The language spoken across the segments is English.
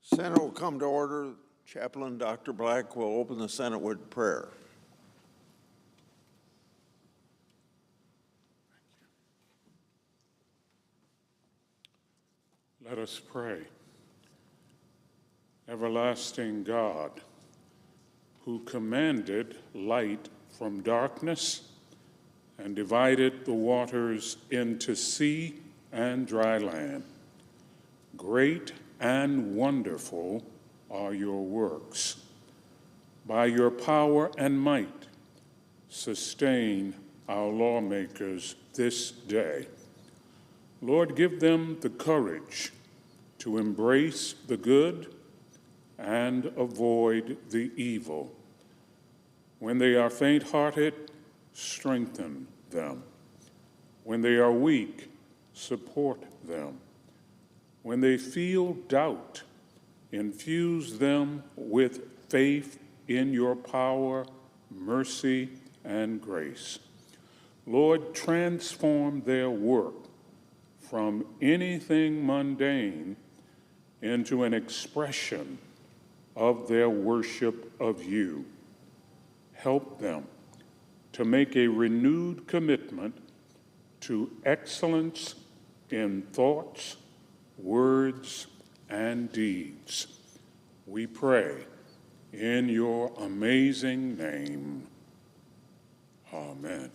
Senate will come to order. Chaplain Dr. Black will open the Senate with prayer. Let us pray. Everlasting God, who commanded light from darkness and divided the waters into sea and dry land, great and wonderful are your works. By your power and might, sustain our lawmakers this day. Lord, give them the courage to embrace the good and avoid the evil. When they are faint-hearted, strengthen them. When they are weak, support them. When they feel doubt, infuse them with faith in your power, mercy, and grace. Lord, transform their work from anything mundane into an expression of their worship of you. Help them to make a renewed commitment to excellence in thoughts, words, and deeds. We pray in your amazing name. Amen.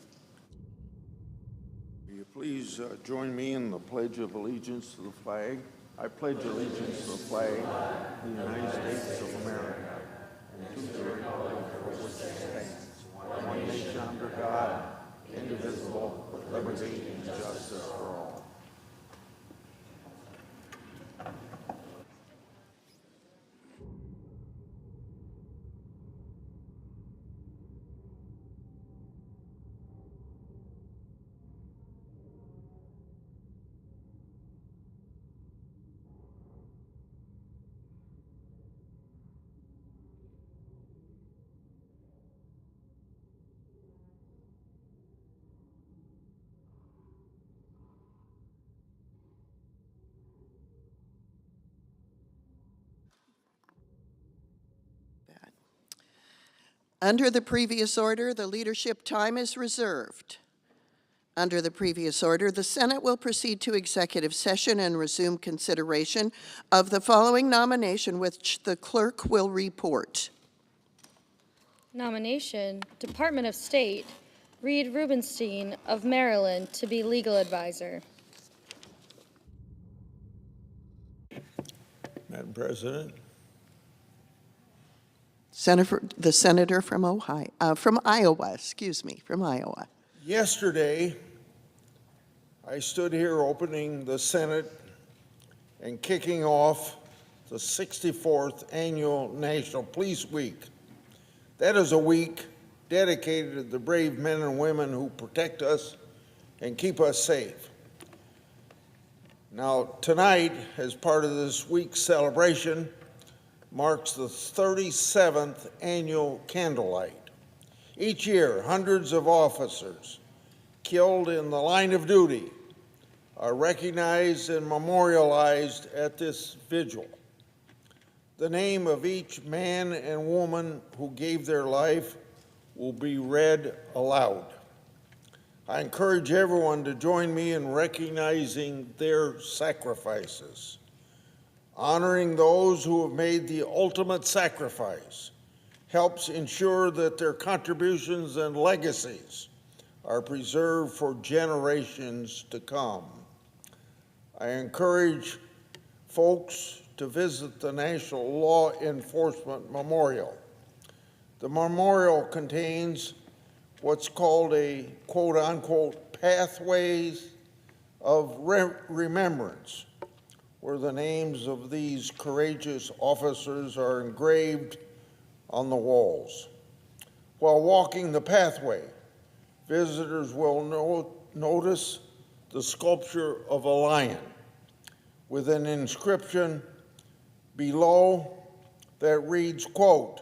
Will you please join me in the Pledge of Allegiance to the flag? I pledge allegiance to the flag of the United States of America and to the republic for which it stands, one nation under God, indivisible, with liberty and justice for all. Under the previous order, the leadership time is reserved. Under the previous order, the Senate will proceed to executive session and resume consideration of the following nomination, which the clerk will report. Nomination, Department of State, Reed Rubinstein of Maryland to be legal advisor. Madam President. The senator from Iowa. Yesterday, I stood here opening the Senate and kicking off the 64th Annual National Police Week. That is a week dedicated to the brave men and women who protect us and keep us safe. Now, tonight, as part of this week's celebration, marks the 37th annual candlelight. Each year, hundreds of officers killed in the line of duty are recognized and memorialized at this vigil. The name of each man and woman who gave their life will be read aloud. I encourage everyone to join me in recognizing their sacrifices. Honoring those who have made the ultimate sacrifice helps ensure that their contributions and legacies are preserved for generations to come. I encourage folks to visit the National Law Enforcement Memorial. The memorial contains what's called a quote-unquote pathways of remembrance, where the names of these courageous officers are engraved on the walls. While walking the pathway, visitors will notice the sculpture of a lion with an inscription below that reads, quote,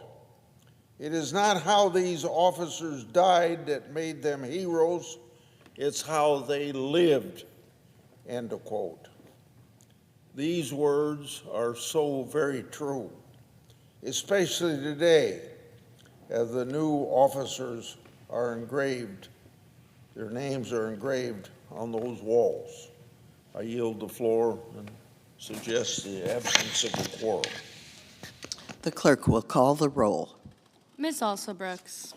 "It is not how these officers died that made them heroes, it's how they lived," end of quote. These words are so very true, especially today as the new officers are engraved, their names are engraved on those walls. I yield the floor and suggest the absence of a quorum. The clerk will call the roll. Ms. Alsobrooks.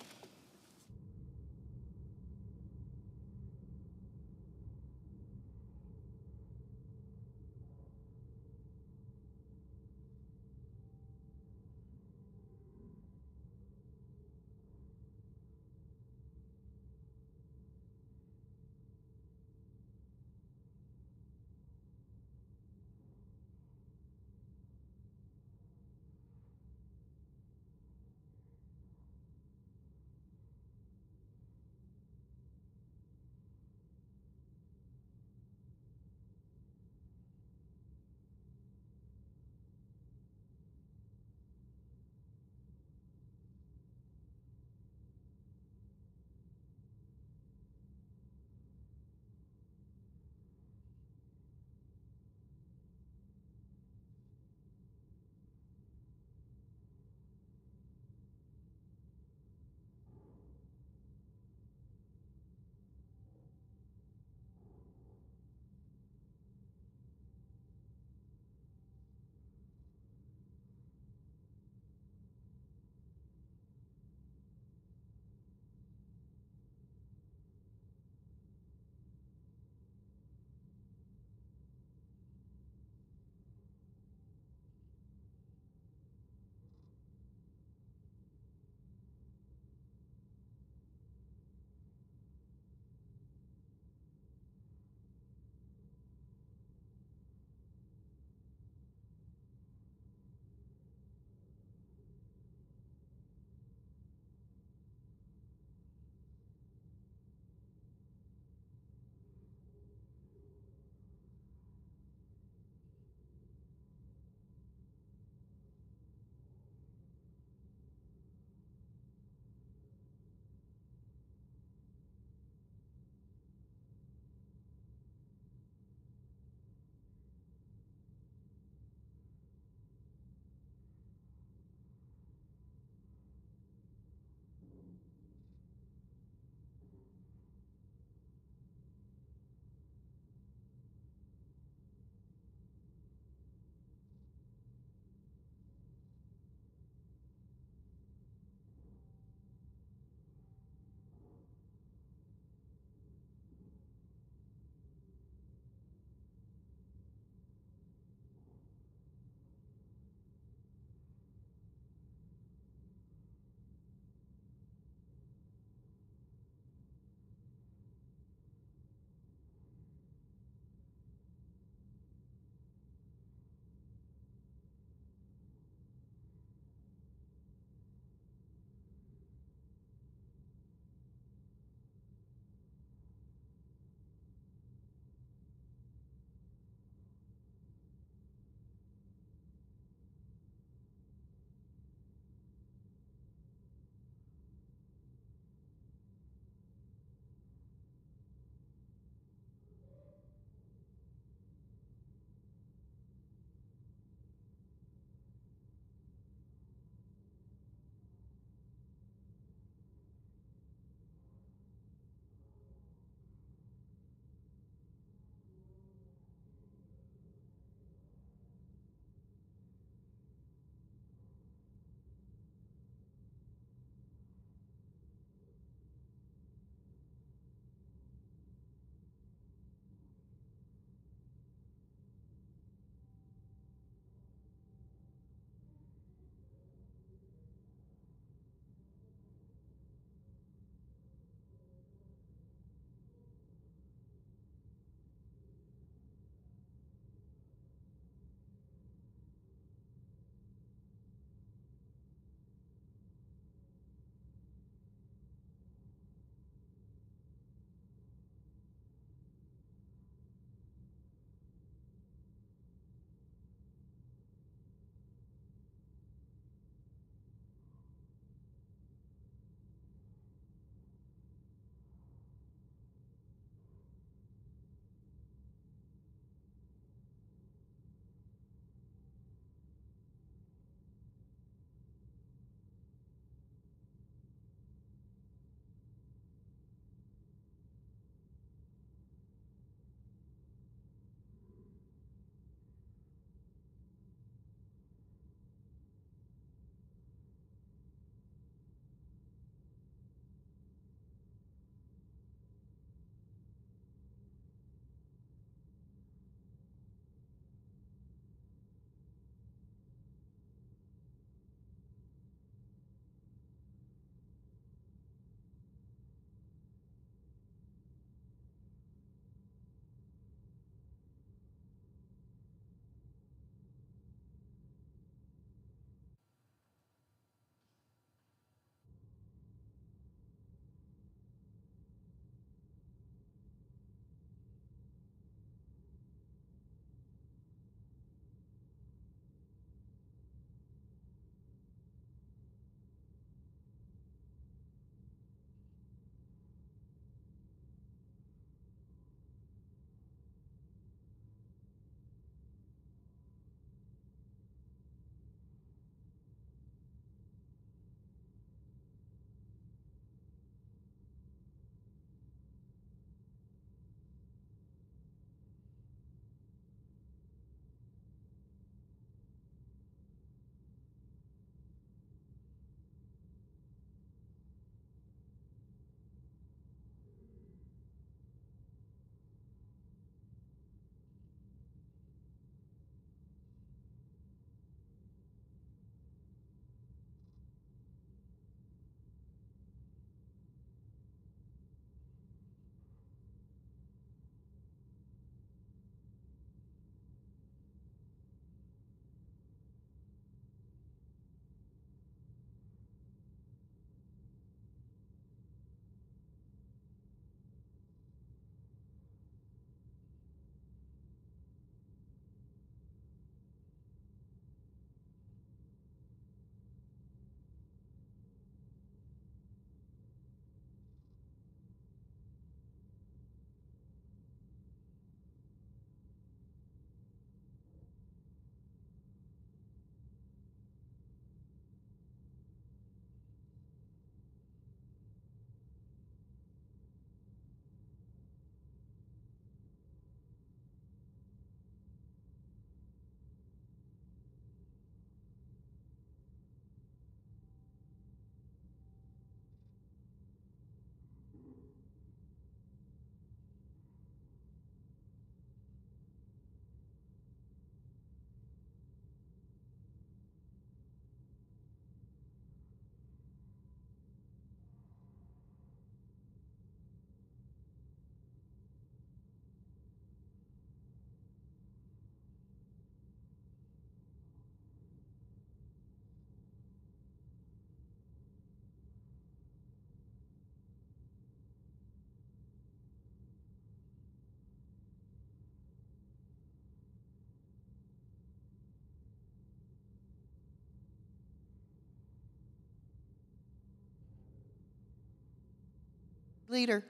Leader.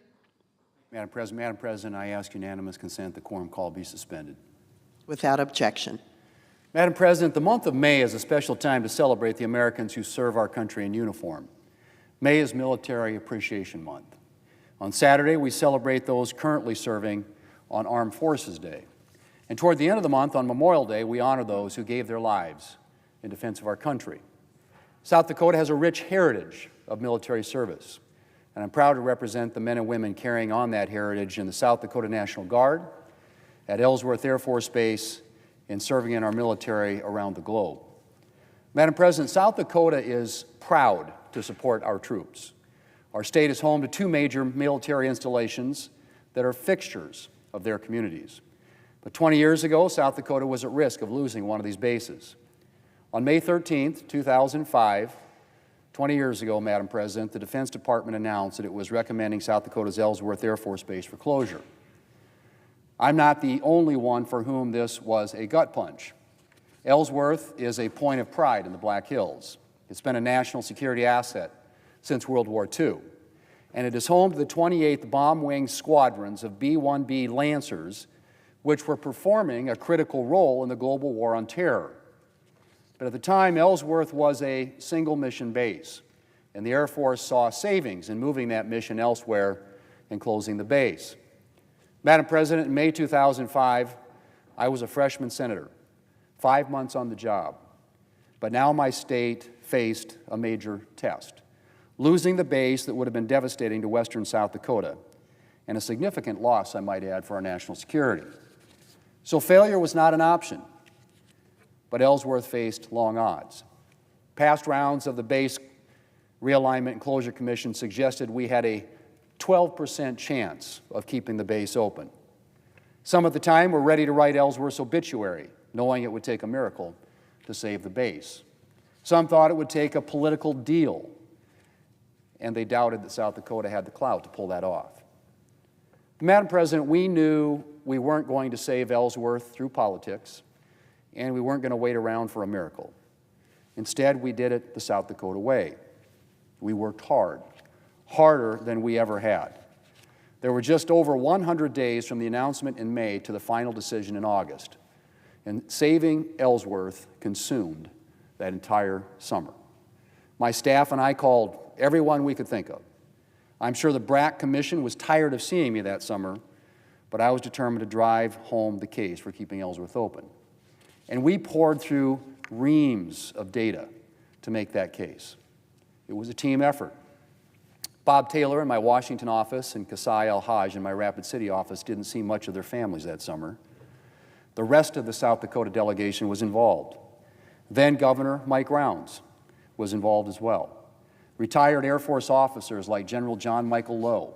Madam President, I ask unanimous consent the quorum call be suspended. Without objection. Madam President, the month of May is a special time to celebrate the Americans who serve our country in uniform. May is Military Appreciation Month. On Saturday, we celebrate those currently serving on Armed Forces Day. And toward the end of the month, on Memorial Day, we honor those who gave their lives in defense of our country. South Dakota has a rich heritage of military service, and I'm proud to represent the men and women carrying on that heritage in the South Dakota National Guard, at Ellsworth Air Force Base, and serving in our military around the globe. Madam President, South Dakota is proud to support our troops. Our state is home to two major military installations that are fixtures of their communities. But 20 years ago, South Dakota was at risk of losing one of these bases. On May 13th, 2005, 20 years ago, Madam President, the Defense Department announced that it was recommending South Dakota's Ellsworth Air Force Base for closure. I'm not the only one for whom this was a gut punch. Ellsworth is a point of pride in the Black Hills. It's been a national security asset since World War II, and it is home to the 28th Bomb Wing Squadrons of B-1B Lancers, which were performing a critical role in the global war on terror. But at the time, Ellsworth was a single mission base, and the Air Force saw savings in moving that mission elsewhere and closing the base. Madam President, in May 2005, I was a freshman senator, 5 months on the job. But now my state faced a major test, losing the base that would have been devastating to western South Dakota, and a significant loss, I might add, for our national security. So failure was not an option, but Ellsworth faced long odds. Past rounds of the Base Realignment and Closure Commission suggested we had a 12% chance of keeping the base open. Some at the time were ready to write Ellsworth's obituary, knowing it would take a miracle to save the base. Some thought it would take a political deal, and they doubted that South Dakota had the clout to pull that off. Madam President, we knew we weren't going to save Ellsworth through politics, and we weren't going to wait around for a miracle. Instead, we did it the South Dakota way. We worked hard, harder than we ever had. There were just over 100 days from the announcement in May to the final decision in August, and saving Ellsworth consumed that entire summer. My staff and I called everyone we could think of. I'm sure the BRAC Commission was tired of seeing me that summer, but I was determined to drive home the case for keeping Ellsworth open. And we poured through reams of data to make that case. It was a team effort. Bob Taylor in my Washington office and Kasai El-Haj in my Rapid City office didn't see much of their families that summer. The rest of the South Dakota delegation was involved. Then Governor Mike Rounds was involved as well. Retired Air Force officers like General John Michael Lowe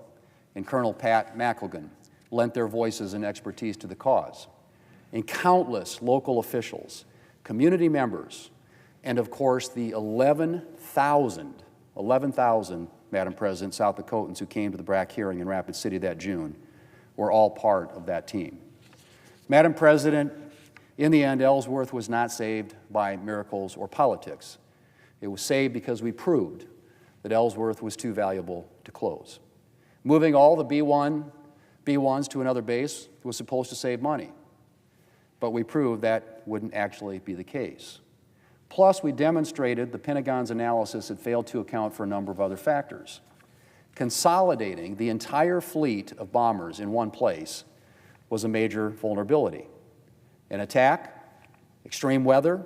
and Colonel Pat McElgan lent their voices and expertise to the cause. And countless local officials, community members, and of course the 11,000, Madam President, South Dakotans who came to the BRAC hearing in Rapid City that June were all part of that team. Madam President, in the end, Ellsworth was not saved by miracles or politics. It was saved because we proved that Ellsworth was too valuable to close. Moving all the B-1s to another base was supposed to save money, but we proved that wouldn't actually be the case. Plus, we demonstrated the Pentagon's analysis had failed to account for a number of other factors. Consolidating the entire fleet of bombers in one place was a major vulnerability. An attack, extreme weather,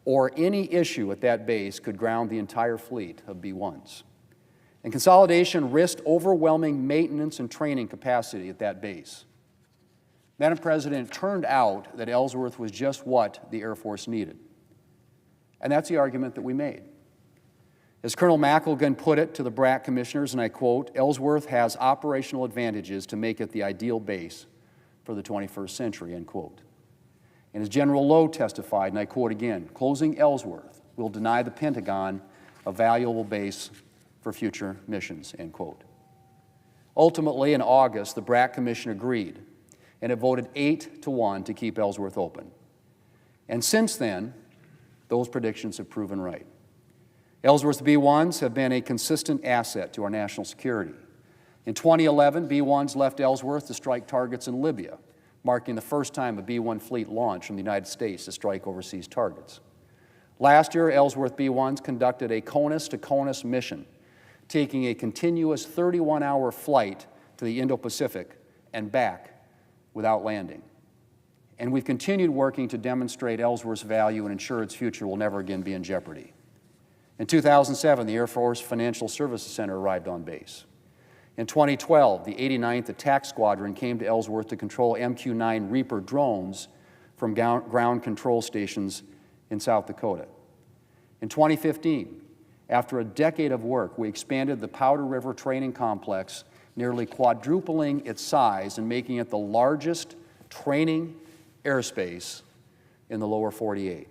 or any issue at that base could ground the entire fleet of B-1s. And consolidation risked overwhelming maintenance and training capacity at that base. Madam President, it turned out that Ellsworth was just what the Air Force needed. And that's the argument that we made. As Colonel McElgan put it to the BRAC commissioners, and I quote, "Ellsworth has operational advantages to make it the ideal base for the 21st century," end quote. And as General Lowe testified, and I quote again, "Closing Ellsworth will deny the Pentagon a valuable base for future missions," end quote. Ultimately, in August, the BRAC Commission agreed, and it voted 8-1 to keep Ellsworth open. And since then, those predictions have proven right. Ellsworth B-1s have been a consistent asset to our national security. In 2011, B-1s left Ellsworth to strike targets in Libya, marking the first time a B-1 fleet launched from the United States to strike overseas targets. Last year, Ellsworth B-1s conducted a CONUS-to-CONUS mission, taking a continuous 31-hour flight to the Indo-Pacific and back without landing. And we've continued working to demonstrate Ellsworth's value and ensure its future will never again be in jeopardy. In 2007, the Air Force Financial Services Center arrived on base. In 2012, the 89th Attack Squadron came to Ellsworth to control MQ-9 Reaper drones from ground control stations in South Dakota. In 2015, after a decade of work, we expanded the Powder River Training Complex, nearly quadrupling its size and making it the largest training airspace in the lower 48.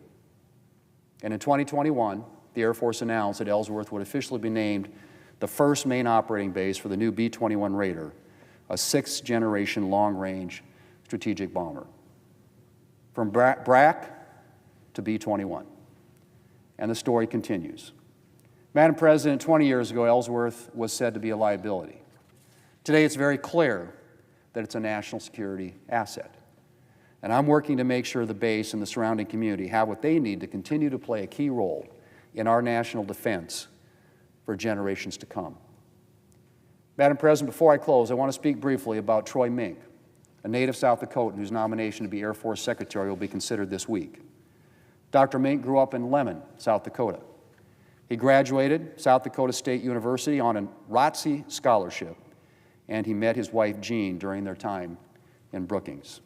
And in 2021, the Air Force announced that Ellsworth would officially be named the first main operating base for the new B-21 Raider, a sixth-generation long-range strategic bomber. From BRAC to B-21. And the story continues. Madam President, 20 years ago, Ellsworth was said to be a liability. Today, it's very clear that it's a national security asset. And I'm working to make sure the base and the surrounding community have what they need to continue to play a key role in our national defense for generations to come. Madam President, before I close, I want to speak briefly about Troy Meink, a native South Dakotan whose nomination to be Air Force Secretary will be considered this week. Dr. Meink grew up in Lemon, South Dakota. He graduated South Dakota State University on a ROTC scholarship, and he met his wife, Jean, during their time in Brookings.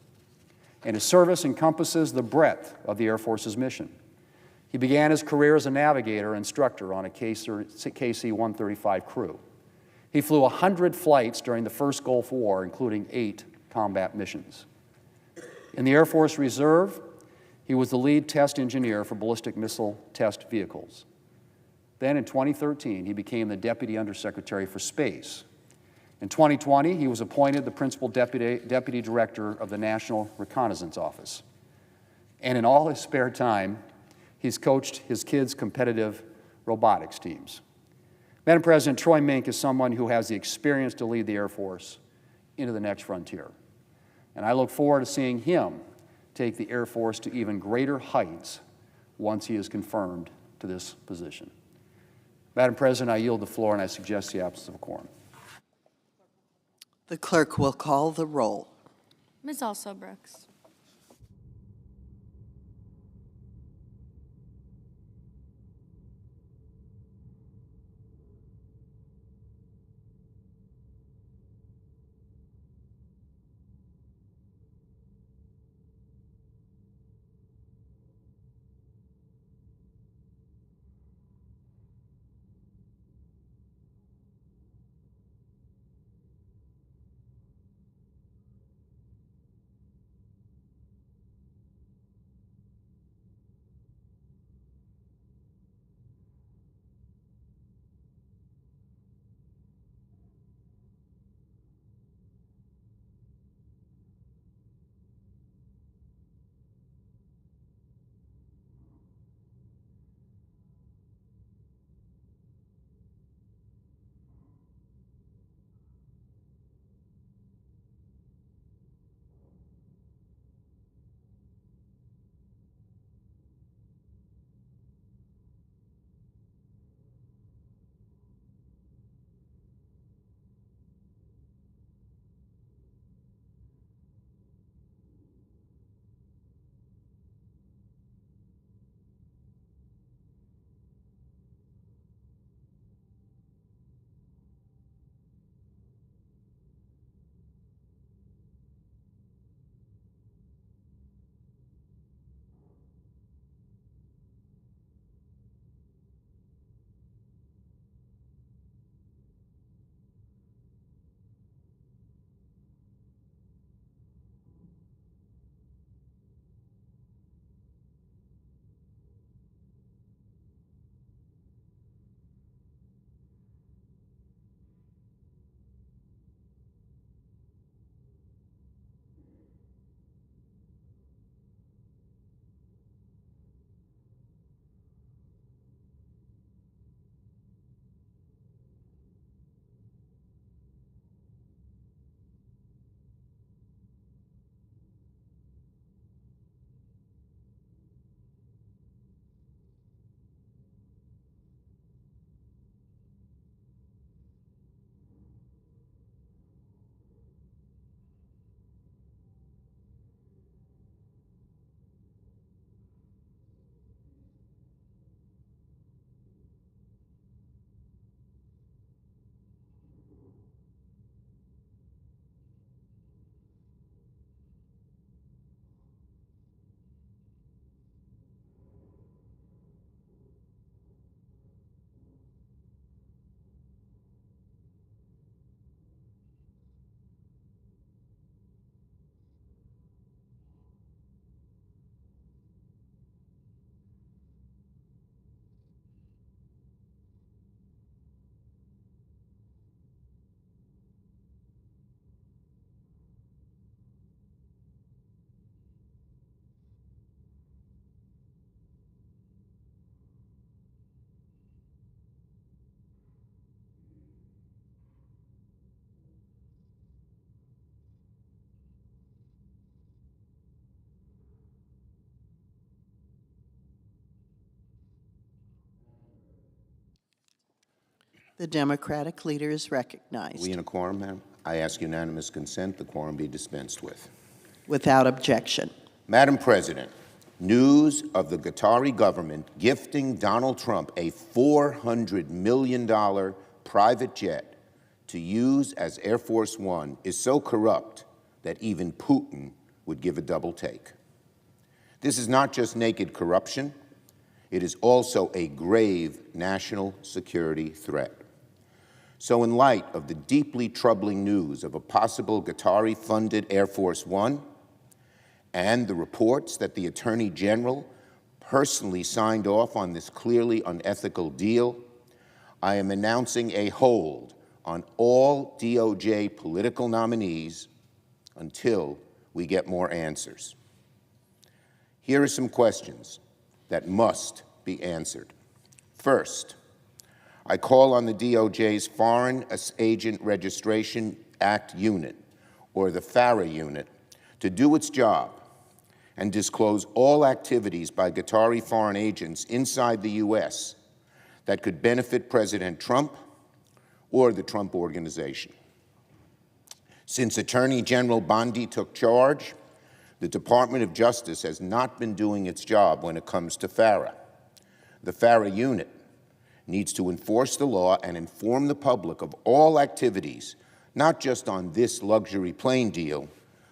And his service encompasses the breadth of the Air Force's mission. He began his career as a navigator instructor on a KC-135 crew. He flew 100 flights during the first Gulf War, including 8 combat missions. In the Air Force Reserve, he was the lead test engineer for ballistic missile test vehicles. Then in 2013, he became the Deputy Undersecretary for Space. In 2020, he was appointed the Principal Deputy Director of the National Reconnaissance Office. And in all his spare time, he's coached his kids' competitive robotics teams. Madam President, Troy Meink is someone who has the experience to lead the Air Force into the next frontier. And I look forward to seeing him take the Air Force to even greater heights once he is confirmed to this position. Madam President, I yield the floor and I suggest the absence of a quorum. The clerk will call the roll. Ms. Also Brooks. The Democratic leader is Are recognized. we in a quorum, Madam? I ask unanimous consent the quorum be dispensed with. Without objection. Madam President, news of the Qatari government gifting Donald Trump a $400 million private jet to use as Air Force One is so corrupt that even Putin would give a double take. This is not just naked corruption, it is also a grave national security threat. So in light of the deeply troubling news of a possible Qatari-funded Air Force One and the reports that the Attorney General personally signed off on this clearly unethical deal, I am announcing a hold on all DOJ political nominees until we get more answers. Here are some questions that must be answered. First, I call on the DOJ's Foreign Agent Registration Act Unit, or the FARA unit, to do its job and disclose all activities by Qatari foreign agents inside the U.S. that could benefit President Trump or the Trump Organization. Since Attorney General Bondi took charge, the Department of Justice has not been doing its job when it comes to FARA. The FARA unit needs to enforce the law and inform the public of all activities, not just on this luxury plane deal,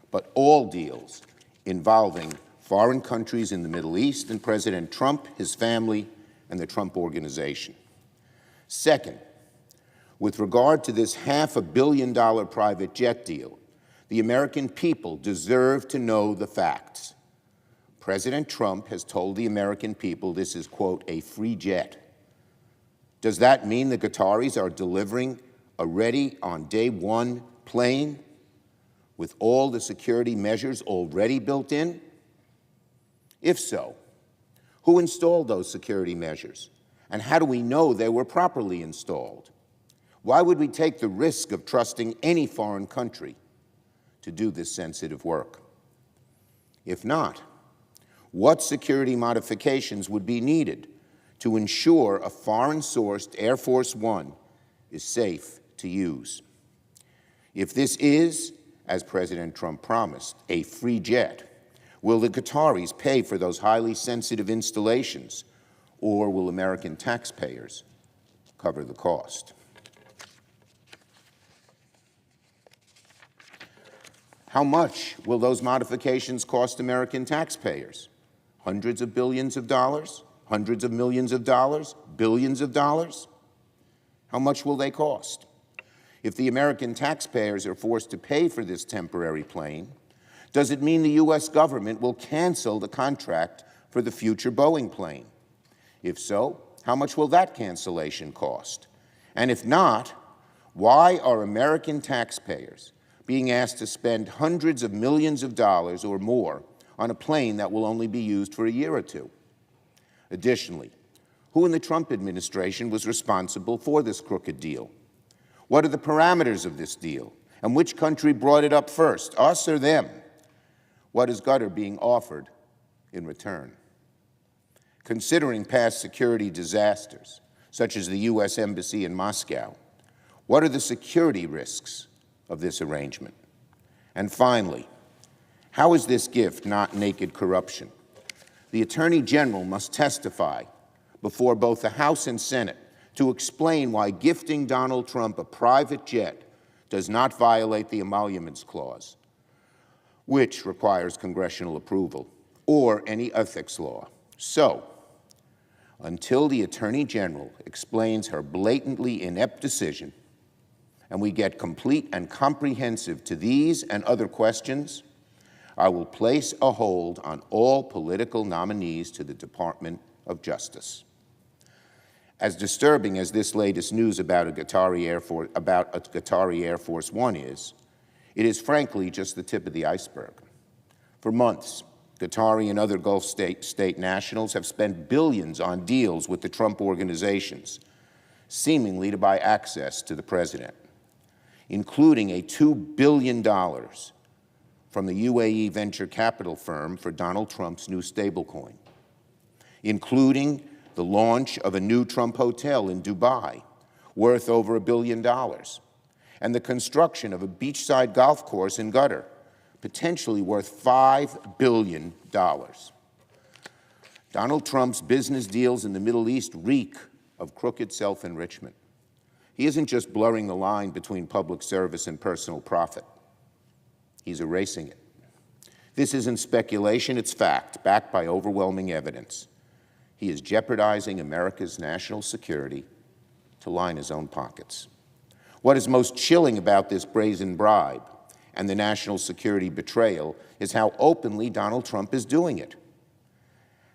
but all deals involving foreign countries in the Middle East and President Trump, his family, and the Trump Organization. Second, with regard to this $500 million private jet deal, the American people deserve to know the facts. President Trump has told the American people this is, quote, a free jet. Does that mean the Qataris are delivering a ready on day one plane with all the security measures already built in? If so, who installed those security measures? And how do we know they were properly installed? Why would we take the risk of trusting any foreign country to do this sensitive work? If not, what security modifications would be needed to ensure a foreign-sourced Air Force One is safe to use? If this is, as President Trump promised, a free jet, will the Qataris pay for those highly sensitive installations, or will American taxpayers cover the cost? How much will those modifications cost American taxpayers? Hundreds of billions of dollars? Hundreds of millions of dollars? Billions of dollars? How much will they cost? If the American taxpayers are forced to pay for this temporary plane, does it mean the U.S. government will cancel the contract for the future Boeing plane? If so, how much will that cancellation cost? And if not, why are American taxpayers being asked to spend hundreds of millions of dollars or more on a plane that will only be used for a year or two? Additionally, who in the Trump administration was responsible for this crooked deal? What are the parameters of this deal? And which country brought it up first, us or them? What is Qatar being offered in return? Considering past security disasters, such as the U.S. Embassy in Moscow, what are the security risks of this arrangement? And finally, how is this gift not naked corruption? The Attorney General must testify before both the House and Senate to explain why gifting Donald Trump a private jet does not violate the Emoluments Clause, which requires congressional approval, or any ethics law. So, until the Attorney General explains her blatantly inept decision, and we get complete and comprehensive to these and other questions, I will place a hold on all political nominees to the Department of Justice. As disturbing as this latest news about a Qatari Air Force One is, it is frankly just the tip of the iceberg. For months, Qatari and other Gulf state nationals have spent billions on deals with the Trump organizations, seemingly to buy access to the president, including a $2 billion from the UAE venture capital firm for Donald Trump's new stablecoin, including the launch of a new Trump hotel in Dubai, worth over $1 billion, and the construction of a beachside golf course in Qatar, potentially worth $5 billion. Donald Trump's business deals in the Middle East reek of crooked self-enrichment. He isn't just blurring the line between public service and personal profit. He's erasing it. This isn't speculation, it's fact, backed by overwhelming evidence. He is jeopardizing America's national security to line his own pockets. What is most chilling about this brazen bribe and the national security betrayal is how openly Donald Trump is doing it.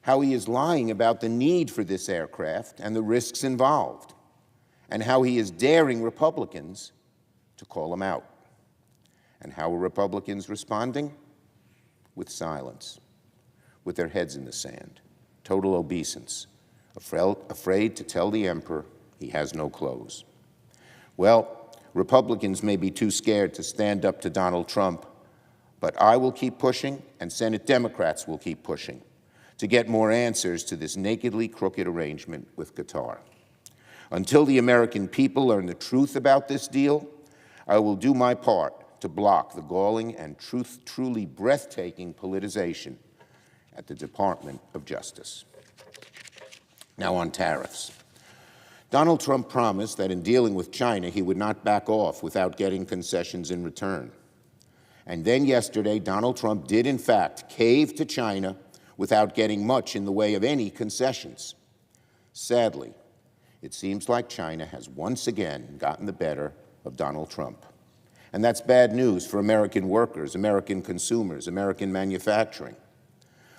How he is lying about the need for this aircraft and the risks involved, and how he is daring Republicans to call him out. And how are Republicans responding? With silence, with their heads in the sand, total obeisance, afraid to tell the emperor he has no clothes. Well, Republicans may be too scared to stand up to Donald Trump, but I will keep pushing, and Senate Democrats will keep pushing to get more answers to this nakedly crooked arrangement with Qatar. Until the American people learn the truth about this deal, I will do my part to block the galling and truly breathtaking politicization at the Department of Justice. Now on tariffs. Donald Trump promised that in dealing with China, he would not back off without getting concessions in return. And then yesterday, Donald Trump did in fact cave to China without getting much in the way of any concessions. Sadly, it seems like China has once again gotten the better of Donald Trump. And that's bad news for American workers, American consumers, American manufacturing.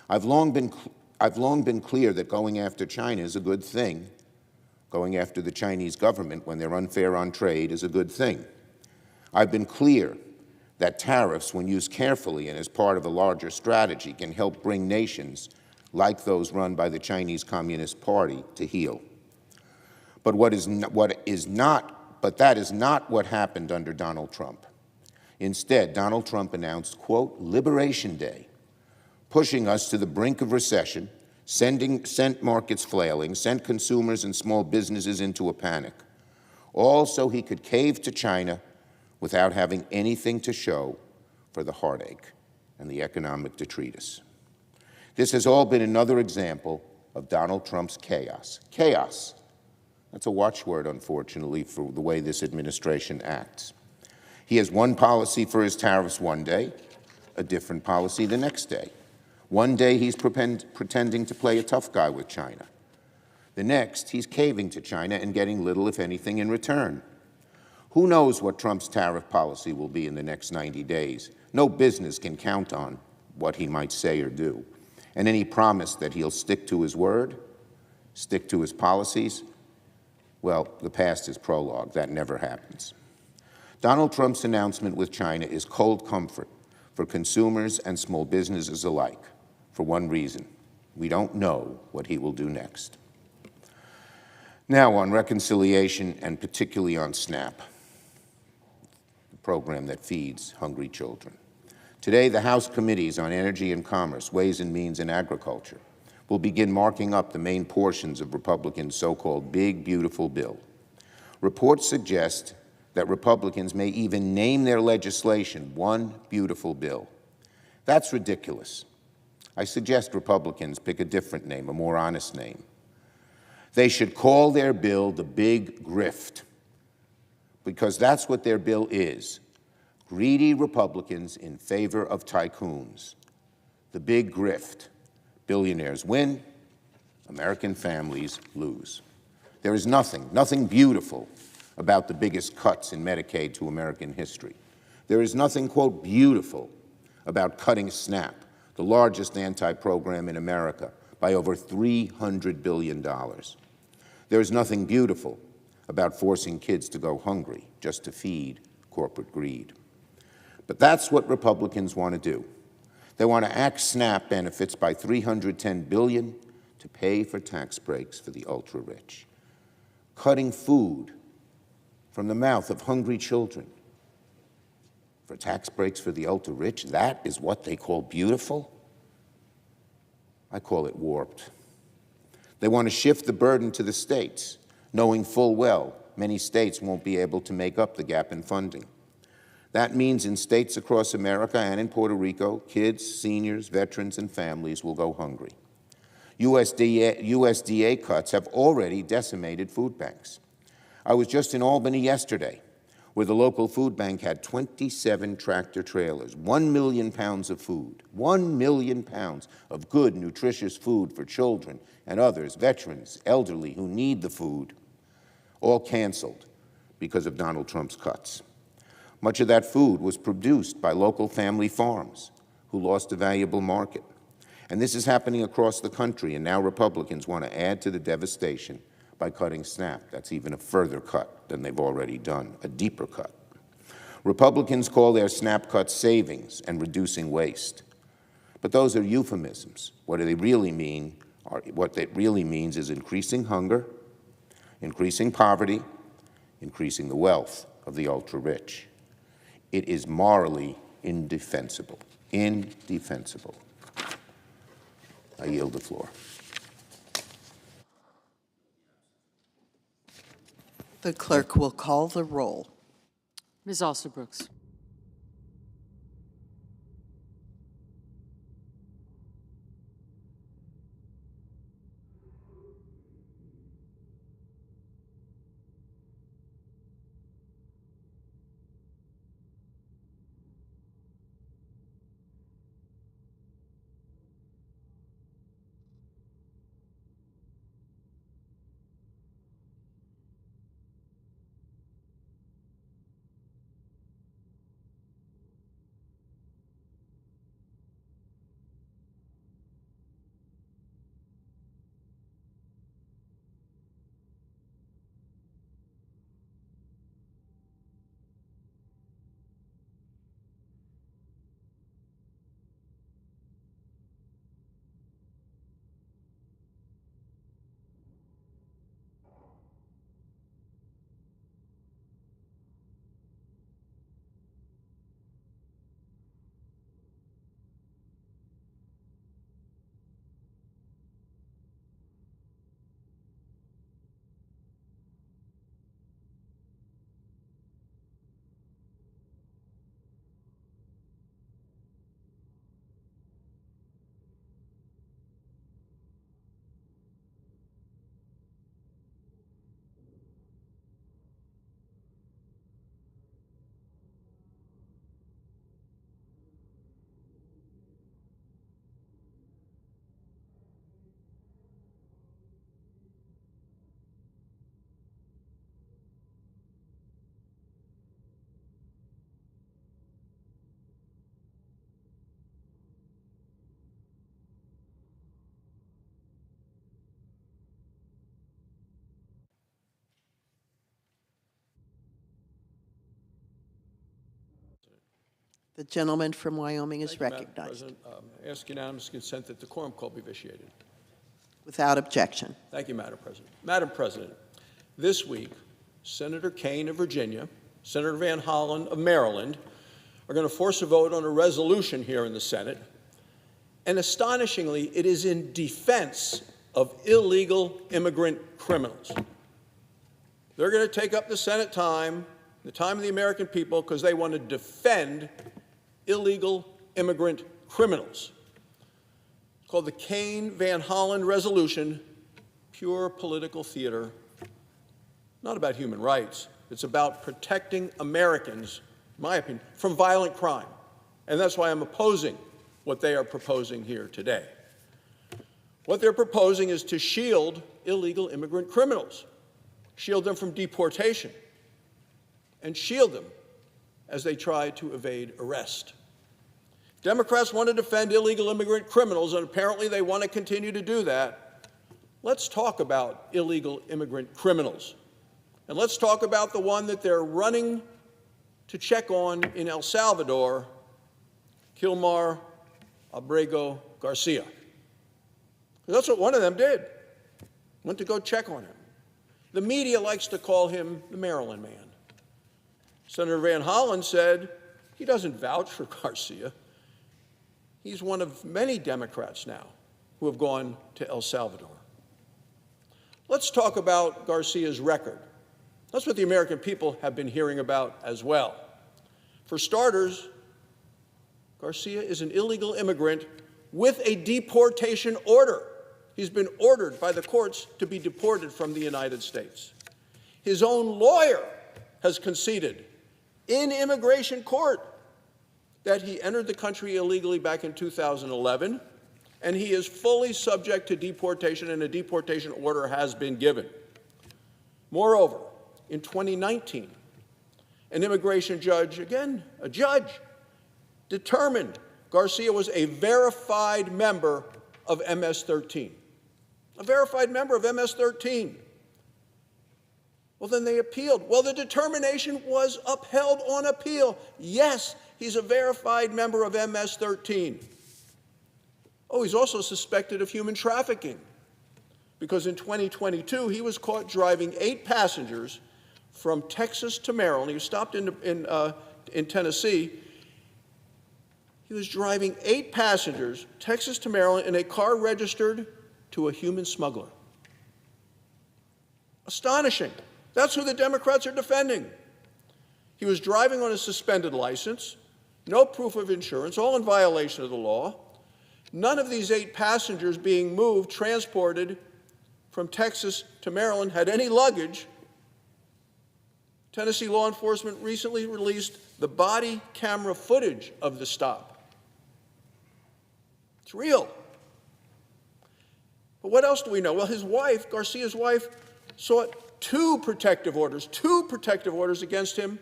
I've long been clear that going after China is a good thing. Going after the Chinese government when they're unfair on trade is a good thing. I've been clear that tariffs, when used carefully and as part of a larger strategy, can help bring nations like those run by the Chinese Communist Party to heel. But that is not what happened under Donald Trump. Instead, Donald Trump announced, quote, Liberation Day, pushing us to the brink of recession, sent markets flailing, sent consumers and small businesses into a panic, all so he could cave to China without having anything to show for the heartache and the economic detritus. This has all been another example of Donald Trump's chaos. Chaos. That's a watchword, unfortunately, for the way this administration acts. He has one policy for his tariffs one day, a different policy the next day. One day he's pretending to play a tough guy with China. The next, he's caving to China and getting little, if anything, in return. Who knows what Trump's tariff policy will be in the next 90 days? No business can count on what he might say or do. And any promise that he'll stick to his word, stick to his policies, well, the past is prologue. That never happens. Donald Trump's announcement with China is cold comfort for consumers and small businesses alike, for one reason: we don't know what he will do next. Now on reconciliation, and particularly on SNAP, the program that feeds hungry children. Today, the House Committees on Energy and Commerce, Ways and Means, and Agriculture will begin marking up the main portions of Republicans' so-called Big Beautiful Bill. Reports suggest that Republicans may even name their legislation One Beautiful Bill. That's ridiculous. I suggest Republicans pick a different name, a more honest name. They should call their bill the Big Grift, because that's what their bill is: greedy Republicans in favor of tycoons. The Big Grift. Billionaires win, American families lose. There is nothing beautiful about the biggest cuts in Medicaid to American history. There is nothing, quote, beautiful about cutting SNAP, the largest anti-program in America, by over $300 billion. There is nothing beautiful about forcing kids to go hungry just to feed corporate greed. But that's what Republicans want to do. They want to axe SNAP benefits by $310 billion to pay for tax breaks for the ultra-rich. Cutting food from the mouth of hungry children for tax breaks for the ultra-rich, that is what they call beautiful? I call it warped. They want to shift the burden to the states, knowing full well many states won't be able to make up the gap in funding. That means in states across America and in Puerto Rico, kids, seniors, veterans, and families will go hungry. USDA cuts have already decimated food banks. I was just in Albany yesterday, where the local food bank had 27 tractor trailers, 1 million pounds of food, 1 million pounds of good, nutritious food for children and others, veterans, elderly who need the food, all canceled because of Donald Trump's cuts. Much of that food was produced by local family farms who lost a valuable market. And this is happening across the country, and now Republicans want to add to the devastation by cutting SNAP. That's even a further cut than they've already done, a deeper cut. Republicans call their SNAP cuts savings and reducing waste. But those are euphemisms. What it really means is increasing hunger, increasing poverty, increasing the wealth of the ultra-rich. It is morally indefensible. Indefensible. I yield the floor. The clerk will call the roll. Ms. Alsobrooks. The gentleman from Wyoming is Thank you, Madam recognized. President. Ask unanimous consent that the quorum call be vitiated. Without objection. Thank you, Madam President. Madam President, this week, Senator Kaine of Virginia, Senator Van Hollen of Maryland are going to force a vote on a resolution here in the Senate. And astonishingly, it is in defense of illegal immigrant criminals. They're going to take up the Senate time, the time of the American people, because they want to defend illegal immigrant criminals. It's called the Kaine-Van Hollen Resolution, pure political theater, not about human rights. It's about protecting Americans, in my opinion, from violent crime. And that's why I'm opposing what they are proposing here today. What they're proposing is to shield illegal immigrant criminals, shield them from deportation, and shield them as they try to evade arrest. Democrats want to defend illegal immigrant criminals, and apparently they want to continue to do that. Let's talk about illegal immigrant criminals. And let's talk about the one that they're running to check on in El Salvador, Kilmar Abrego Garcia. That's what one of them did, went to go check on him. The media likes to call him the Maryland man. Senator Van Hollen said he doesn't vouch for Garcia. He's one of many Democrats now who have gone to El Salvador. Let's talk about Garcia's record. That's what the American people have been hearing about as well. For starters, Garcia is an illegal immigrant with a deportation order. He's been ordered by the courts to be deported from the United States. His own lawyer has conceded in immigration court that he entered the country illegally back in 2011, and he is fully subject to deportation, and a deportation order has been given. Moreover, in 2019, an immigration judge, again, a judge, determined Garcia was a verified member of MS-13. A verified member of MS-13. Well, then they appealed. Well, the determination was upheld on appeal. Yes, he's a verified member of MS-13. Oh, he's also suspected of human trafficking, because in 2022, he was caught driving 8 passengers from Texas to Maryland. He was stopped in Tennessee. He was driving 8 passengers, Texas to Maryland, in a car registered to a human smuggler. Astonishing. That's who the Democrats are defending. He was driving on a suspended license, no proof of insurance, all in violation of the law. None of these 8 passengers being moved, transported from Texas to Maryland, had any luggage. Tennessee law enforcement recently released the body camera footage of the stop. It's real. But what else do we know? Well, his wife, Garcia's wife, sought 2 protective orders against him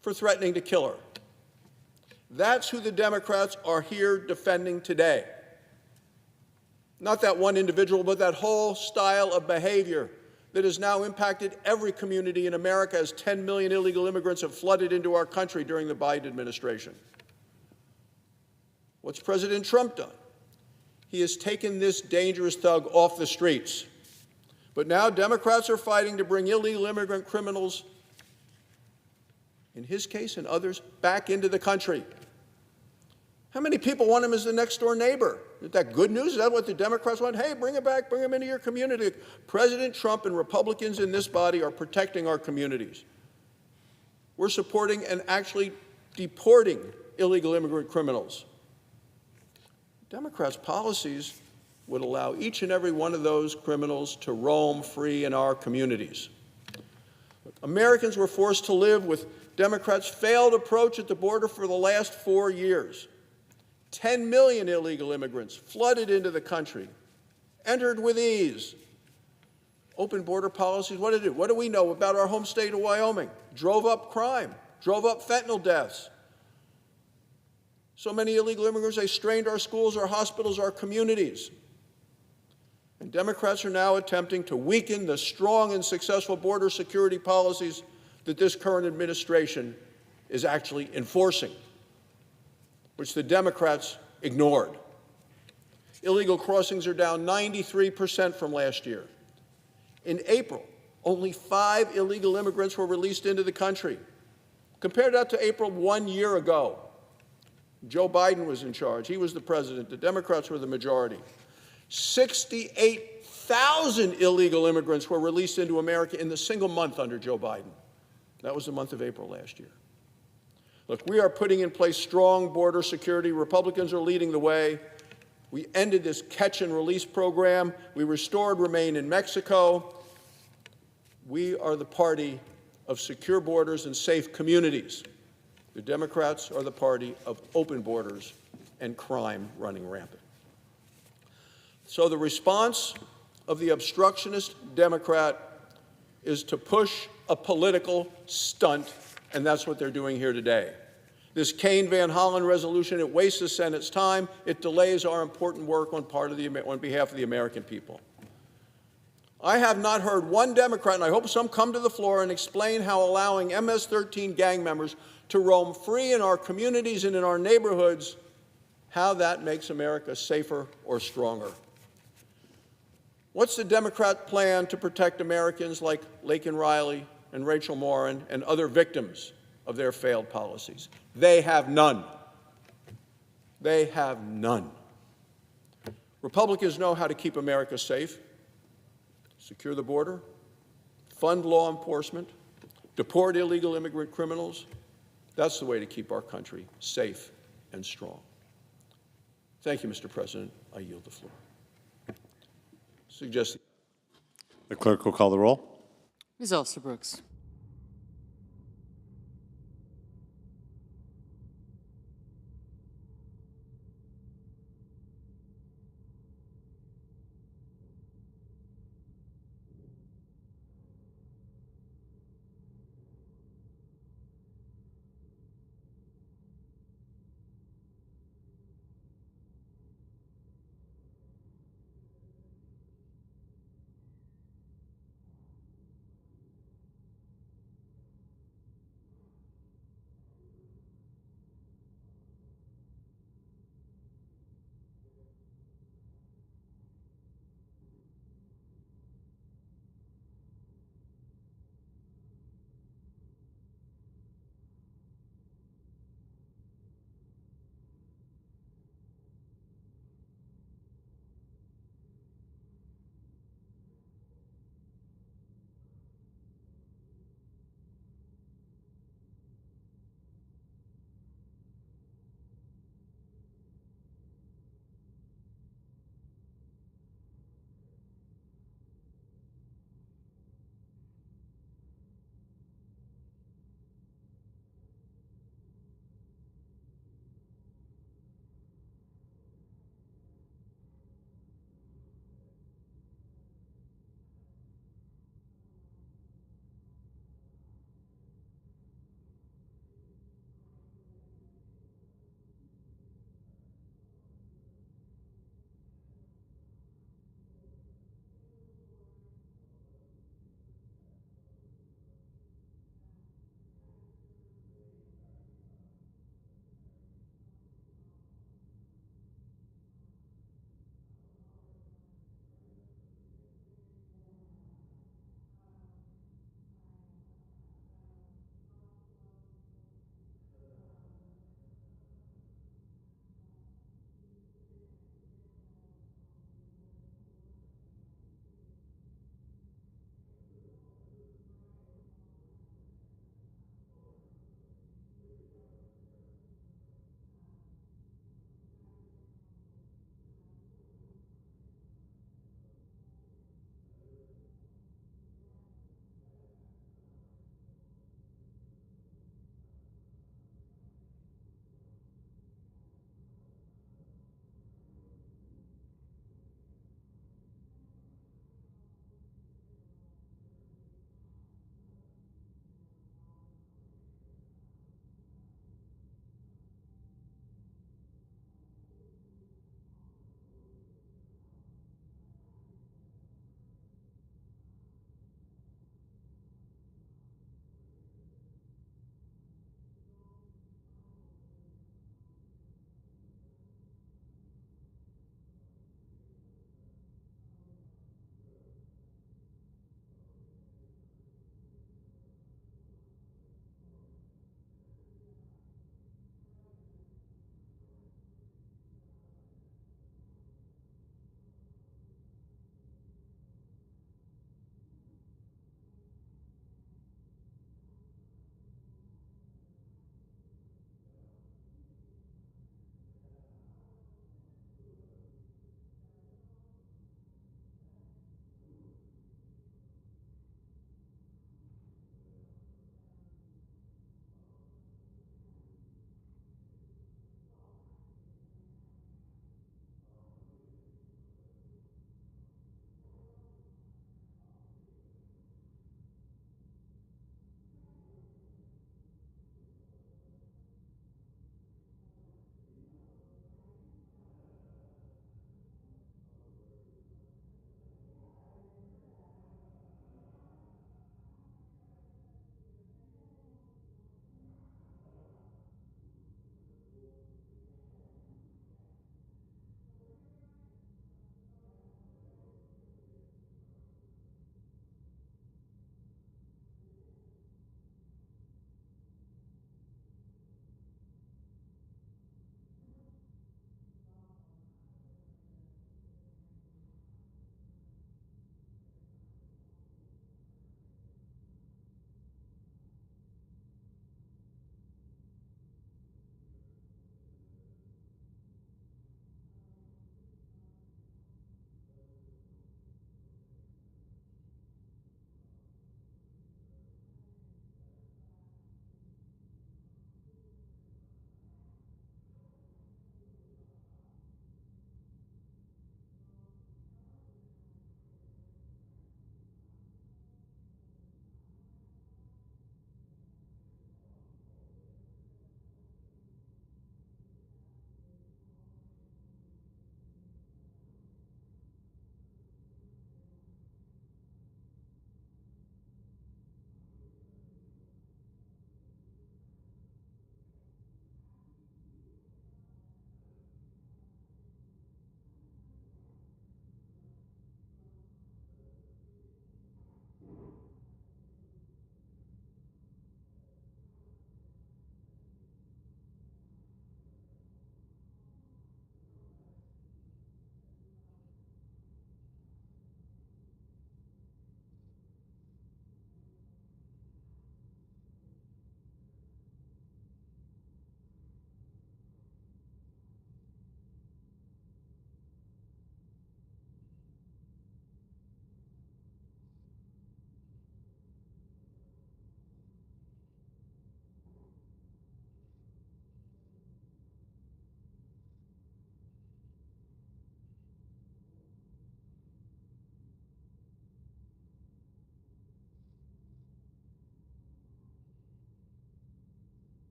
for threatening to kill her. That's who the Democrats are here defending today. Not that one individual, but that whole style of behavior that has now impacted every community in America as 10 million illegal immigrants have flooded into our country during the Biden administration. What's President Trump done? He has taken this dangerous thug off the streets. But now Democrats are fighting to bring illegal immigrant criminals, in his case and others, back into the country. How many people want him as the next-door neighbor? Is that good news? Is that what the Democrats want? Hey, bring him back, bring him into your community. President Trump and Republicans in this body are protecting our communities. We're supporting and actually deporting illegal immigrant criminals. Democrats' policies would allow each and every one of those criminals to roam free in our communities. Americans were forced to live with Democrats' failed approach at the border for the last 4 years. 10 million illegal immigrants flooded into the country, entered with ease. Open border policies, what did it do? What do we know about our home state of Wyoming? Drove up crime, drove up fentanyl deaths. So many illegal immigrants, they strained our schools, our hospitals, our communities. And Democrats are now attempting to weaken the strong and successful border security policies that this current administration is actually enforcing, which the Democrats ignored. Illegal crossings are down 93% from last year. In April, only 5 illegal immigrants were released into the country. Compare that to April 1 year ago. Joe Biden was in charge. He was the president. The Democrats were the majority. 68,000 illegal immigrants were released into America in the single month under Joe Biden. That was the month of April last year. Look, we are putting in place strong border security. Republicans are leading the way. We ended this catch and release program. We restored Remain in Mexico. We are the party of secure borders and safe communities. The Democrats are the party of open borders and crime running rampant. So the response of the obstructionist Democrat is to push a political stunt, and that's what they're doing here today. This Kaine-Van Hollen resolution, it wastes the Senate's time. It delays our important work on behalf of the American people. I have not heard one Democrat, and I hope some come to the floor and explain how allowing MS-13 gang members to roam free in our communities and in our neighborhoods, how that makes America safer or stronger. What's the Democrat plan to protect Americans like Laken Riley and Rachel Morin and other victims of their failed policies? They have none. They have none. Republicans know how to keep America safe, secure the border, fund law enforcement, deport illegal immigrant criminals. That's the way to keep our country safe and strong. Thank you, Mr. President. I yield the floor. The clerk will call the roll. Ms. Alston-Brooks.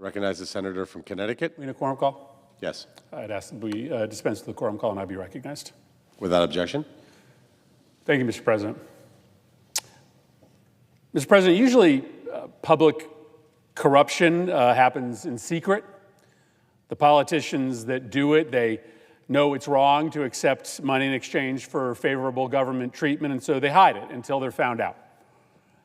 Recognize the senator from Connecticut. We need a quorum call? Yes. I'd ask that we dispense with the quorum call and I be recognized. Without objection. Thank you, Mr. President. Mr. President, usually public corruption happens in secret. The politicians that do it, they know it's wrong to accept money in exchange for favorable government treatment, and so they hide it until they're found out.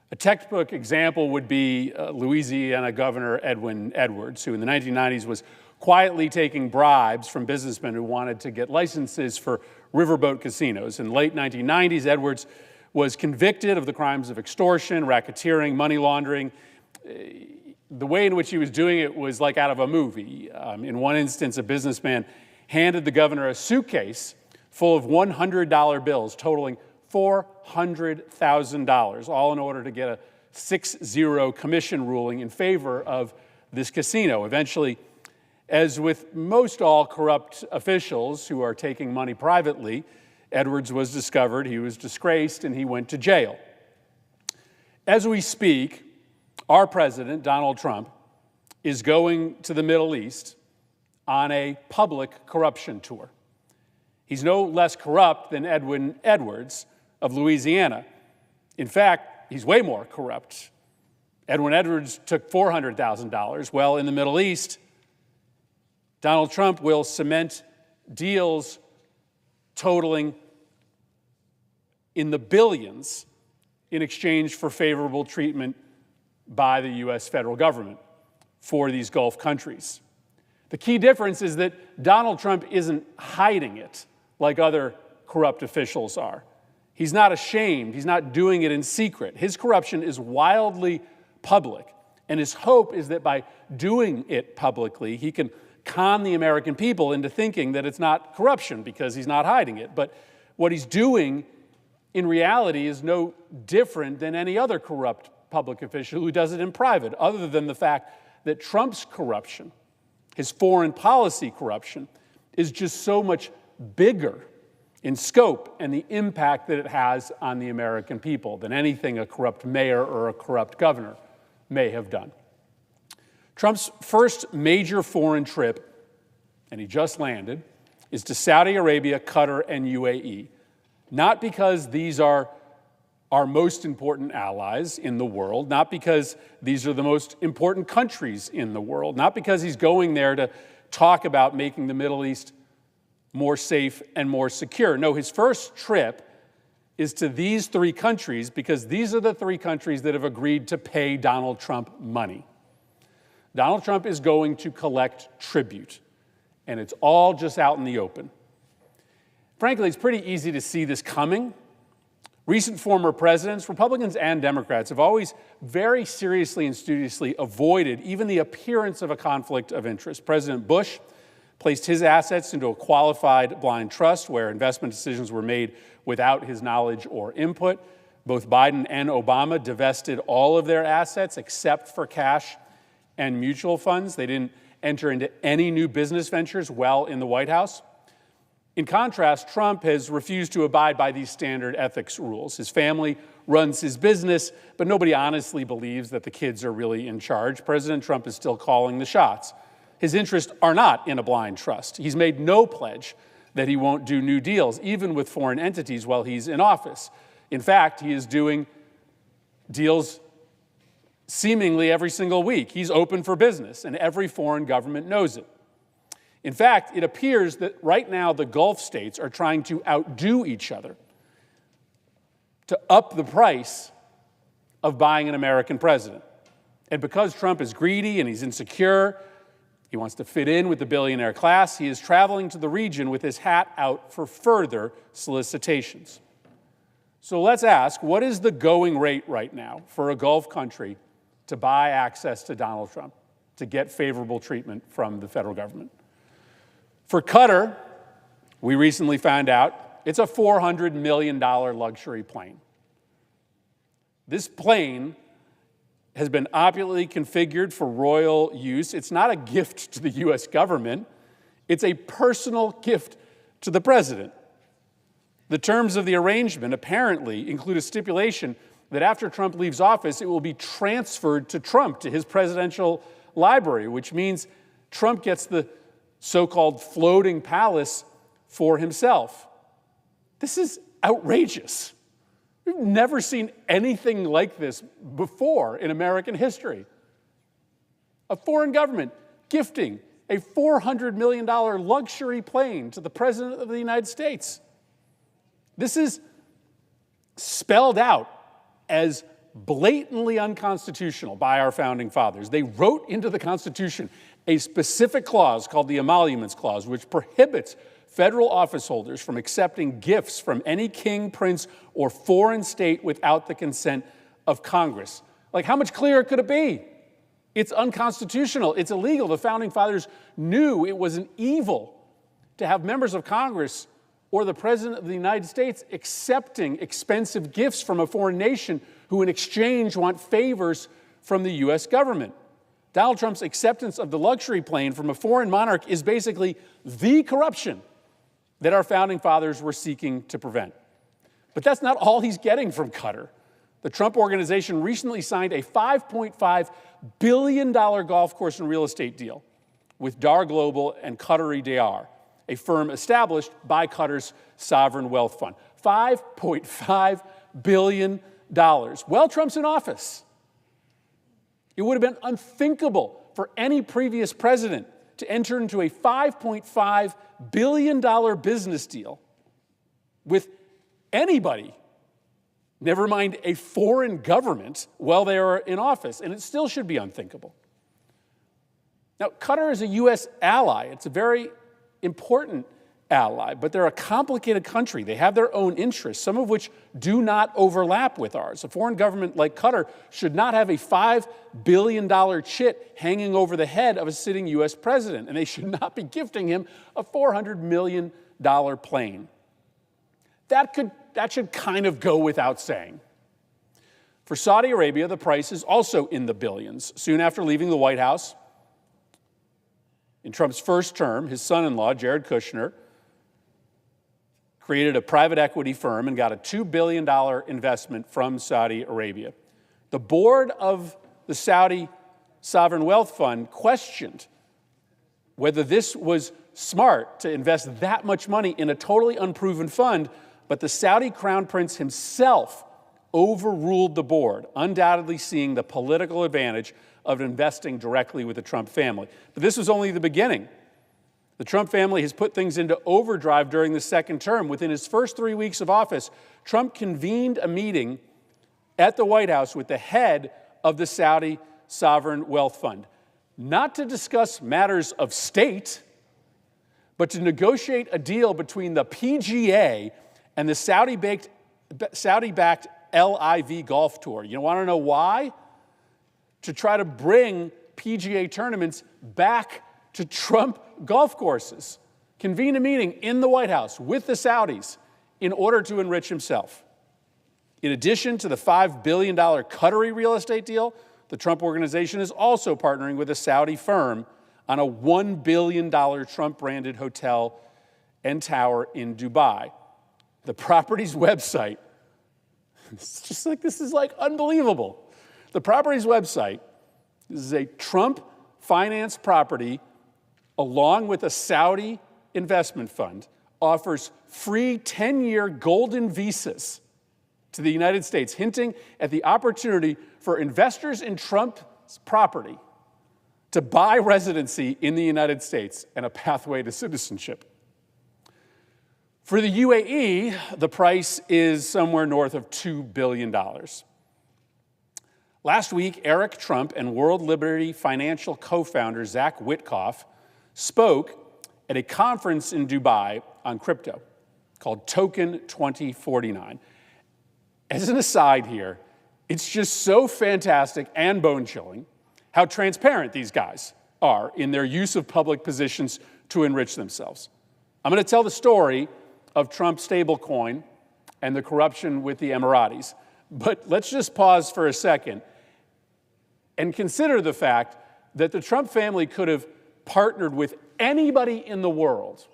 A textbook example would be Louisiana Governor Edwin Edwards, who in the 1990s was quietly taking bribes from businessmen who wanted to get licenses for riverboat casinos. In the late 1990s, Edwards was convicted of the crimes of extortion, racketeering, money laundering. The way in which he was doing it was like out of a movie. In one instance, a businessman handed the governor a suitcase full of $100 bills totaling $400,000, all in order to get a 6-0 commission ruling in favor of this casino. Eventually, as with most all corrupt officials who are taking money privately, Edwards was discovered, he was disgraced, and he went to jail. As we speak, our president, Donald Trump, is going to the Middle East on a public corruption tour. He's no less corrupt than Edwin Edwards of Louisiana. In fact, he's way more corrupt. Edwin Edwards took $400,000. Well, in the Middle East, Donald Trump will cement deals totaling in the billions in exchange for favorable treatment by the U.S. federal government for these Gulf countries. The key difference is that Donald Trump isn't hiding it like other corrupt officials are. He's not ashamed. He's not doing it in secret. His corruption is wildly public, and his hope is that by doing it publicly, he can con the American people into thinking that it's not corruption because he's not hiding it. But what he's doing in reality is no different than any other corrupt public official who does it in private, other than the fact that Trump's corruption, his foreign policy corruption, is just so much bigger in scope and the impact that it has on the American people than anything a corrupt mayor or a corrupt governor may have done. Trump's first major foreign trip, and he just landed, is to Saudi Arabia, Qatar, and UAE. Not because these are our most important allies in the world, not because these are the most important countries in the world, not because he's going there to talk about making the Middle East more safe and more secure. No, his first trip is to these three countries because these are the three countries that have agreed to pay Donald Trump money. Donald Trump is going to collect tribute, and it's all just out in the open. Frankly, it's pretty easy to see this coming. Recent former presidents, Republicans and Democrats, have always very seriously and studiously avoided even the appearance of a conflict of interest. President Bush placed his assets into a qualified blind trust where investment decisions were made without his knowledge or input. Both Biden and Obama divested all of their assets except for cash and mutual funds. They didn't enter into any new business ventures while in the White House. In contrast, Trump has refused to abide by these standard ethics rules. His family runs his business, but nobody honestly believes that the kids are really in charge. President Trump is still calling the shots. His interests are not in a blind trust. He's made no pledge that he won't do new deals, even with foreign entities, while he's in office. In fact, he is doing deals seemingly every single week. He's open for business, and every foreign government knows it. In fact, it appears that right now the Gulf states are trying to outdo each other to up the price of buying an American president. And because Trump is greedy and he's insecure, he wants to fit in with the billionaire class, he is traveling to the region with his hat out for further solicitations. So let's ask, what is the going rate right now for a Gulf country to buy access to Donald Trump, to get favorable treatment from the federal government? For Qatar, we recently found out it's a $400 million luxury plane. This plane has been opulently configured for royal use. It's not a gift to the U.S. government. It's a personal gift to the president. The terms of the arrangement apparently include a stipulation that after Trump leaves office, it will be transferred to Trump, to his presidential library, which means Trump gets the so-called floating palace for himself. This is outrageous. We've never seen anything like this before in American history. A foreign government gifting a $400 million luxury plane to the President of the United States. This is spelled out as blatantly unconstitutional by our founding fathers. They wrote into the Constitution a specific clause called the Emoluments Clause, which prohibits federal office holders from accepting gifts from any king, prince, or foreign state without the consent of Congress. Like, how much clearer could it be? It's unconstitutional. It's illegal. The founding fathers knew it was an evil to have members of Congress or the President of the United States accepting expensive gifts from a foreign nation who in exchange want favors from the U.S. government. Donald Trump's acceptance of the luxury plane from a foreign monarch is basically the corruption that our founding fathers were seeking to prevent. But that's not all he's getting from Qatar. The Trump Organization recently signed a $5.5 billion golf course and real estate deal with Dar Global and Qatari Dar, a firm established by Qatar's sovereign wealth fund. $5.5 billion. While Trump's in office, it would have been unthinkable for any previous president to enter into a $5.5 billion business deal with anybody, never mind a foreign government, while they are in office, and it still should be unthinkable. Now, Qatar is a U.S. ally. It's a very important ally, but they're a complicated country. They have their own interests, some of which do not overlap with ours. A foreign government like Qatar should not have a $5 billion chit hanging over the head of a sitting U.S. president, and they should not be gifting him a $400 million plane. That should kind of go without saying. For Saudi Arabia, the price is also in the billions. Soon after leaving the White House, in Trump's first term, his son-in-law, Jared Kushner, created a private equity firm and got a $2 billion investment from Saudi Arabia. The board of the Saudi Sovereign Wealth Fund questioned whether this was smart to invest that much money in a totally unproven fund, but the Saudi Crown Prince himself overruled the board, undoubtedly seeing the political advantage of investing directly with the Trump family. But this was only the beginning. The Trump family has put things into overdrive during the second term. Within his first 3 weeks of office, Trump convened a meeting at the White House with the head of the Saudi Sovereign Wealth Fund, not to discuss matters of state, but to negotiate a deal between the PGA and the Saudi-backed LIV Golf Tour. You want to know why? To try to bring PGA tournaments back to Trump golf courses. Convene a meeting in the White House with the Saudis in order to enrich himself. In addition to the $5 billion Qatari real estate deal, the Trump Organization is also partnering with a Saudi firm on a $1 billion Trump-branded hotel and tower in Dubai. The property's website, this is unbelievable. The property's website, this is a Trump-financed property along with a Saudi investment fund, offers free 10-year golden visas to the United States, hinting at the opportunity for investors in Trump's property to buy residency in the United States and a pathway to citizenship. For the UAE, the price is somewhere north of $2 billion. Last week, Eric Trump and World Liberty Financial co-founder Zach Witkoff spoke at a conference in Dubai on crypto called Token 2049. As an aside here, it's just so fantastic and bone-chilling how transparent these guys are in their use of public positions to enrich themselves. I'm going to tell the story of Trump's stablecoin and the corruption with the Emiratis, but let's just pause for a second and consider the fact that the Trump family could have partnered with anybody in the world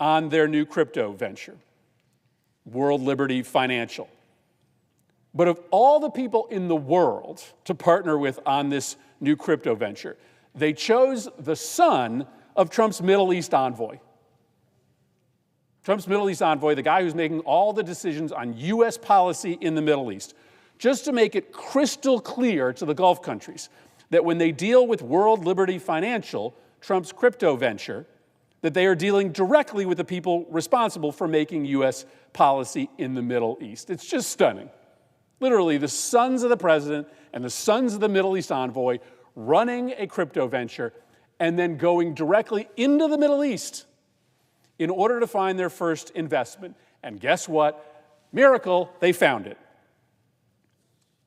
on their new crypto venture, World Liberty Financial. But of all the people in the world to partner with on this new crypto venture, they chose the son of Trump's Middle East envoy. Trump's Middle East envoy, the guy who's making all the decisions on U.S. policy in the Middle East, just to make it crystal clear to the Gulf countries that when they deal with World Liberty Financial, Trump's crypto venture, that they are dealing directly with the people responsible for making U.S. policy in the Middle East. It's just stunning. Literally, the sons of the president and the sons of the Middle East envoy running a crypto venture and then going directly into the Middle East in order to find their first investment. And guess what? Miracle, they found it.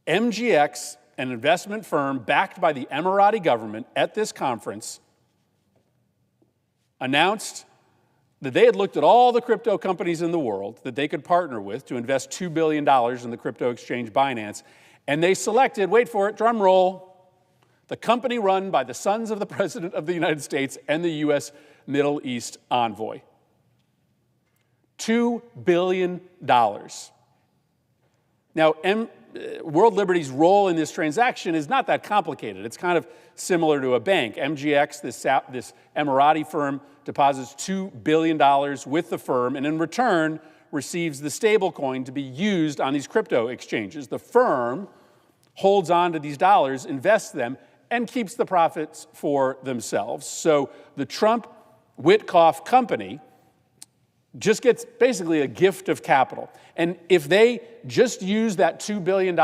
MGX, an investment firm backed by the Emirati government at this conference, announced that they had looked at all the crypto companies in the world that they could partner with to invest $2 billion in the crypto exchange Binance, and they selected, wait for it, drum roll, the company run by the sons of the President of the United States and the U.S. Middle East envoy. $2 billion. Now, World Liberty's role in this transaction is not that complicated. It's kind of similar to a bank. MGX, this Emirati firm, deposits $2 billion with the firm, and in return receives the stablecoin to be used on these crypto exchanges. The firm holds on to these dollars, invests them, and keeps the profits for themselves. So the Trump-Witkoff company just gets basically a gift of capital. And if they just use that $2 billion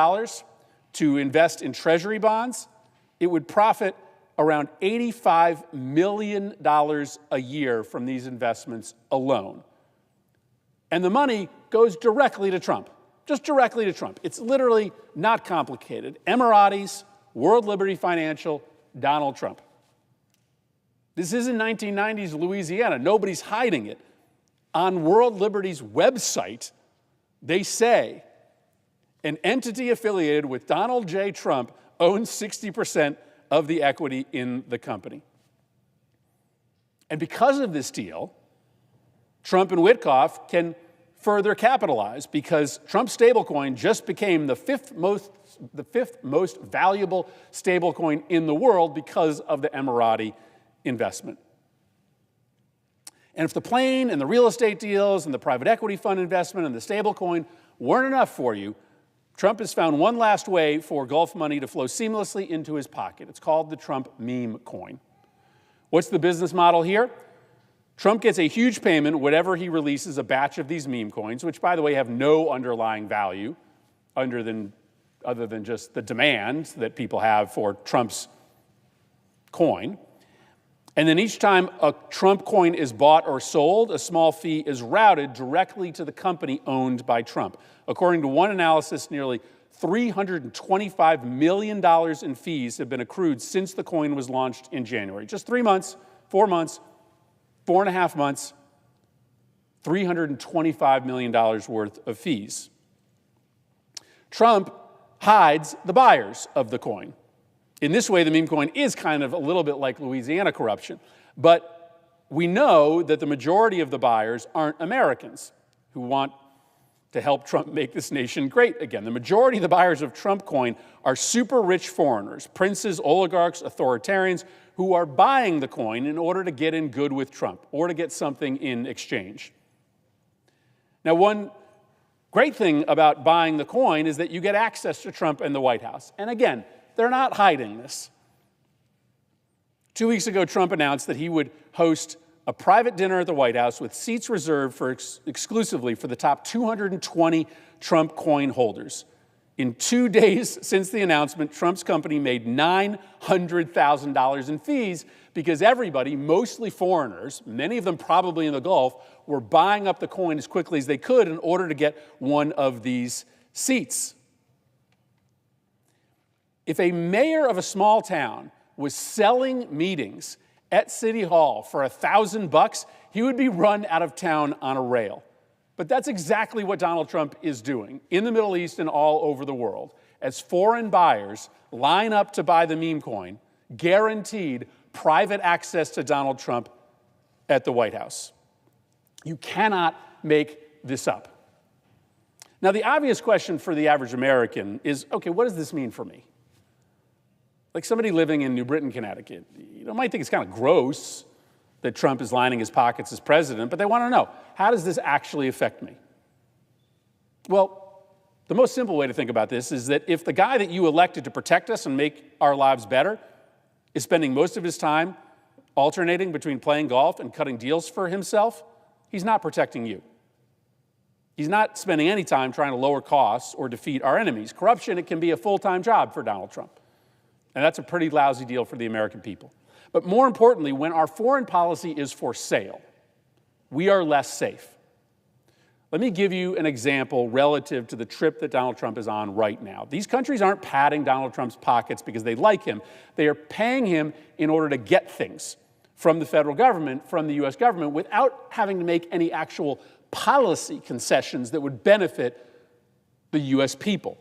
to invest in treasury bonds, it would profit around $85 million a year from these investments alone. And the money goes directly to Trump, just directly to Trump. It's literally not complicated. Emiratis, World Liberty Financial, Donald Trump. This isn't 1990s Louisiana. Nobody's hiding it. On World Liberty's website, they say an entity affiliated with Donald J. Trump owns 60% of the equity in the company. And because of this deal, Trump and Witkoff can further capitalize because Trump's stablecoin just became the fifth most valuable stablecoin in the world because of the Emirati investment. And if the plane and the real estate deals and the private equity fund investment and the stablecoin weren't enough for you, Trump has found one last way for Gulf money to flow seamlessly into his pocket. It's called the Trump meme coin. What's the business model here? Trump gets a huge payment whenever he releases a batch of these meme coins, which, by the way, have no underlying value other than just the demand that people have for Trump's coin. And then each time a Trump coin is bought or sold, a small fee is routed directly to the company owned by Trump. According to one analysis, nearly $325 million in fees have been accrued since the coin was launched in January. Just 3 months, 4 months, 4.5 months, $325 million worth of fees. Trump hides the buyers of the coin. In this way, the meme coin is kind of a little bit like Louisiana corruption. But we know that the majority of the buyers aren't Americans who want to help Trump make this nation great again. The majority of the buyers of Trump coin are super rich foreigners, princes, oligarchs, authoritarians, who are buying the coin in order to get in good with Trump or to get something in exchange. Now, one great thing about buying the coin is that you get access to Trump and the White House. And again, they're not hiding this. 2 weeks ago, Trump announced that he would host a private dinner at the White House with seats reserved exclusively for the top 220 Trump coin holders. In 2 days since the announcement, Trump's company made $900,000 in fees because everybody, mostly foreigners, many of them probably in the Gulf, were buying up the coin as quickly as they could in order to get one of these seats. If a mayor of a small town was selling meetings at City Hall for $1,000, he would be run out of town on a rail. But that's exactly what Donald Trump is doing in the Middle East and all over the world. As foreign buyers line up to buy the meme coin, guaranteed private access to Donald Trump at the White House. You cannot make this up. Now, the obvious question for the average American is, okay, what does this mean for me? Like somebody living in New Britain, Connecticut, might think it's kind of gross that Trump is lining his pockets as president, but they want to know, how does this actually affect me? Well, the most simple way to think about this is that if the guy that you elected to protect us and make our lives better is spending most of his time alternating between playing golf and cutting deals for himself, he's not protecting you. He's not spending any time trying to lower costs or defeat our enemies. Corruption, it can be a full-time job for Donald Trump. And that's a pretty lousy deal for the American people. But more importantly, when our foreign policy is for sale, we are less safe. Let me give you an example relative to the trip that Donald Trump is on right now. These countries aren't padding Donald Trump's pockets because they like him. They are paying him in order to get things from the federal government, from the U.S. government, without having to make any actual policy concessions that would benefit the U.S. people.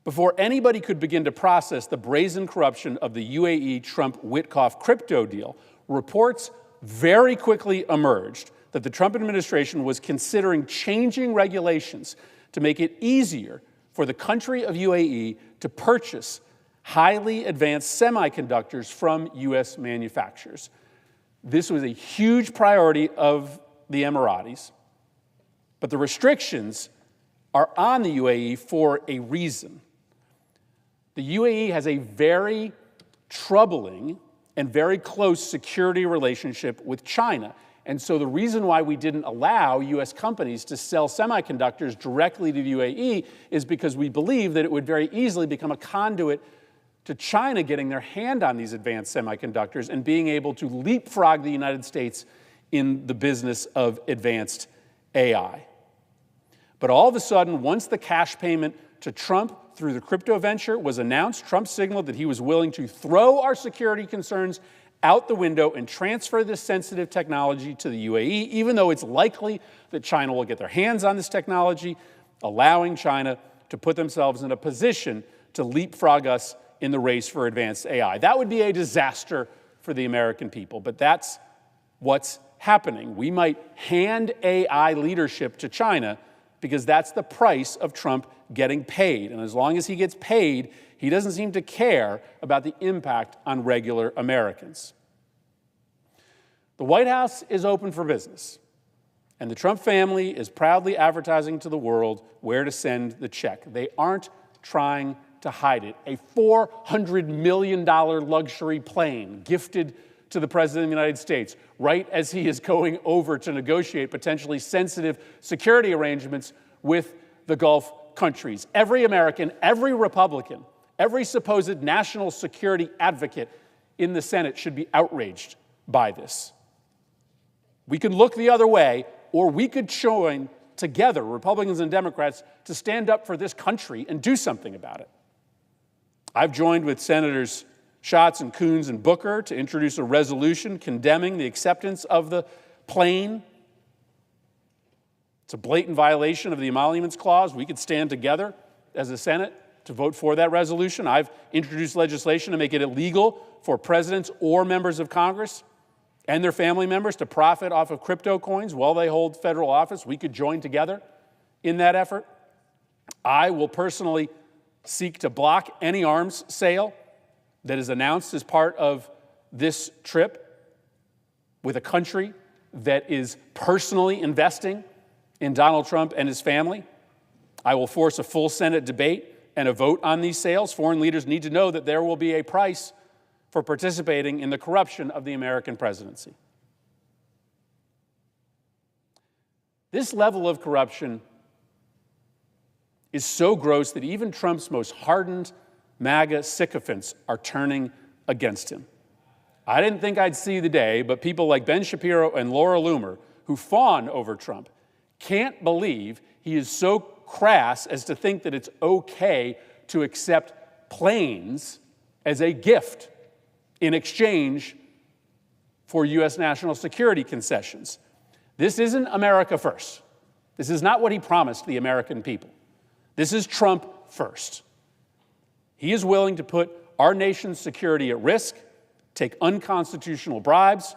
Before anybody could begin to process the brazen corruption of the UAE Trump-Witkoff crypto deal, reports very quickly emerged that the Trump administration was considering changing regulations to make it easier for the country of UAE to purchase highly advanced semiconductors from U.S. manufacturers. This was a huge priority of the Emiratis, but the restrictions are on the UAE for a reason. The UAE has a very troubling and very close security relationship with China. And so the reason why we didn't allow U.S. companies to sell semiconductors directly to the UAE is because we believe that it would very easily become a conduit to China getting their hand on these advanced semiconductors and being able to leapfrog the United States in the business of advanced AI. But all of a sudden, once the cash payment to Trump through the crypto venture was announced, Trump signaled that he was willing to throw our security concerns out the window and transfer this sensitive technology to the UAE, even though it's likely that China will get their hands on this technology, allowing China to put themselves in a position to leapfrog us in the race for advanced AI. That would be a disaster for the American people, but that's what's happening. We might hand AI leadership to China because that's the price of Trump getting paid. And as long as he gets paid, he doesn't seem to care about the impact on regular Americans. The White House is open for business, and the Trump family is proudly advertising to the world where to send the check. They aren't trying to hide it. A $400 million luxury plane gifted to the President of the United States right as he is going over to negotiate potentially sensitive security arrangements with the Gulf countries. Every American, every Republican, every supposed national security advocate in the Senate should be outraged by this. We could look the other way, or we could join together, Republicans and Democrats, to stand up for this country and do something about it. I've joined with Senators Schatz and Coons and Booker to introduce a resolution condemning the acceptance of the plane. It's a blatant violation of the Emoluments Clause. We could stand together as a Senate to vote for that resolution. I've introduced legislation to make it illegal for presidents or members of Congress and their family members to profit off of crypto coins while they hold federal office. We could join together in that effort. I will personally seek to block any arms sale that is announced as part of this trip with a country that is personally investing in Donald Trump and his family. I will force a full Senate debate and a vote on these sales. Foreign leaders need to know that there will be a price for participating in the corruption of the American presidency. This level of corruption is so gross that even Trump's most hardened MAGA sycophants are turning against him. I didn't think I'd see the day, but people like Ben Shapiro and Laura Loomer, who fawn over Trump, can't believe he is so crass as to think that it's okay to accept planes as a gift in exchange for U.S. national security concessions. This isn't America first. This is not what he promised the American people. This is Trump first. He is willing to put our nation's security at risk, take unconstitutional bribes,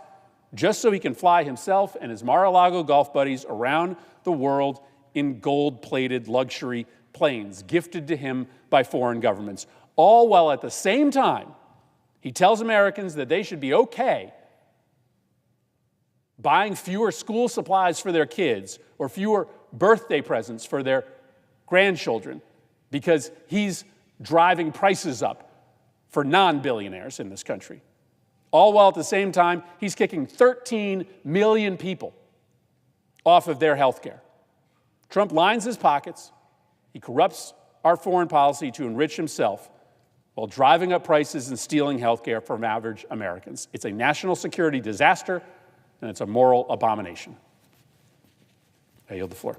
just so he can fly himself and his Mar-a-Lago golf buddies around the world in gold-plated luxury planes gifted to him by foreign governments, all while at the same time he tells Americans that they should be okay buying fewer school supplies for their kids or fewer birthday presents for their grandchildren because he's driving prices up for non-billionaires in this country. All while at the same time, he's kicking 13 million people off of their health care. Trump lines his pockets. He corrupts our foreign policy to enrich himself while driving up prices and stealing health care from average Americans. It's a national security disaster, and it's a moral abomination. I yield the floor.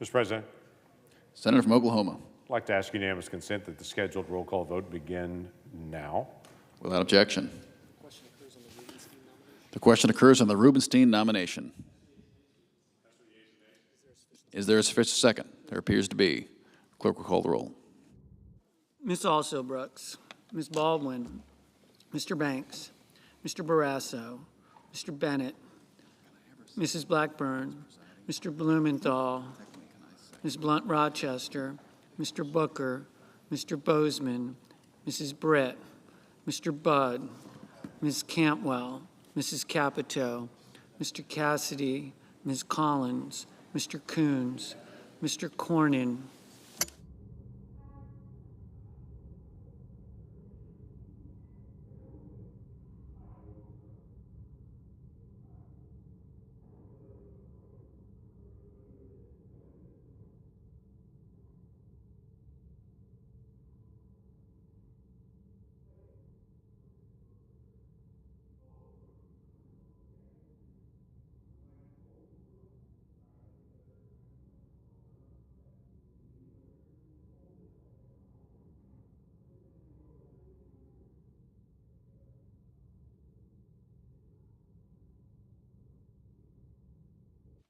Mr. President, Senator from Oklahoma. I'd like to ask unanimous consent that the scheduled roll call vote begin now. Without objection. The question occurs on the Rubinstein nomination. Is there a sufficient second? There appears to be. Clerk will call the roll. Ms. Also Brooks, Ms. Baldwin, Mr. Banks, Mr. Barrasso, Mr. Bennett, Mrs. Blackburn, Mr. Blumenthal, Ms. Blunt Rochester, Mr. Booker, Mr. Bozeman, Mrs. Britt, Mr. Budd, Ms. Cantwell, Mrs. Capito, Mr. Cassidy, Ms. Collins, Mr. Coons, Mr. Cornyn,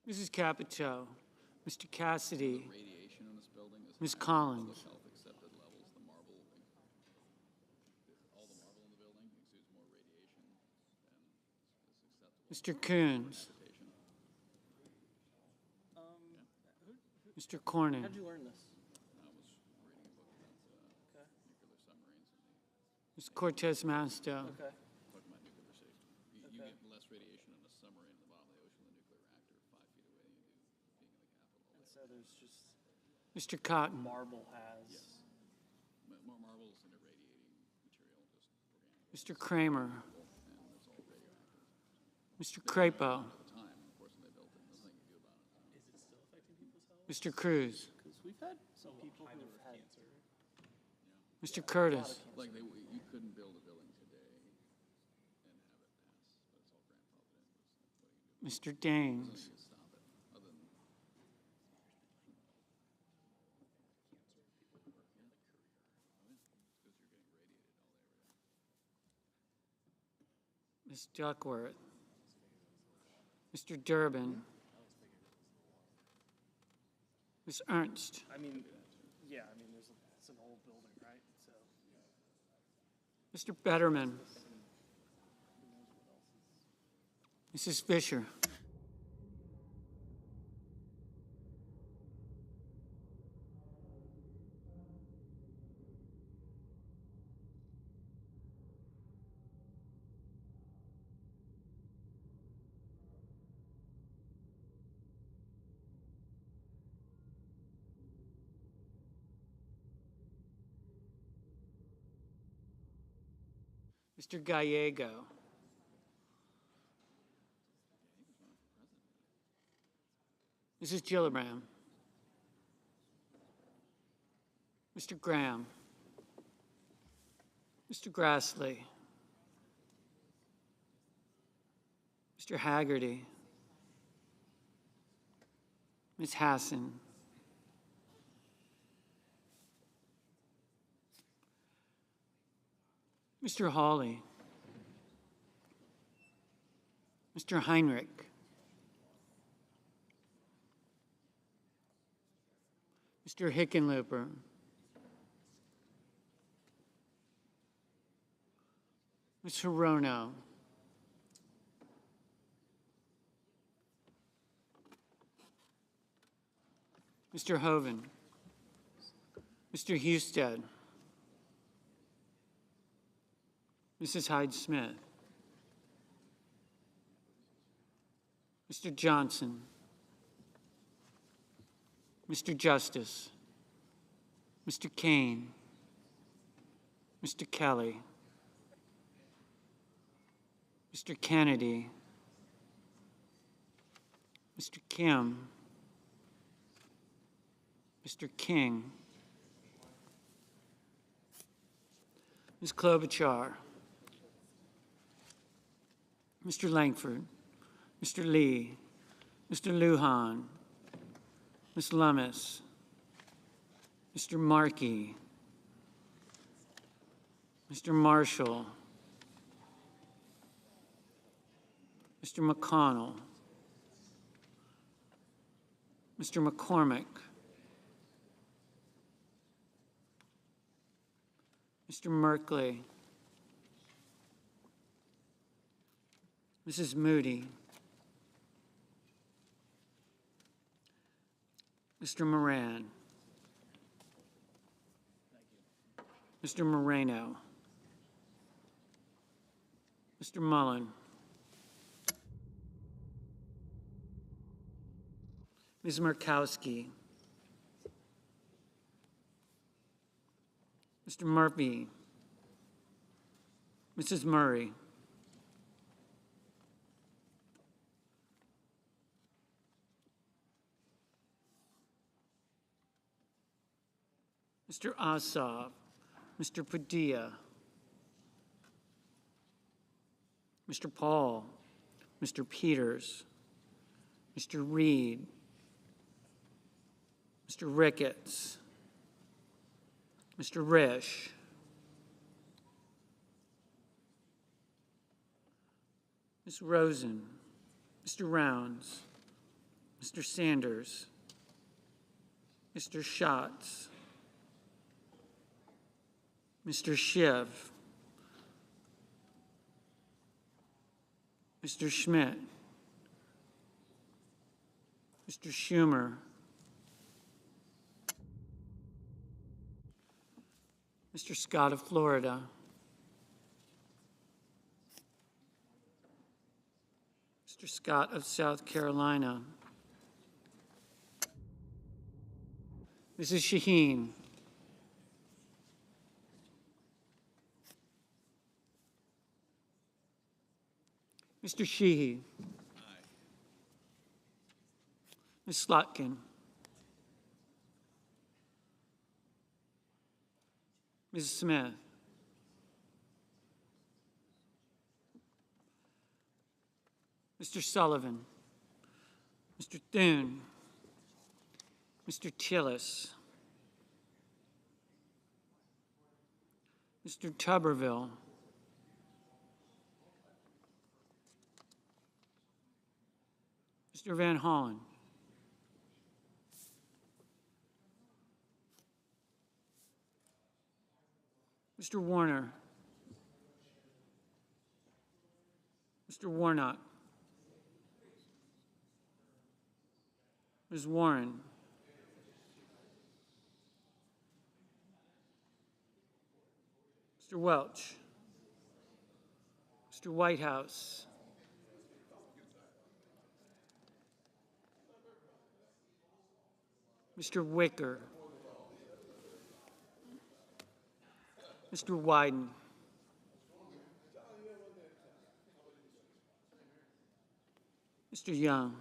Mrs. Capito, Mr. Cassidy, Ms. Collins, Mr. Coons, Mr. Cornyn, How'd you learn this? Ms. Cortez Masto, Okay. You get less radiation in the submarine in the bottom of the ocean than a nuclear reactor 5 feet away than you do being in the capital. And so there's just Mr. Cotton, marble has. More marble is an irradiating material, just organic. Mr. Kramer, And it's all radioactive. Mr. Crapo, At the time, of course, when they built it, there's nothing you do about it. Is it still affecting people's health? Mr. Cruz, Because we've had some people who have had cancer. Mr. Curtis, Like you couldn't build a building today and have it pass, but it's all grandfathered in. What do you do? Mr. Daines, You can stop it, other than Ms. Duckworth, Mr. Durbin, Ms. Ernst, I mean, yeah, I mean, it's an old building, right? So Mr. Betterman, Mrs. Fisher, Mr. Gallego, Mrs. Gillibrand, Mr. Graham, Mr. Grassley, Mr. Haggerty, Ms. Hassan, Mr. Hawley, Mr. Heinrich, Mr. Hickenlooper, Ms. Hirono, Mr. Hoven, Mr. Husted, Mrs. Hyde-Smith, Mr. Johnson, Mr. Justice, Mr. Kane, Mr. Kelly, Mr. Kennedy, Mr. Kim, Mr. King, Ms. Klobuchar, Mr. Langford, Mr. Lee, Mr. Lujan, Ms. Lummis, Mr. Markey, Mr. Marshall, Mr. McConnell, Mr. McCormick, Mr. Merkley, Mrs. Moody, Mr. Moran, Mr. Moreno, Mr. Mullen, Ms. Murkowski, Mr. Murphy, Mrs. Murray, Mr. Ossoff, Mr. Padilla, Mr. Paul, Mr. Peters, Mr. Reed, Mr. Ricketts, Mr. Risch, Ms. Rosen, Mr. Rounds, Mr. Sanders, Mr. Schatz, Mr. Schiff, Mr. Schmidt, Mr. Schumer, Mr. Scott of Florida, Mr. Scott of South Carolina, Mrs. Shaheen, Mr. Sheehy, Ms. Slotkin, Ms. Smith, Mr. Sullivan, Mr. Thune, Mr. Tillis, Mr. Tuberville, Mr. Van Hollen, Mr. Warner, Mr. Warnock, Ms. Warren, Mr. Welch, Mr. Whitehouse, Mr. Wicker, Mr. Wyden, Mr. Young,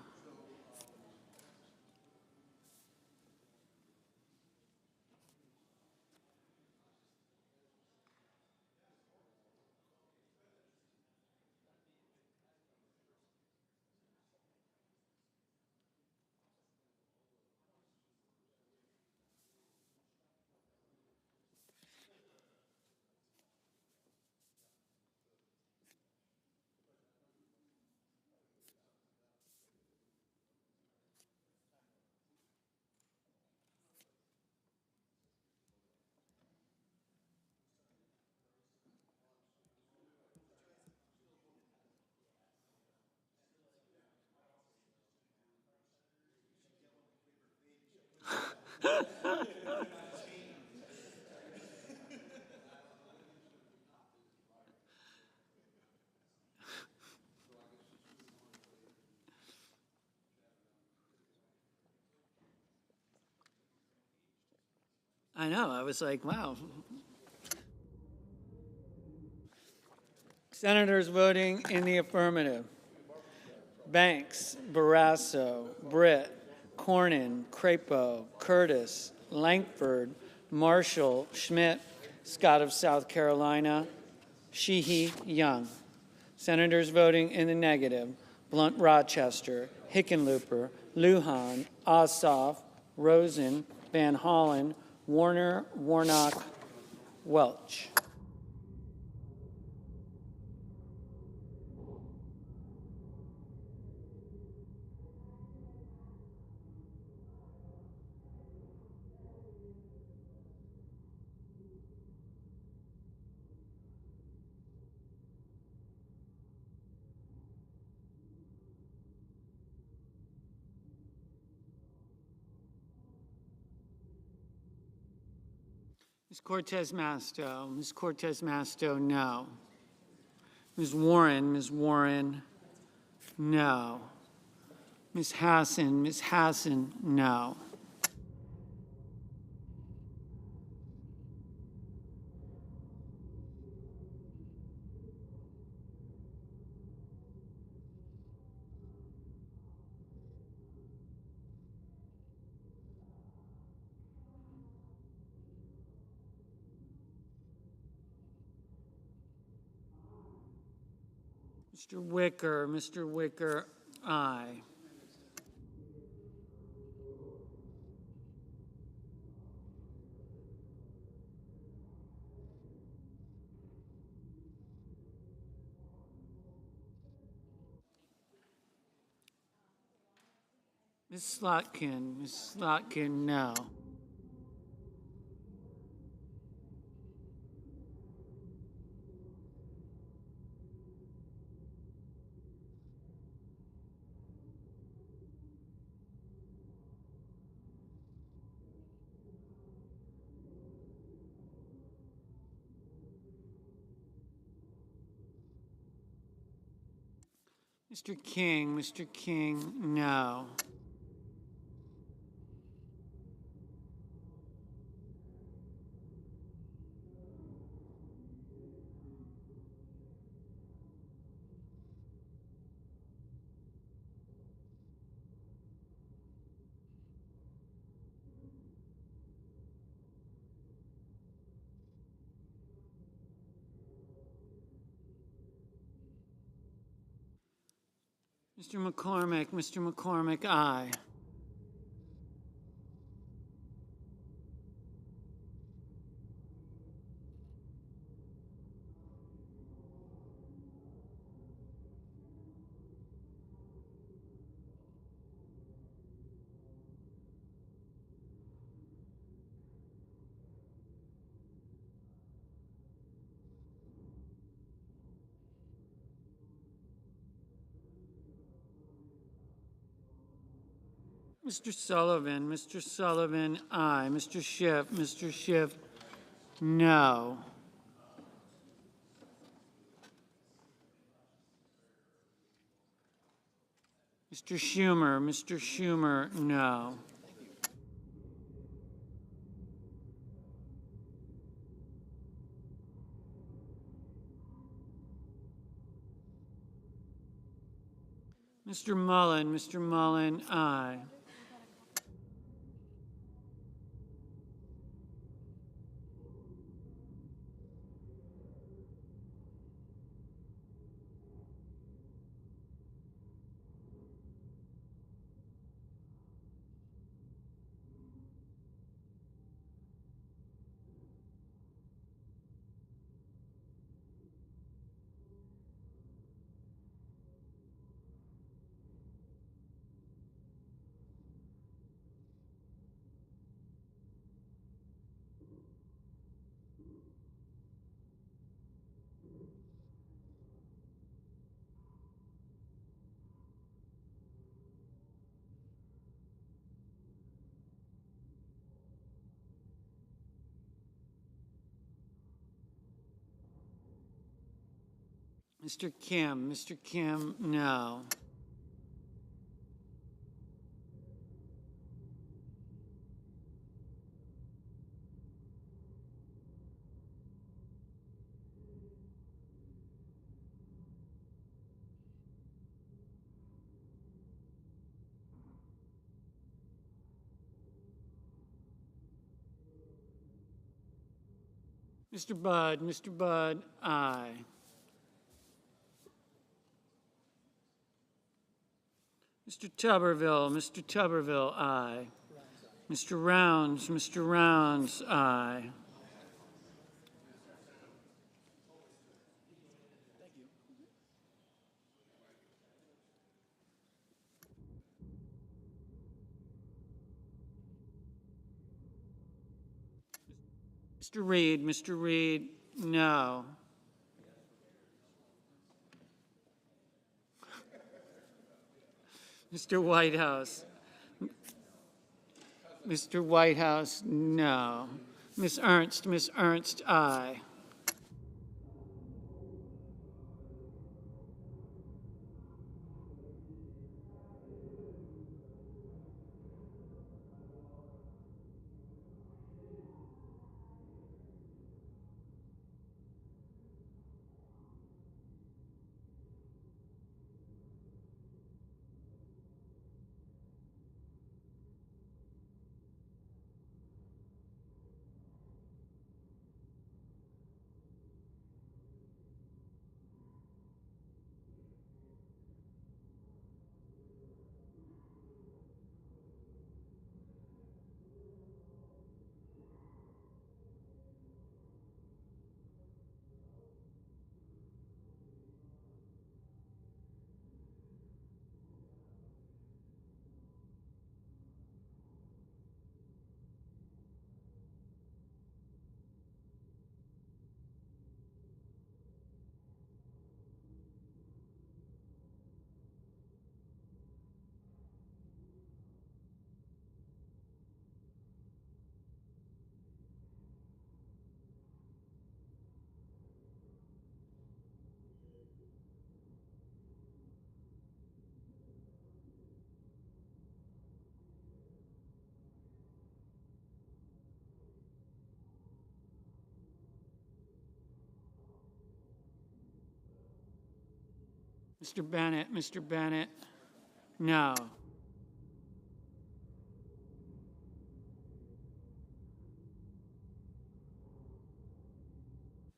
I know, I was like, wow. Senators voting in the affirmative: Banks, Barrasso, Britt, Cornyn, Crapo, Curtis, Lankford, Marshall, Schmidt, Scott of South Carolina, Sheehy, Young. Senators voting in the negative: Blunt, Rochester, Hickenlooper, Lujan, Ossoff, Rosen, Van Hollen, Warner, Warnock, Welch. Ms. Cortez Masto, Ms. Cortez Masto, no. Ms. Warren, no. Ms. Hassan, no. Mr. Wicker, aye. Ms. Slotkin, no. Mr. King, no. Mr. McCormick, aye. Mr. Sullivan, aye. Mr. Schiff, no. Mr. Schumer, no. Mr. Mullen, aye. Mr. Kim, no. Mr. Budd, aye. Mr. Tuberville, aye. Mr. Rounds, aye. Mr. Reed, no. Mr. Whitehouse, no. Miss Ernst, aye. Mr. Bennett, no.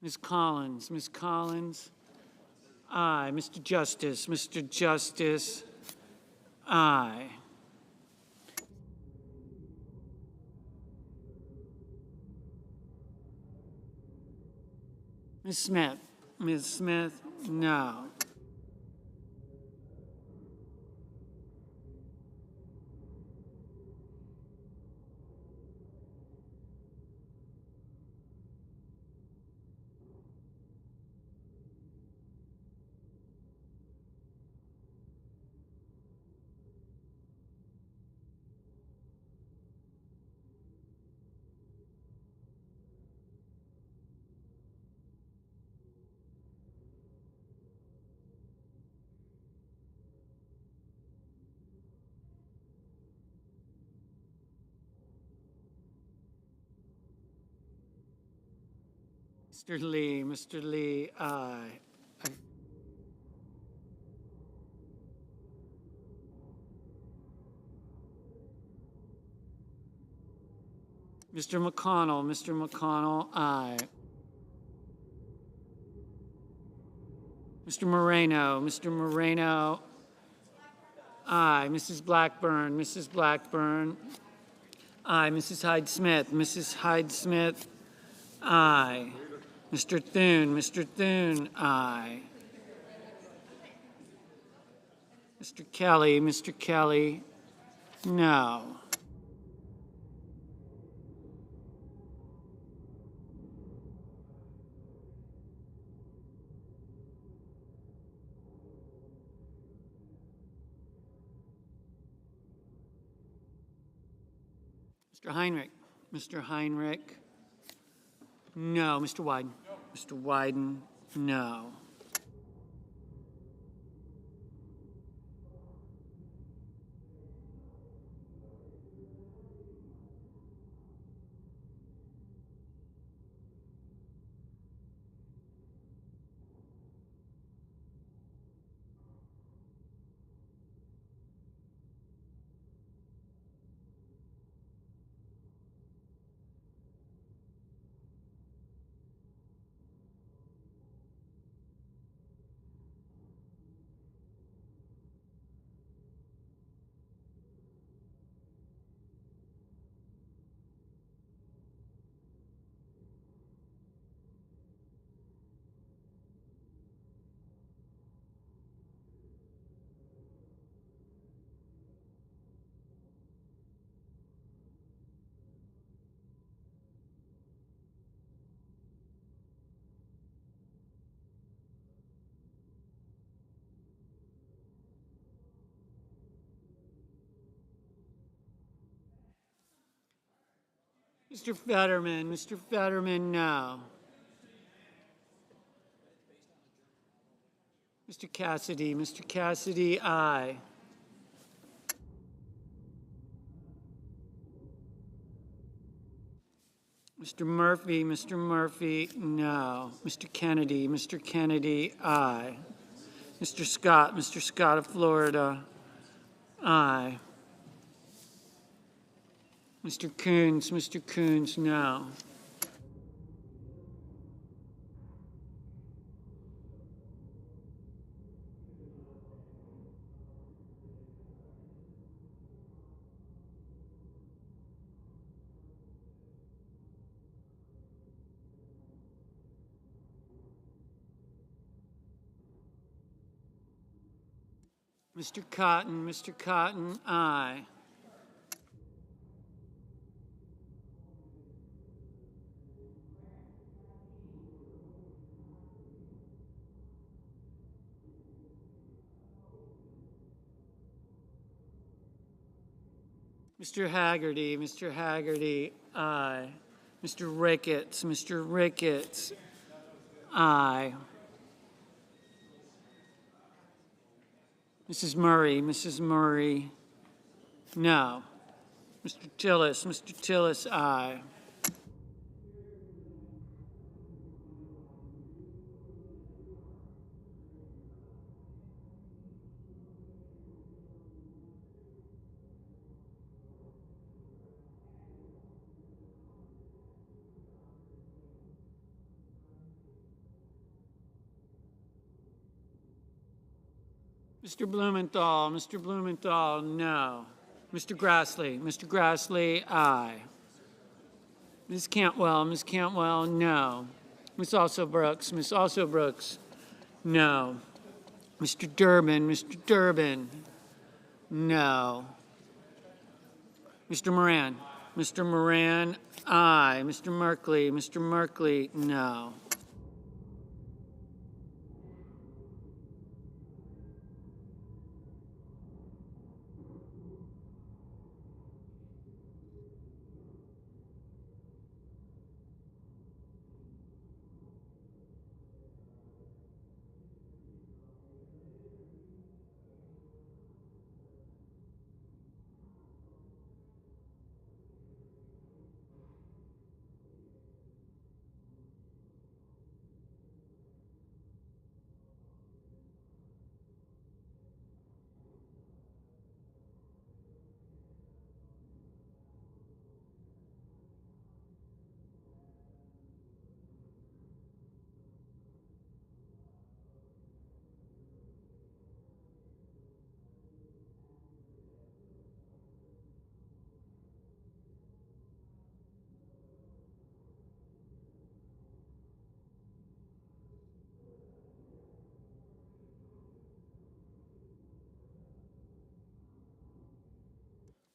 Ms. Collins, aye. Mr. Justice, aye. Ms. Smith, no. Mr. Lee, aye. Mr. McConnell, aye. Mr. Moreno, aye. Mrs. Blackburn, aye. Mrs. Hyde Smith, aye. Mr. Thune, aye. Mr. Kelly, no. Mr. Heinrich, no. Mr. Wyden, no. Mr. Fetterman, no. Mr. Cassidy, aye. Mr. Murphy, no. Mr. Kennedy, aye. Mr. Scott of Florida, aye. Mr. Coons, no. Mr. Cotton, aye. Mr. Haggerty, aye. Mr. Ricketts, aye. Mrs. Murray, no. Mr. Tillis, aye. Mr. Blumenthal, no. Mr. Grassley, aye. Ms. Cantwell, no. Ms. Also Brooks, no. Mr. Durbin, no. Mr. Moran, aye. Mr. Merkley, no.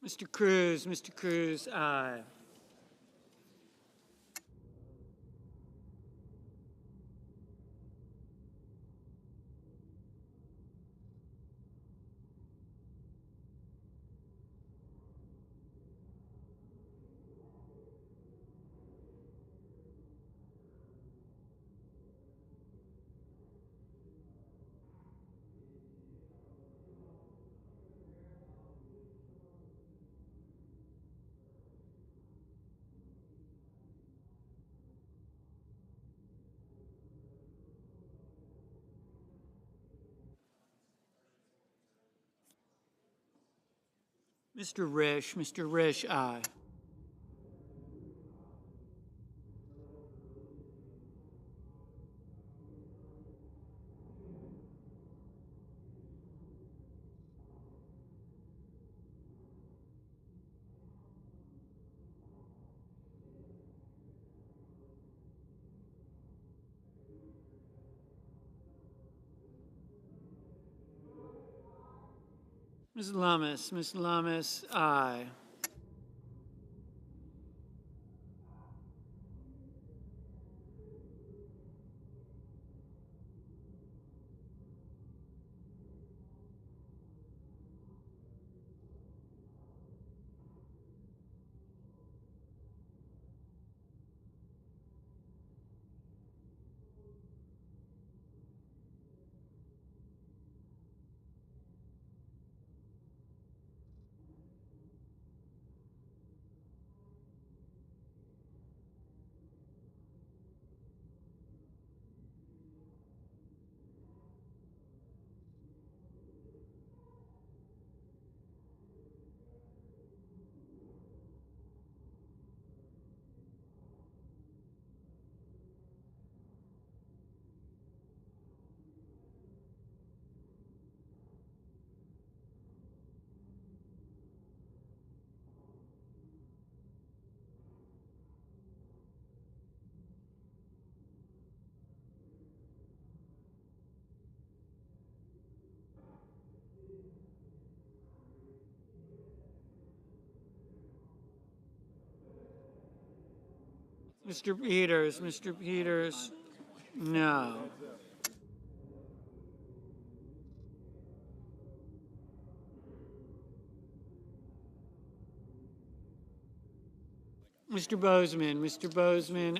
Mr. Cruz, aye. Mr. Risch, aye. Ms. Lummis, aye. Mr. Peters, no. Mr. Bozeman,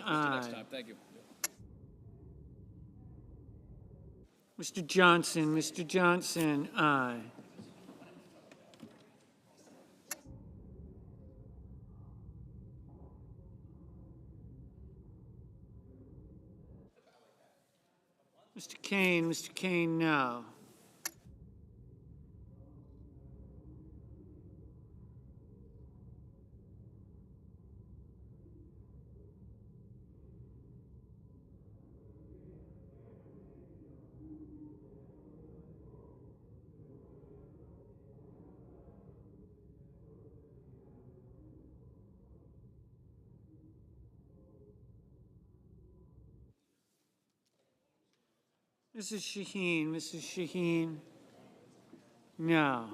aye. Thank you. Mr. Johnson, aye. Mr. Kane, no. Mrs. Shaheen, no.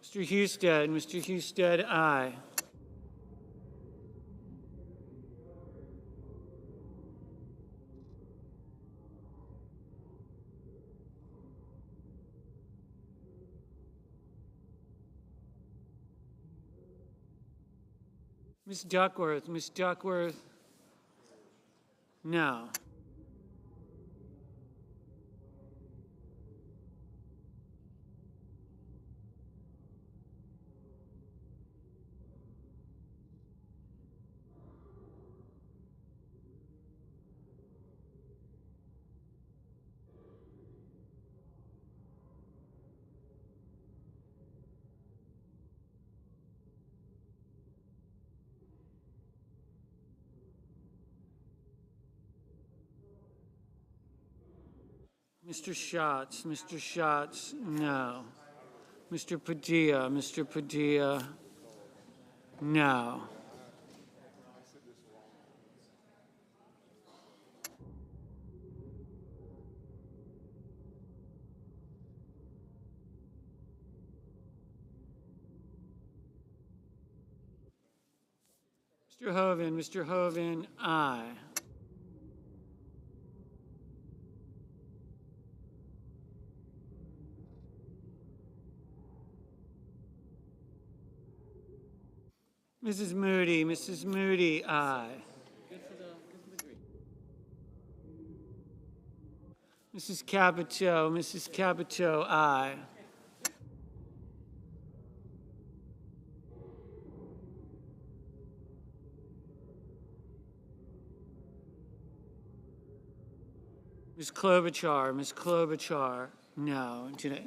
Mr. Husted, aye. Ms. Duckworth, no. Mr. Schatz, no. Mr. Padilla, no. Mr. Hoven, aye. Mrs. Moody, aye. Mrs. Capito, aye. Ms. Klobuchar, no. Today.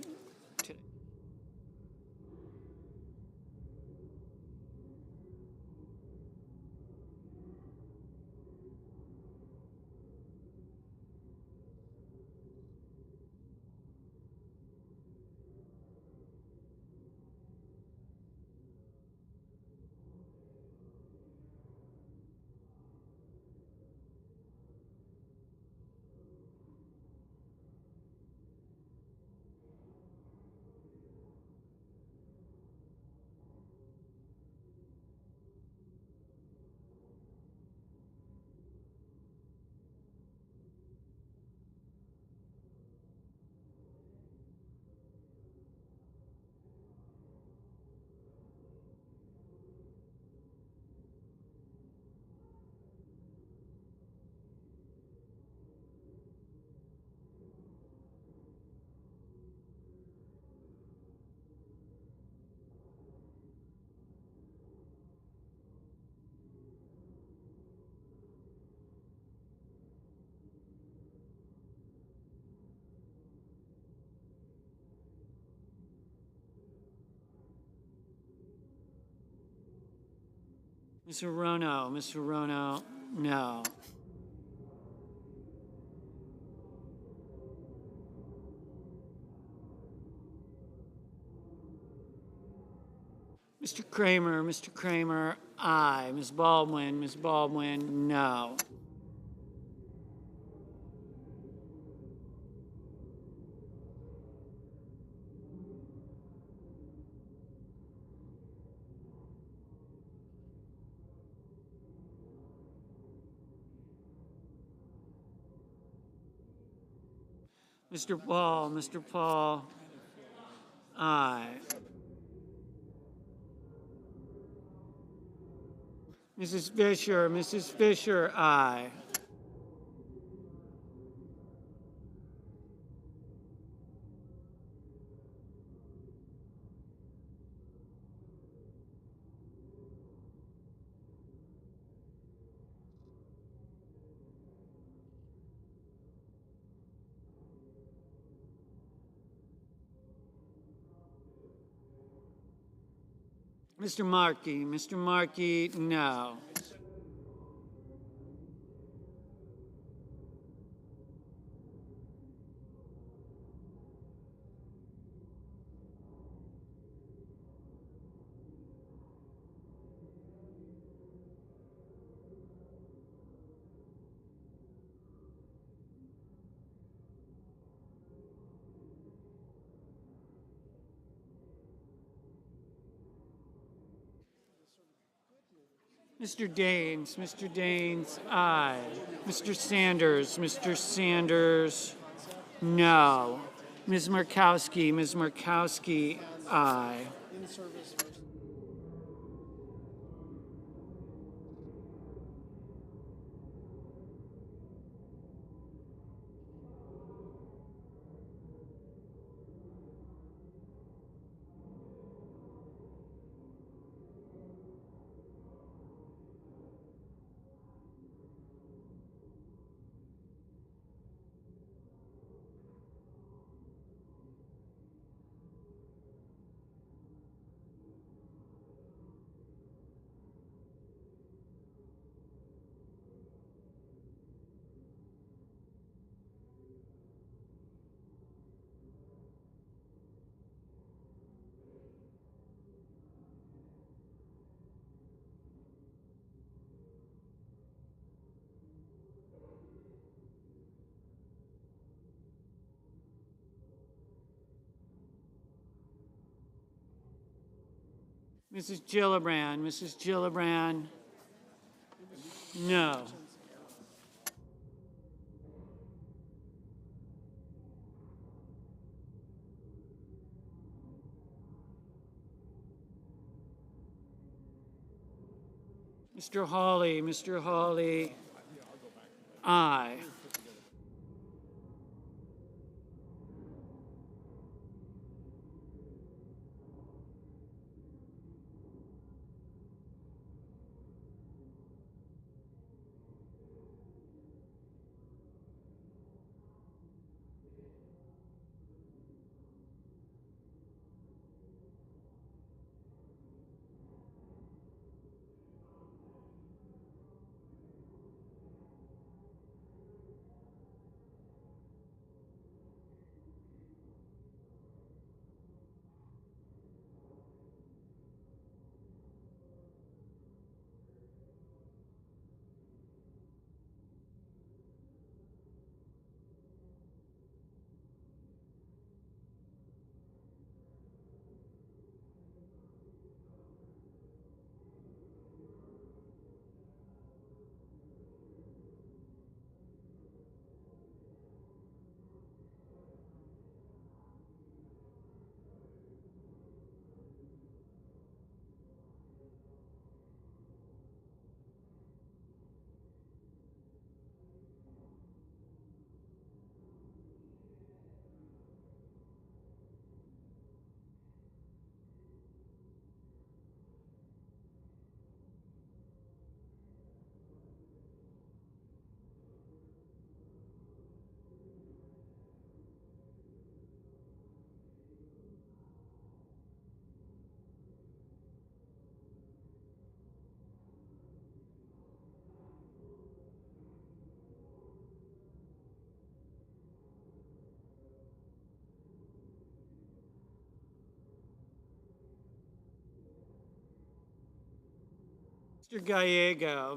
Ms. Hirono, no. Mr. Kramer, aye. Ms. Baldwin, no. Mr. Paul, aye. Mrs. Fisher, aye. Mr. Markey, no. Mr. Daines, aye. Mr. Sanders, no. Ms. Murkowski, aye. Mrs. Gillibrand, no. Mr. Hawley, aye.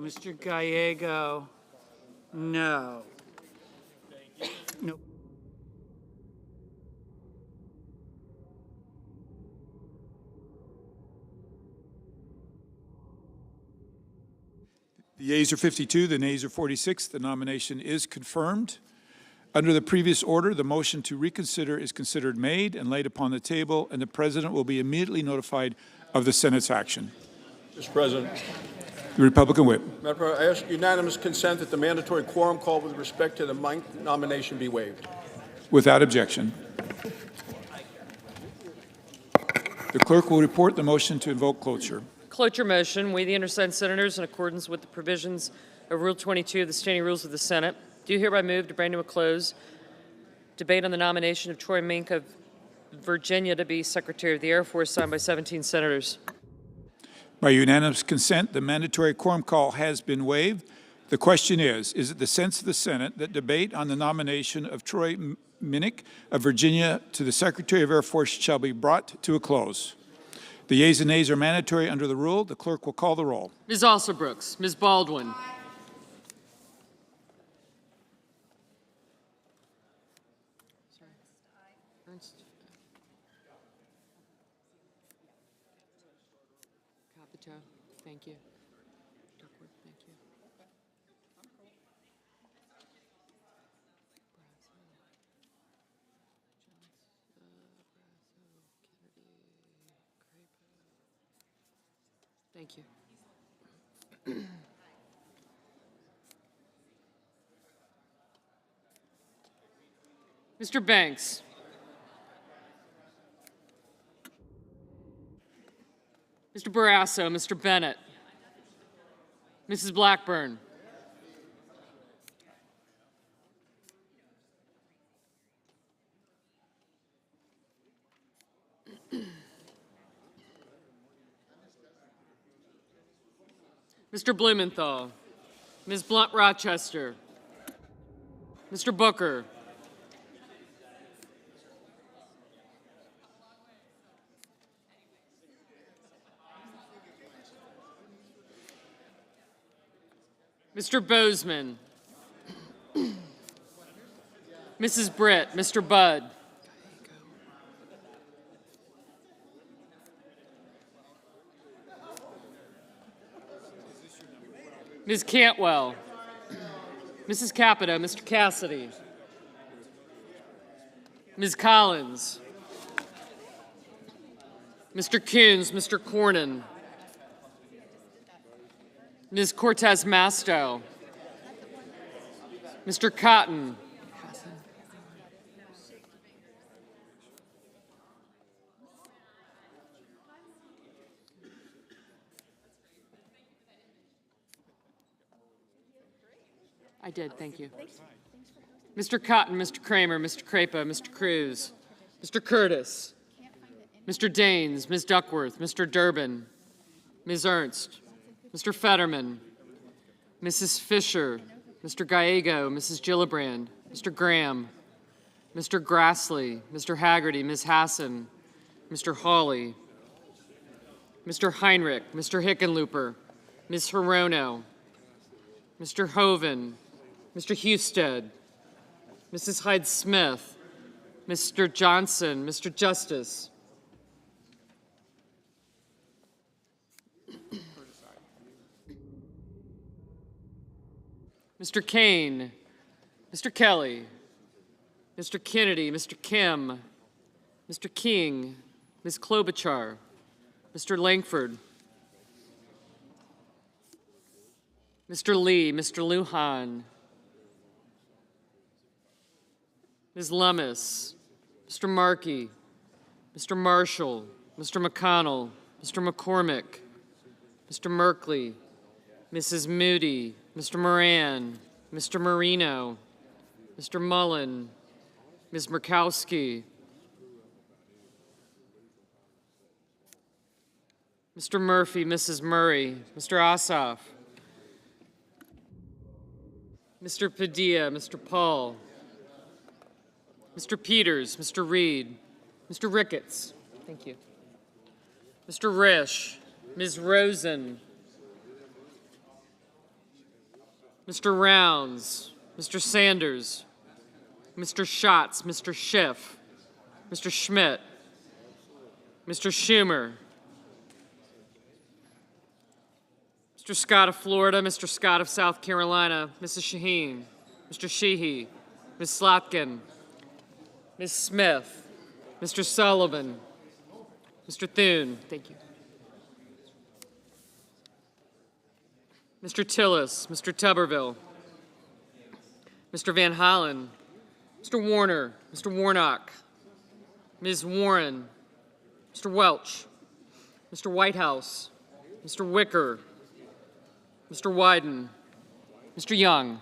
Mr. Gallego, no. No. The yeas are 52, the nays are 46. The nomination is confirmed. Under the previous order, the motion to reconsider is considered made and laid upon the table, and the President will be immediately notified of the Senate's action. Mr. President, The Republican Whip. Madam President, I ask unanimous consent that the mandatory quorum call with respect to the Meink nomination be waived. Without objection. The clerk will report the motion to invoke cloture. Cloture motion. We, the undersigned senators, in accordance with the provisions of Rule 22 of the Standing Rules of the Senate, do hereby move to bring to a close debate on the nomination of Troy Meink of Virginia to be Secretary of the Air Force, signed by 17 senators. By unanimous consent, the mandatory quorum call has been waived. The question is it the sense of the Senate that debate on the nomination of Troy Meink of Virginia to the Secretary of Air Force shall be brought to a close? The yeas and nays are mandatory under the rule. The clerk will call the roll. Ms. Alsobrooks. Ms. Baldwin. Capito. Thank you. Duckworth. Thank you. Thank you. Mr. Banks. Mr. Barrasso, Mr. Bennett, Mrs. Blackburn, Mr. Blumenthal, Ms. Blunt Rochester, Mr. Booker, Mr. Bozeman, Mrs. Britt, Mr. Budd, Ms. Cantwell, Mrs. Capito, Mr. Cassidy, Ms. Collins, Mr. Coons, Mr. Cornyn, Ms. Cortez Masto, Mr. Cotton, I did, thank you. Mr. Cotton, Mr. Kramer, Mr. Crapo, Mr. Cruz, Mr. Curtis, Mr. Daines, Ms. Duckworth, Mr. Durbin, Ms. Ernst, Mr. Fetterman, Mrs. Fisher, Mr. Gallego, Mrs. Gillibrand, Mr. Graham, Mr. Grassley, Mr. Haggerty, Ms. Hassan, Mr. Hawley, Mr. Heinrich, Mr. Hickenlooper, Ms. Hirono, Mr. Hoven, Mr. Husted, Mrs. Hyde-Smith, Mr. Johnson, Mr. Justice, Mr. Kane, Mr. Kelly, Mr. Kennedy, Mr. Kim, Mr. King, Ms. Klobuchar, Mr. Langford, Mr. Lee, Mr. Lujan, Ms. Lummis, Mr. Markey, Mr. Marshall, Mr. McConnell, Mr. McCormick, Mr. Merkley, Mrs. Moody, Mr. Moran, Mr. Marino, Mr. Mullen, Ms. Murkowski, Mr. Murphy, Mrs. Murray, Mr. Ossoff, Mr. Padilla, Mr. Paul, Mr. Peters, Mr. Reed, Mr. Ricketts, thank you, Mr. Risch, Ms. Rosen, Mr. Rounds, Mr. Sanders, Mr. Schatz, Mr. Schiff, Mr. Schmidt, Mr. Schumer, Mr. Scott of Florida, Mr. Scott of South Carolina, Mrs. Shaheen, Mr. Sheehy, Ms. Slotkin, Ms. Smith, Mr. Sullivan, Mr. Thune, thank you. Mr. Tillis, Mr. Tuberville, Mr. Van Hollen, Mr. Warner, Mr. Warnock, Ms. Warren, Mr. Welch, Mr. Whitehouse, Mr. Wicker, Mr. Wyden, Mr. Young.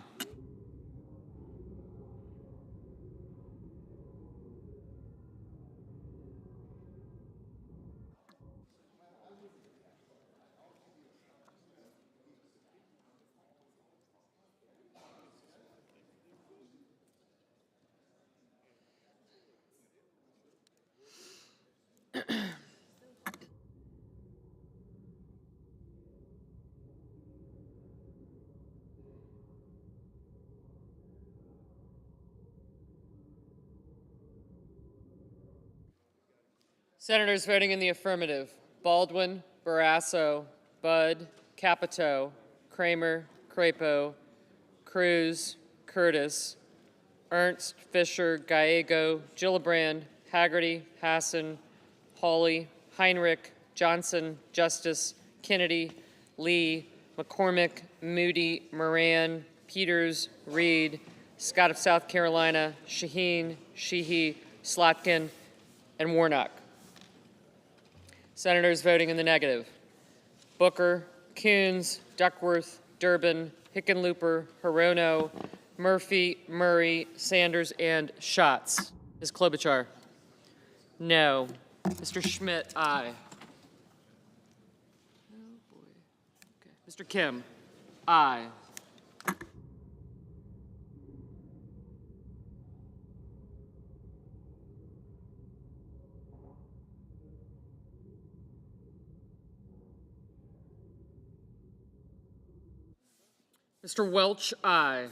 Senators voting in the affirmative: Baldwin, Barrasso, Budd, Capito, Kramer, Crapo, Cruz, Curtis, Ernst, Fisher, Gallego, Gillibrand, Haggerty, Hassan, Hawley, Heinrich, Johnson, Justice, Kennedy, Lee, McCormick, Moody, Moran, Peters, Reed, Scott of South Carolina, Shaheen, Sheehy, Slotkin, and Warnock. Senators voting in the negative: Booker, Coons, Duckworth, Durbin, Hickenlooper, Hirono, Murphy, Murray, Sanders, and Schatz. Ms. Klobuchar? No. Mr. Schmidt, aye. Oh, boy. Okay. Mr. Kim? Aye. Mr. Welch, aye.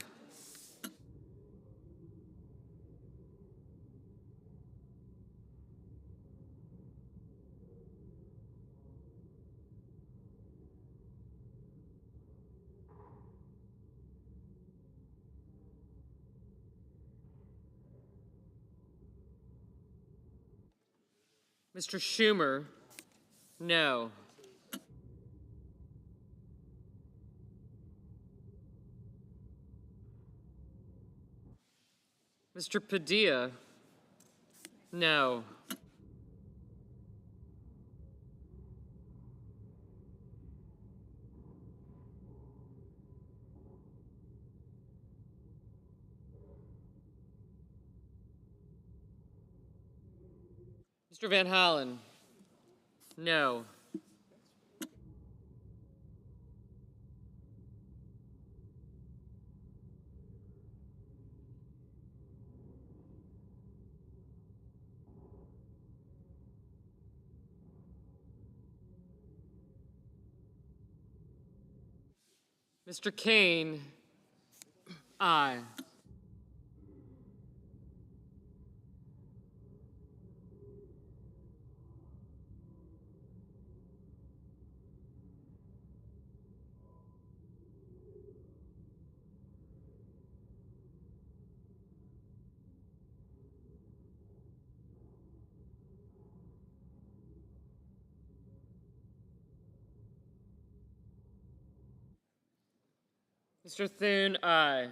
Mr. Schumer? No. Mr. Padilla? No. Mr. Van Hollen? No. Mr. Kane? Aye. Mr. Thune, aye.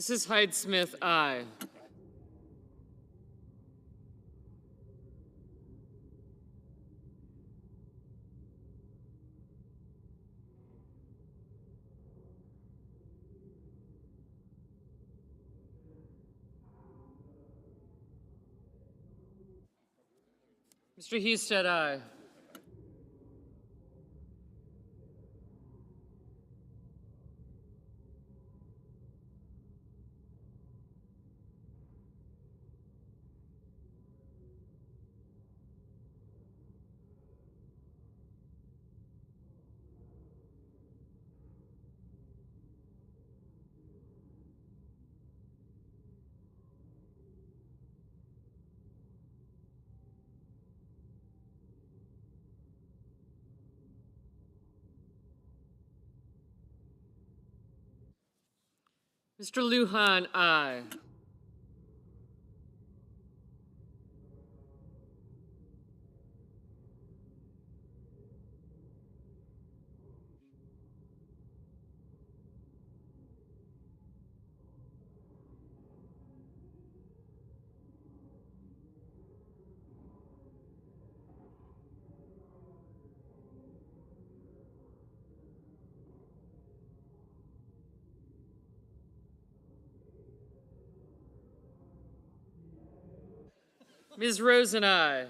Mrs. Hyde-Smith, aye. Mr. Husted, aye. Mr. Lujan, aye. Ms. Rosen, aye.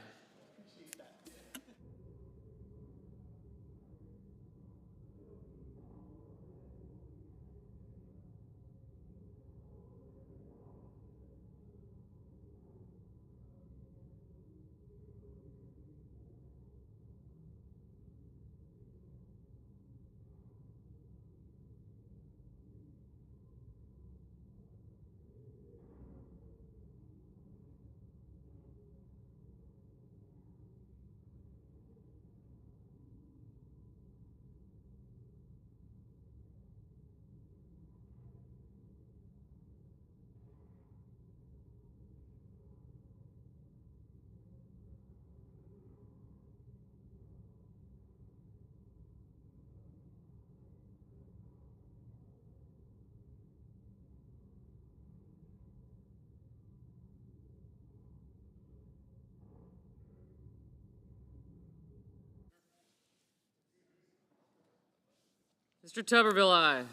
Mr. Tuberville, aye.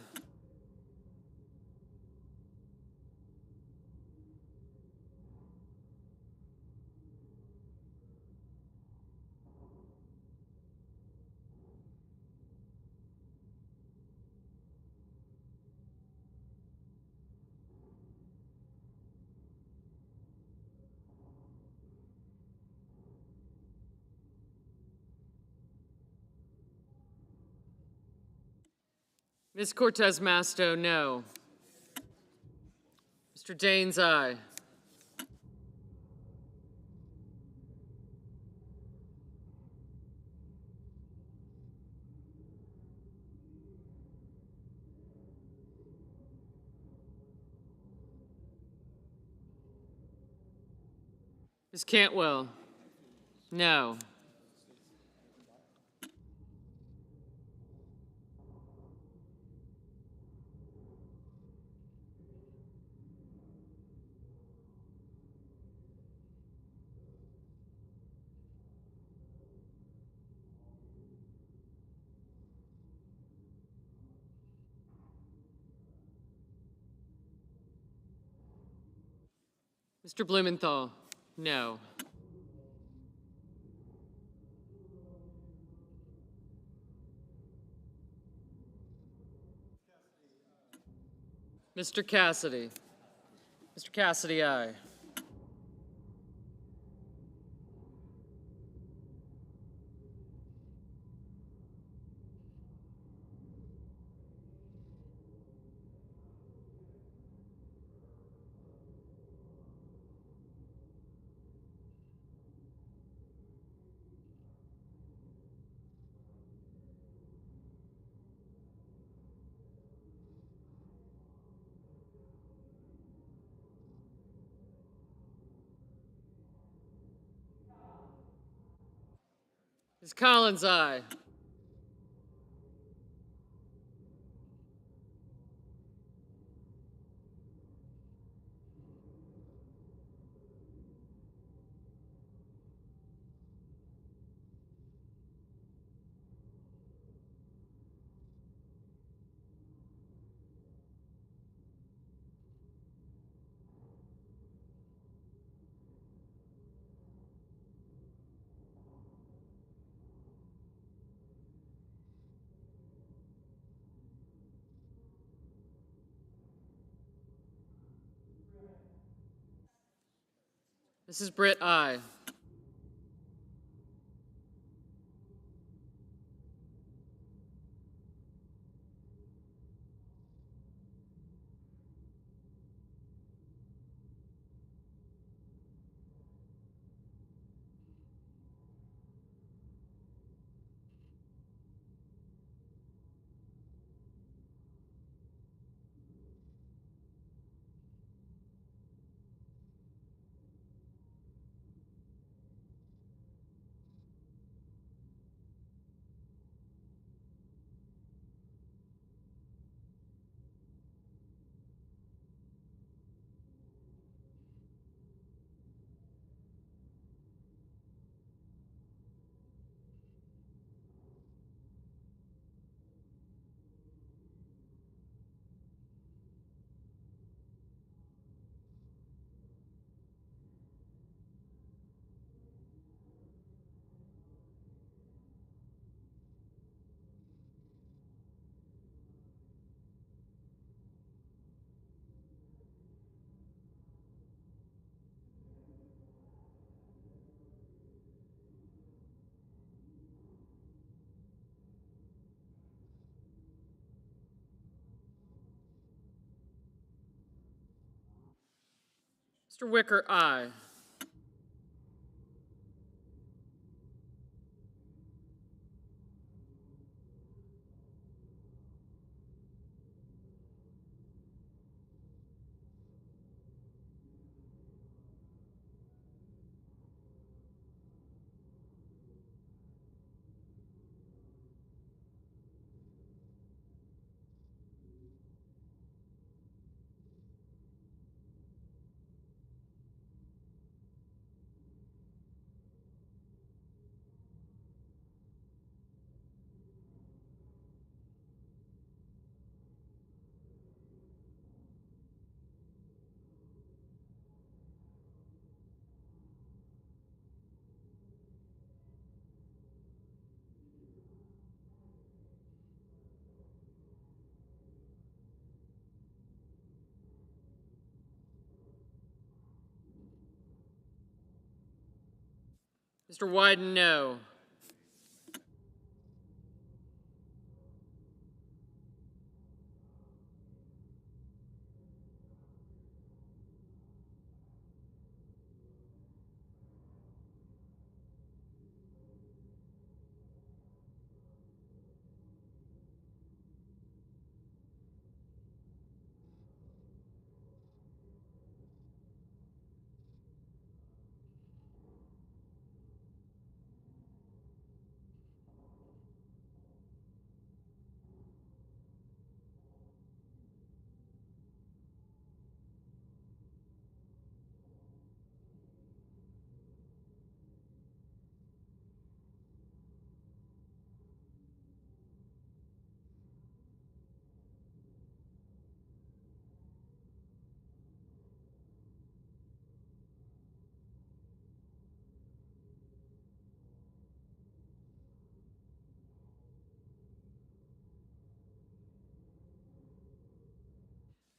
Ms. Cortez Masto, no. Mr. Daines, aye. Ms. Cantwell, no. Mr. Blumenthal, no. Mr. Cassidy. Mr. Cassidy, aye. Ms. Collins, aye. Mrs. Britt, aye. Mr. Wicker, aye. Mr. Wyden, no.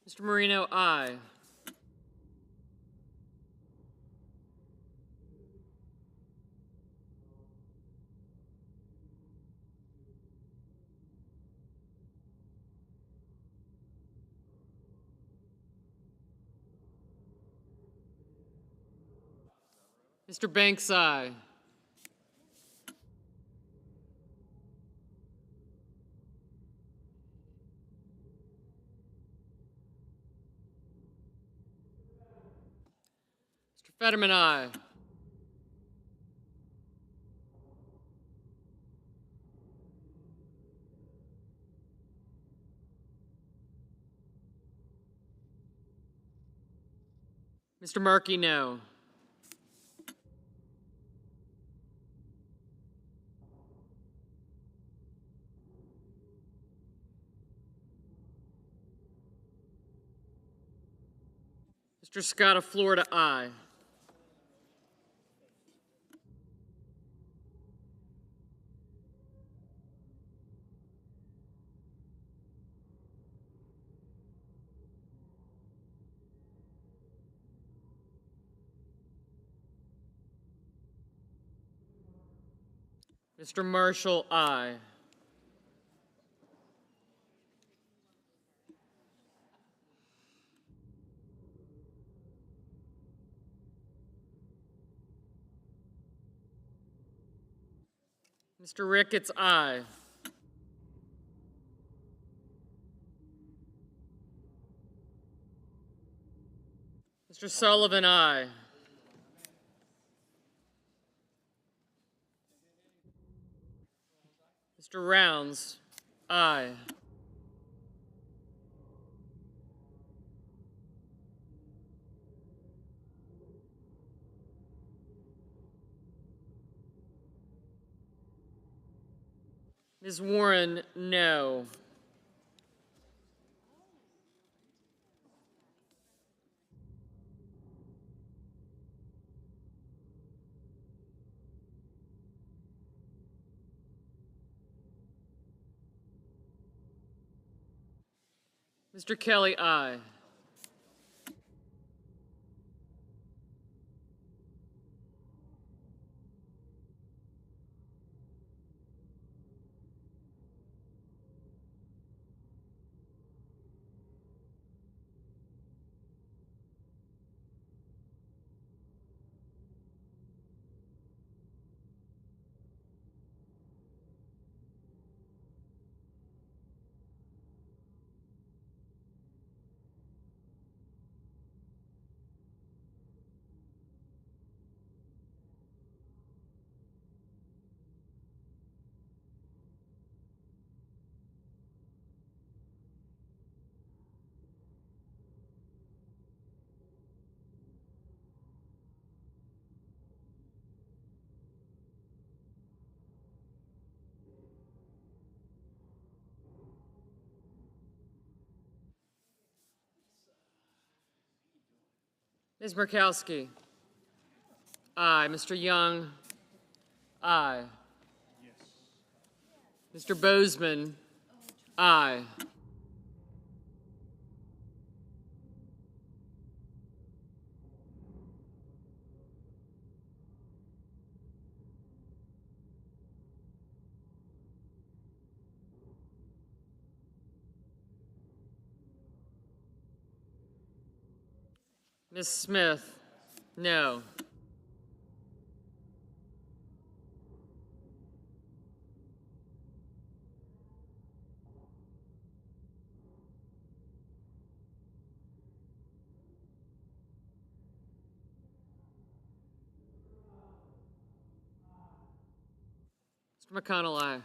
Mr. Marino, aye. Mr. Banks, aye. Mr. Fetterman, aye. Mr. Markey, no. Mr. Scott of Florida, aye. Mr. Marshall, aye. Mr. Ricketts, aye. Mr. Sullivan, aye. Mr. Rounds, aye. Ms. Warren, no. Mr. Kelly, aye. Ms. Murkowski, aye. Mr. Young, aye. Mr. Bozeman, aye. Ms. Smith, no. Mr. McConnell, aye.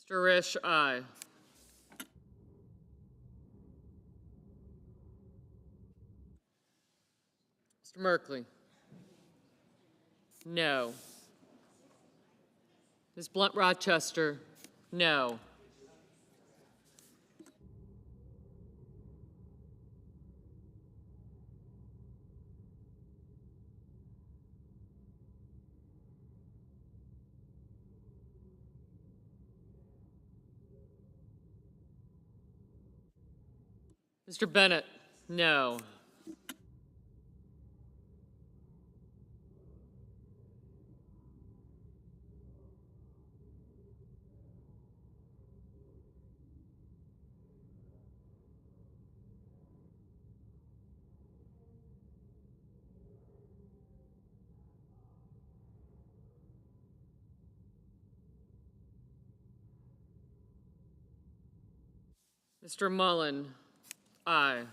Mr. Risch, aye. Mr. Merkley, no. Ms. Blunt Rochester, no. Mr. Bennett, no. Mr. Mullen, aye.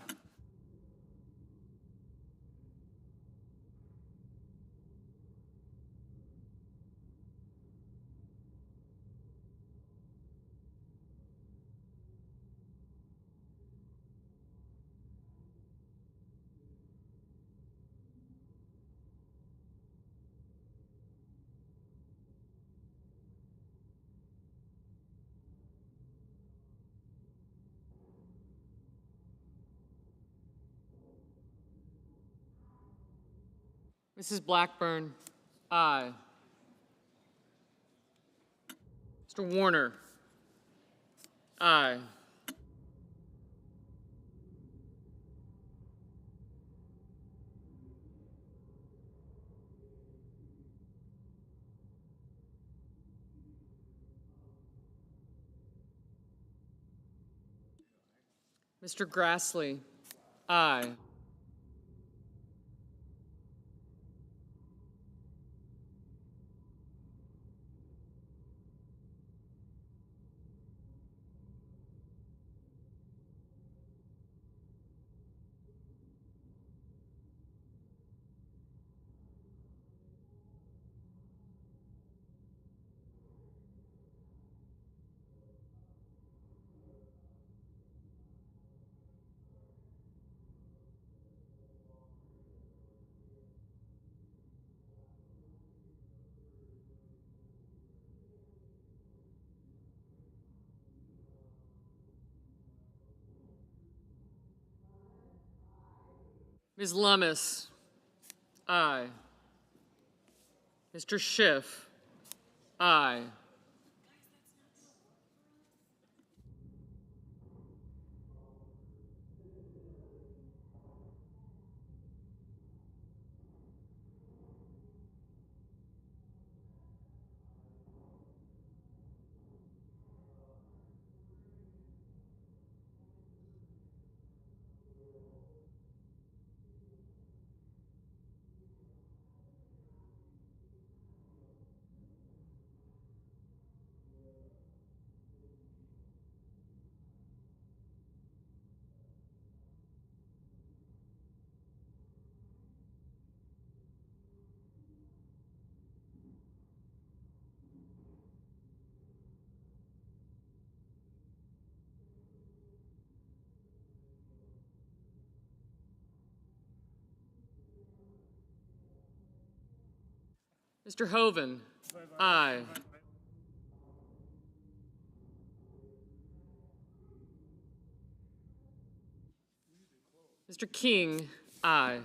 Mrs. Blackburn, aye. Mr. Warner, aye. Mr. Grassley, aye. Ms. Lummis, aye. Mr. Schiff, aye. Mr. Hoven, aye. Mr. King, aye.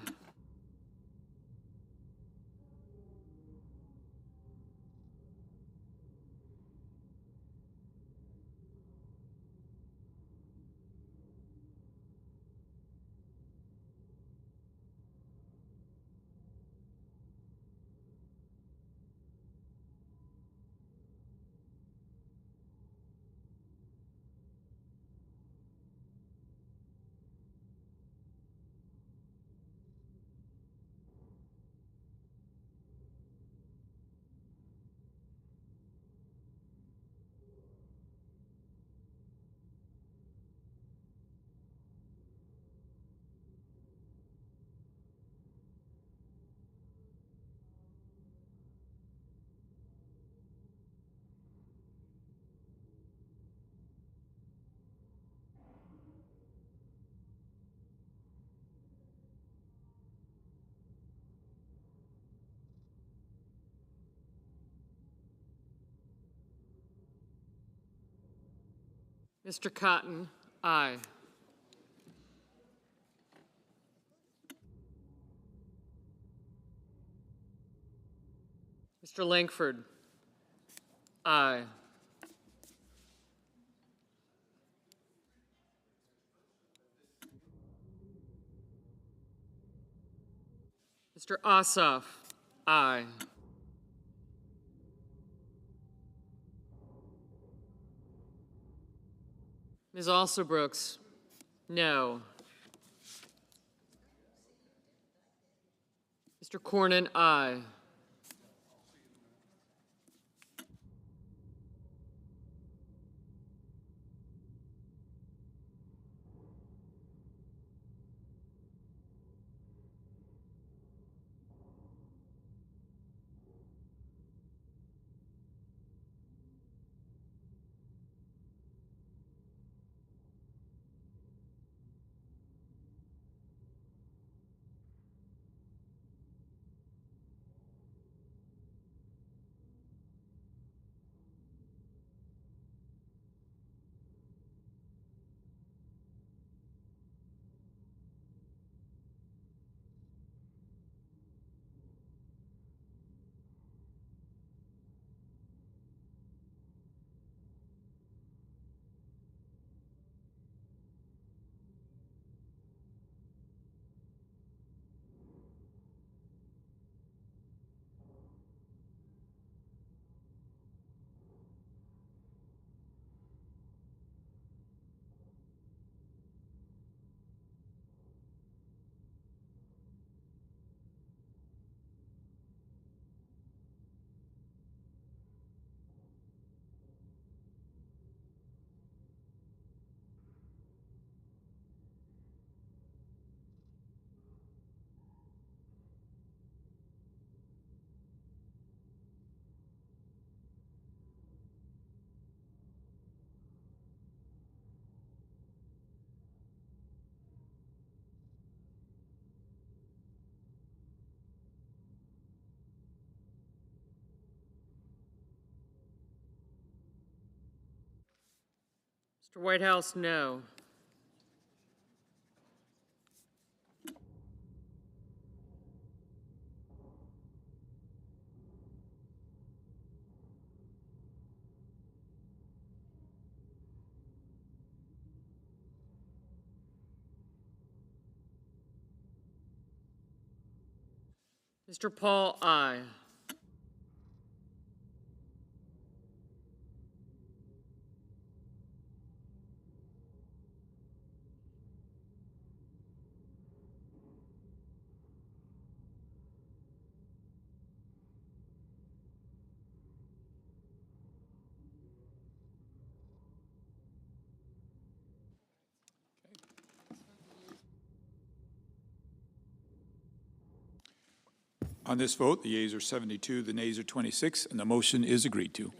Mr. Cotton, aye. Mr. Langford, aye. Mr. Ossoff, aye. Ms. Alsobrooks, no. Mr. Cornyn, aye. Mr. Whitehouse, no. Mr. Paul, aye. On this vote, the yeas are 72, the nays are 26, and the motion is agreed to.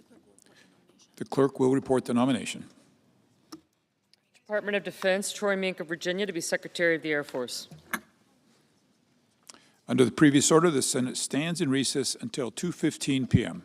The clerk will report the nomination. Department of Defense, Troy Meink of Virginia to be Secretary of the Air Force. Under the previous order, the Senate stands in recess until 2:15 p.m.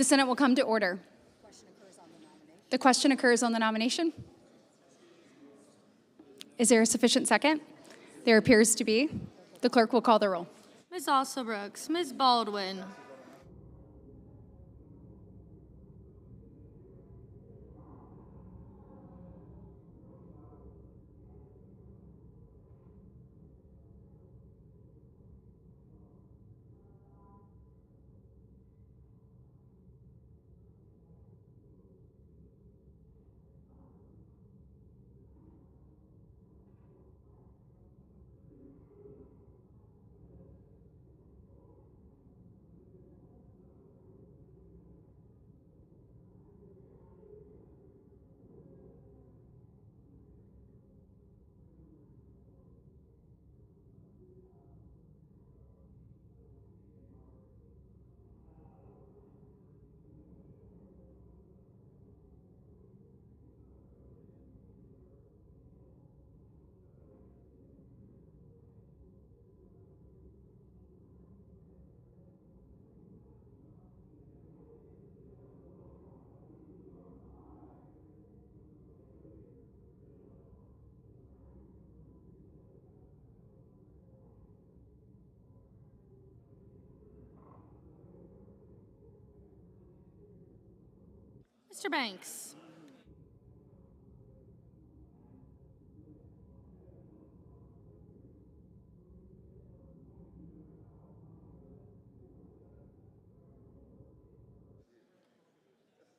The Senate will come to order. The question occurs on the nomination. Is there a sufficient second? There appears to be. The clerk will call the roll. Ms. Alsobrooks, Ms. Baldwin, Mr. Banks,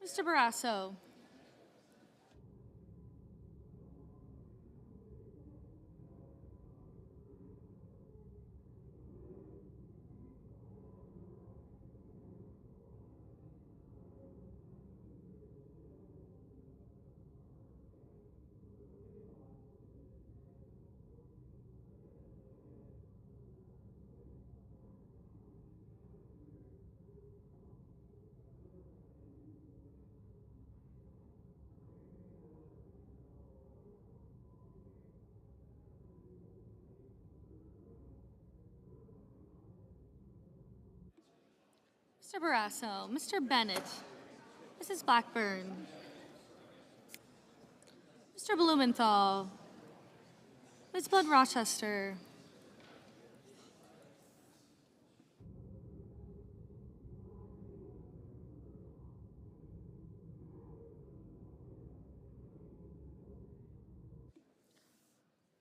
Mr. Barrasso, Mr. Barrasso, Mr. Bennett, Mrs. Blackburn, Mr. Blumenthal, Ms. Blood Rochester,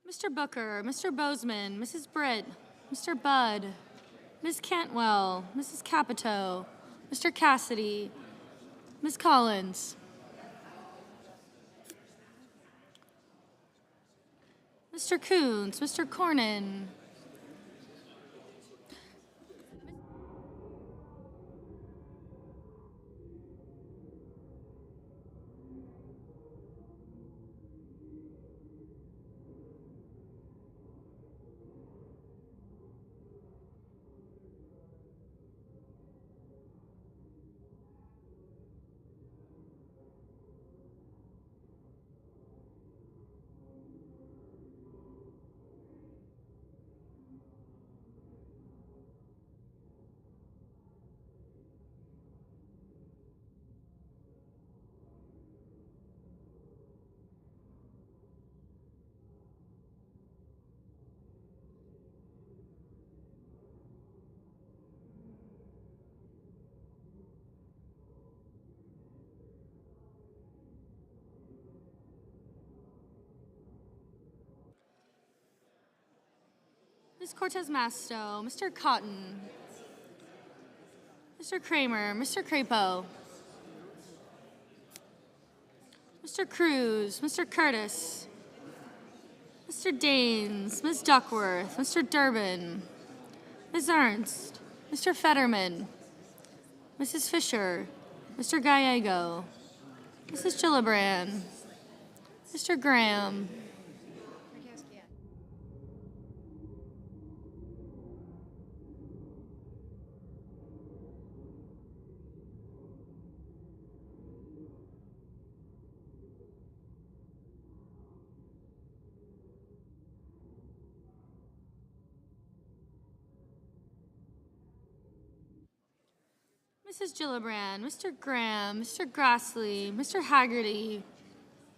Mr. Booker, Mr. Bozeman, Mrs. Britt, Mr. Budd, Ms. Cantwell, Mrs. Capito, Mr. Cassidy, Ms. Collins, Mr. Coons, Mr. Cornyn, Ms. Cortez Masto, Mr. Cotton, Mr. Kramer, Mr. Crapo, Mr. Cruz, Mr. Curtis, Mr. Daines, Ms. Duckworth, Mr. Durbin, Ms. Ernst, Mr. Fetterman, Mrs. Fisher, Mr. Gallego, Mrs. Gillibrand, Mr. Graham, Mrs. Gillibrand, Mr. Graham, Mr. Grassley, Mr. Haggerty,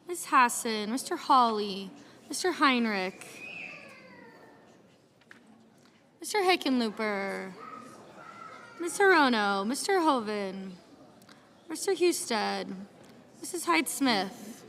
Ms. Hassan, Mr. Hawley, Mr. Heinrich, Mr. Hickenlooper, Ms. Hirono, Mr. Hoven, Mr. Husted, Mrs. Hyde-Smith,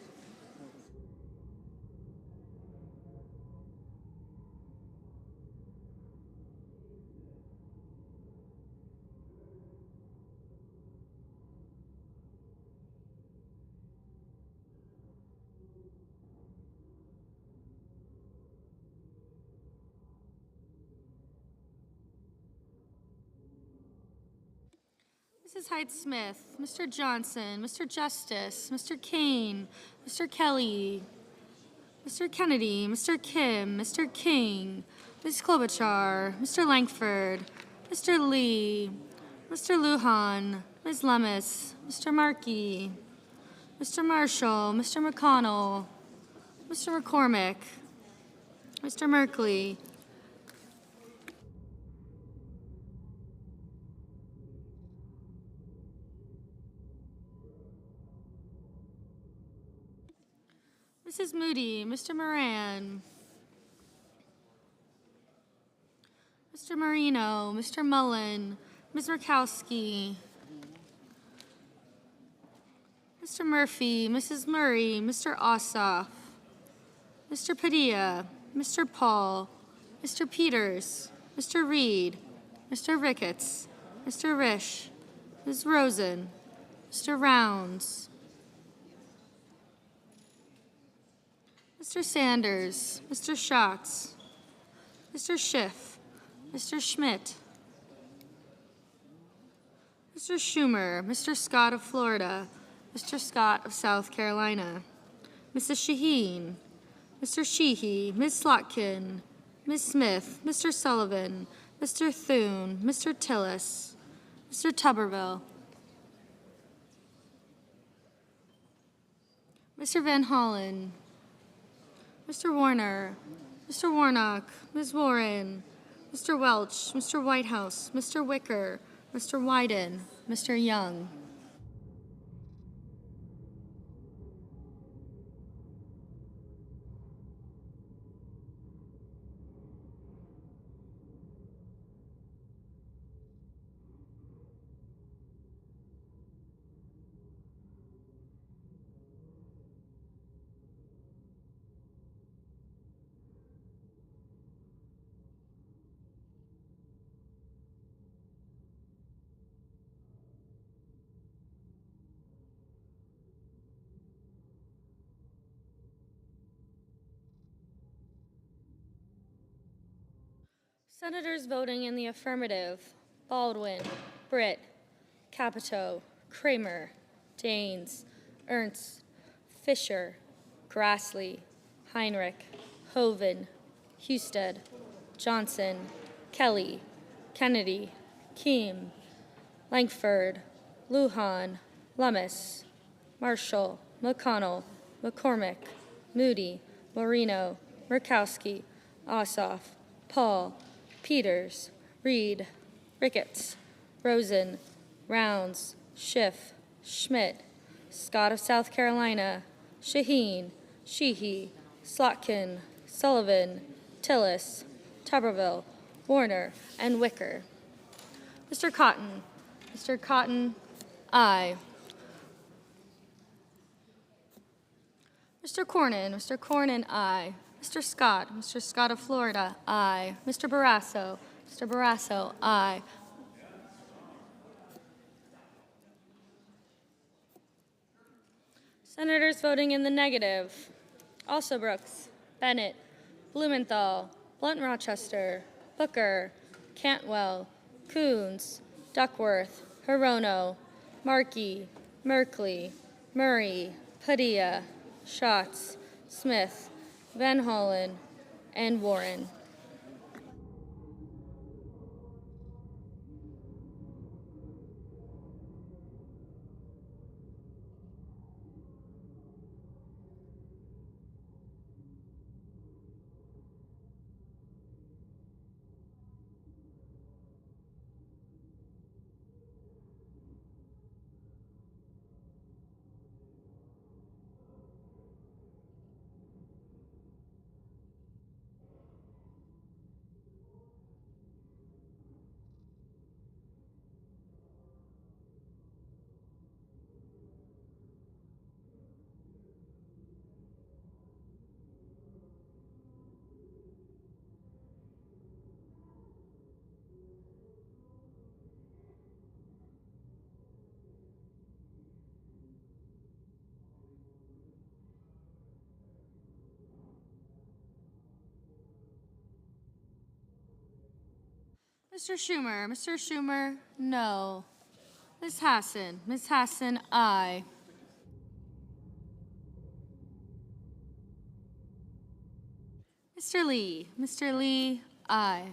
Mrs. Hyde-Smith, Mr. Johnson, Mr. Justice, Mr. Kane, Mr. Kelly, Mr. Kennedy, Mr. Kim, Mr. King, Ms. Klobuchar, Mr. Langford, Mr. Lee, Mr. Lujan, Ms. Lemus, Mr. Markey, Mr. Marshall, Mr. McConnell, Mr. McCormick, Mr. Merkley, Mrs. Moody, Mr. Moran, Mr. Marino, Mr. Mullen, Ms. Murkowski, Mr. Murphy, Mrs. Murray, Mr. Ossoff, Mr. Padilla, Mr. Paul, Mr. Peters, Mr. Reed, Mr. Ricketts, Mr. Risch, Ms. Rosen, Mr. Rounds, Mr. Sanders, Mr. Schatz, Mr. Schiff, Mr. Schmidt, Mr. Schumer, Mr. Scott of Florida, Mr. Scott of South Carolina, Mrs. Shaheen, Mr. Sheehy, Ms. Slotkin, Ms. Smith, Mr. Sullivan, Mr. Thune, Mr. Tillis, Mr. Tuberville, Mr. Van Hollen, Mr. Warner, Mr. Warnock, Ms. Warren, Mr. Welch, Mr. Whitehouse, Mr. Wicker, Mr. Wyden, Mr. Young. Senators voting in the affirmative: Baldwin, Britt, Capito, Kramer, Daines, Ernst, Fisher, Grassley, Heinrich, Hoven, Husted, Johnson, Kelly, Kennedy, Keem, Langford, Lujan, Lummis, Marshall, McConnell, McCormick, Moody, Moreno, Murkowski, Ossoff, Paul, Peters, Reed, Ricketts, Rosen, Rounds, Schiff, Schmidt, Scott of South Carolina, Shaheen, Sheehy, Slotkin, Sullivan, Tillis, Tuberville, Warner, and Wicker. Mr. Cotton. Mr. Cotton, aye. Mr. Cornyn, aye. Mr. Scott of Florida, aye. Mr. Barrasso, aye. Senators voting in the negative: also Brooks, Bennett, Blumenthal, Blunt-Rochester, Booker, Cantwell, Coons, Duckworth, Hirono, Markey, Merkley, Murray, Padilla, Schatz, Smith, Van Hollen, and Warren. Mr. Schumer, no. Ms. Hassan, aye. Mr. Lee, aye.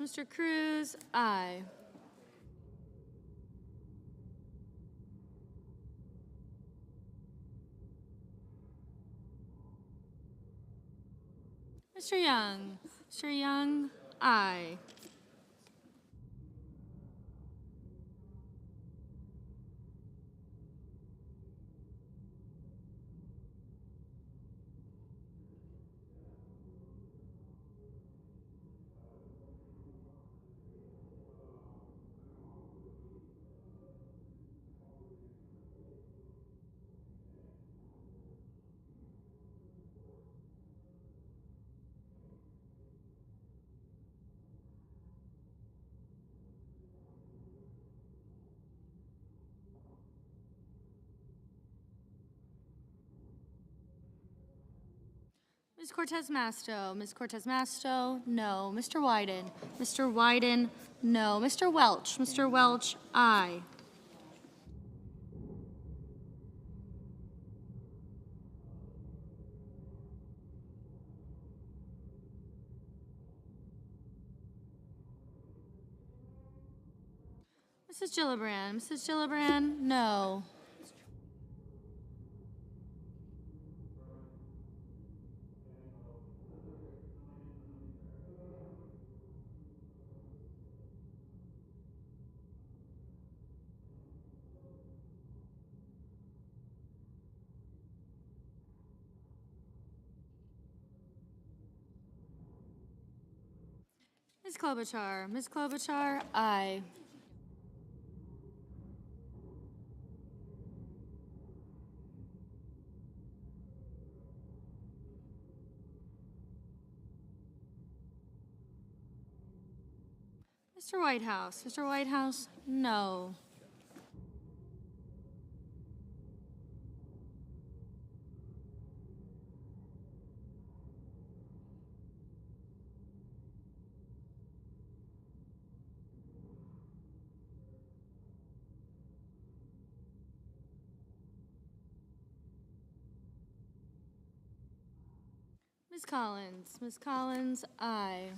Mr. Cruz, aye. Mr. Young, aye. Ms. Cortez Masto, no. Mr. Wyden, no. Mr. Welch, aye. Mrs. Gillibrand, no. Ms. Klobuchar, aye. Mr. Whitehouse, no. Ms. Collins, aye.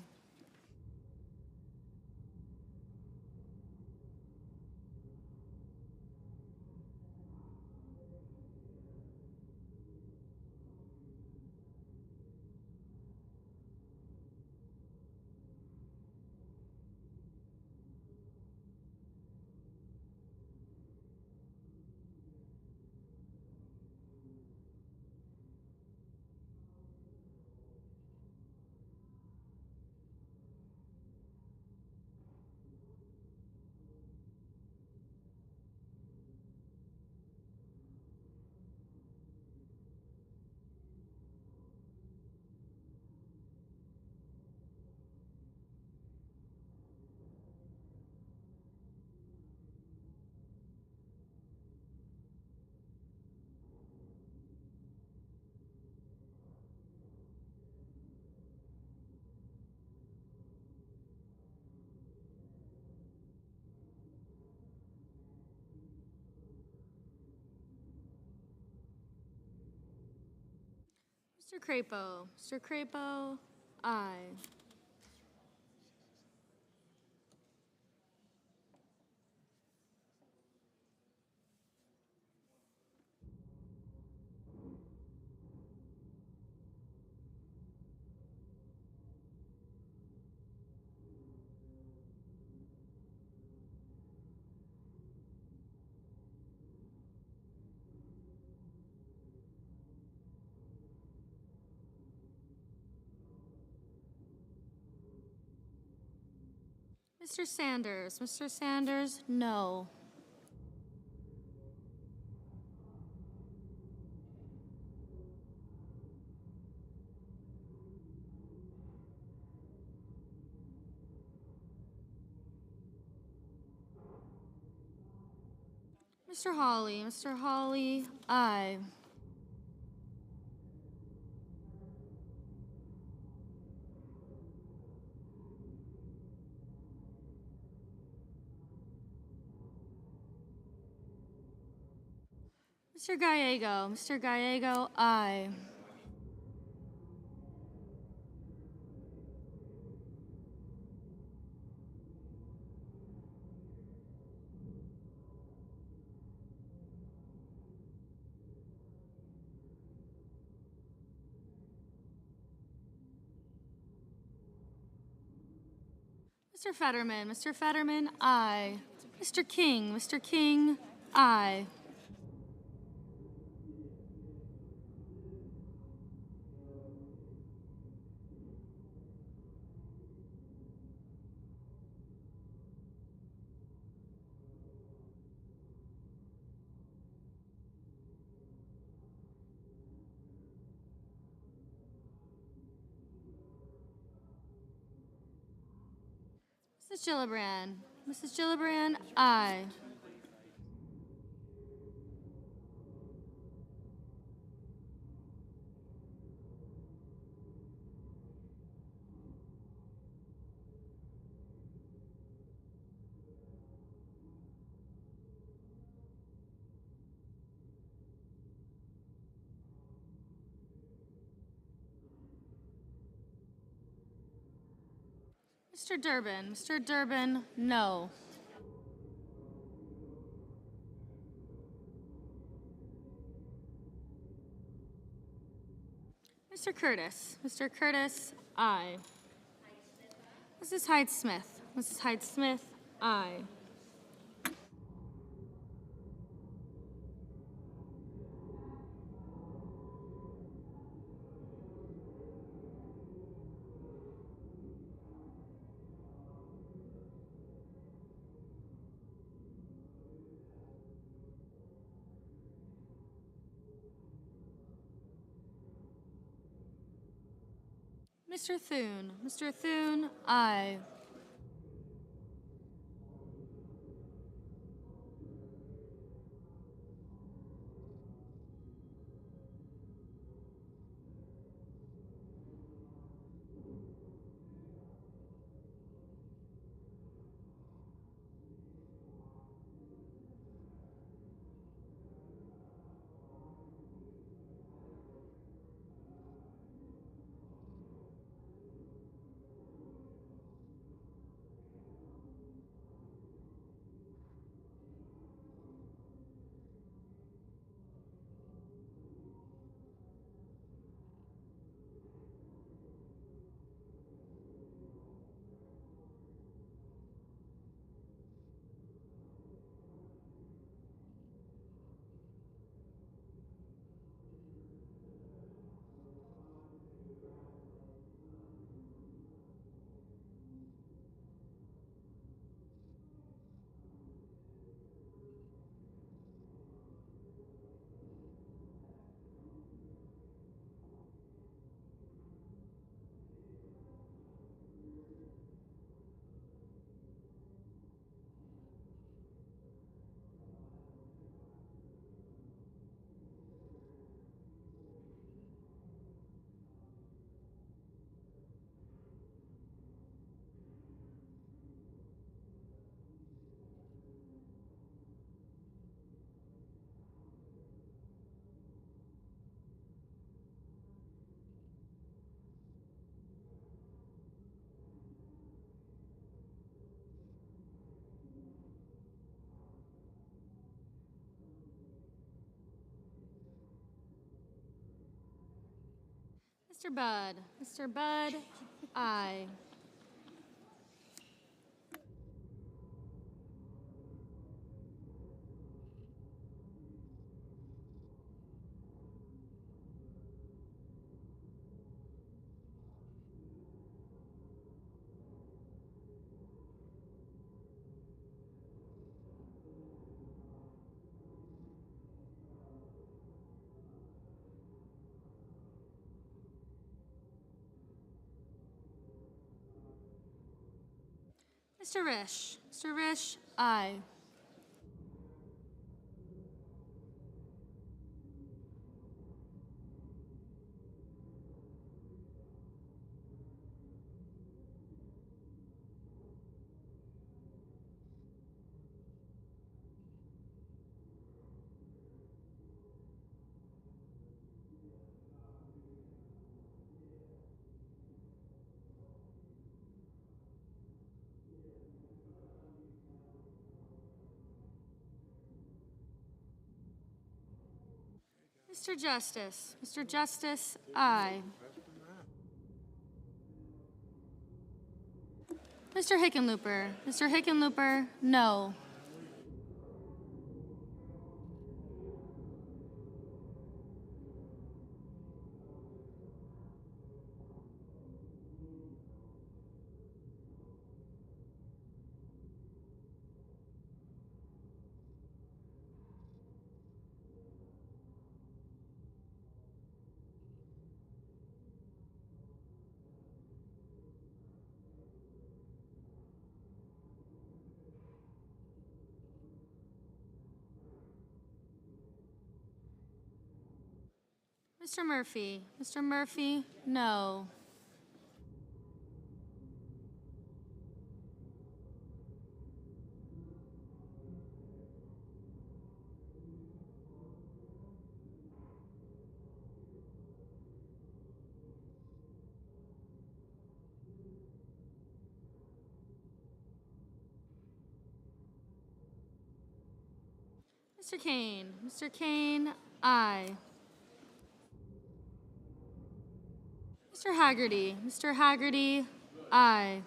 Mr. Crapo, aye. Mr. Sanders. Mr. Sanders, no. Mr. Hawley. Mr. Hawley, aye. Mr. Gallego. Mr. Gallego, aye. Mr. Fetterman. Mr. Fetterman, aye. Mr. King. Mr. King, aye. Mrs. Gillibrand. Mrs. Gillibrand, aye. Mr. Durbin. Mr. Durbin, no. Mr. Curtis. Mr. Curtis, aye. Mrs. Hyde-Smith. Mrs. Hyde-Smith, aye. Mr. Thune. Mr. Thune, aye. Mr. Budd. Mr. Budd, aye. Mr. Risch. Mr. Risch, aye. Mr. Justice. Mr. Justice, aye. Mr. Hickenlooper. Mr. Hickenlooper, no. Mr. Murphy. Mr. Murphy, no. Mr. Kane. Mr. Kane, aye. Mr. Haggerty. Mr. Haggerty, aye.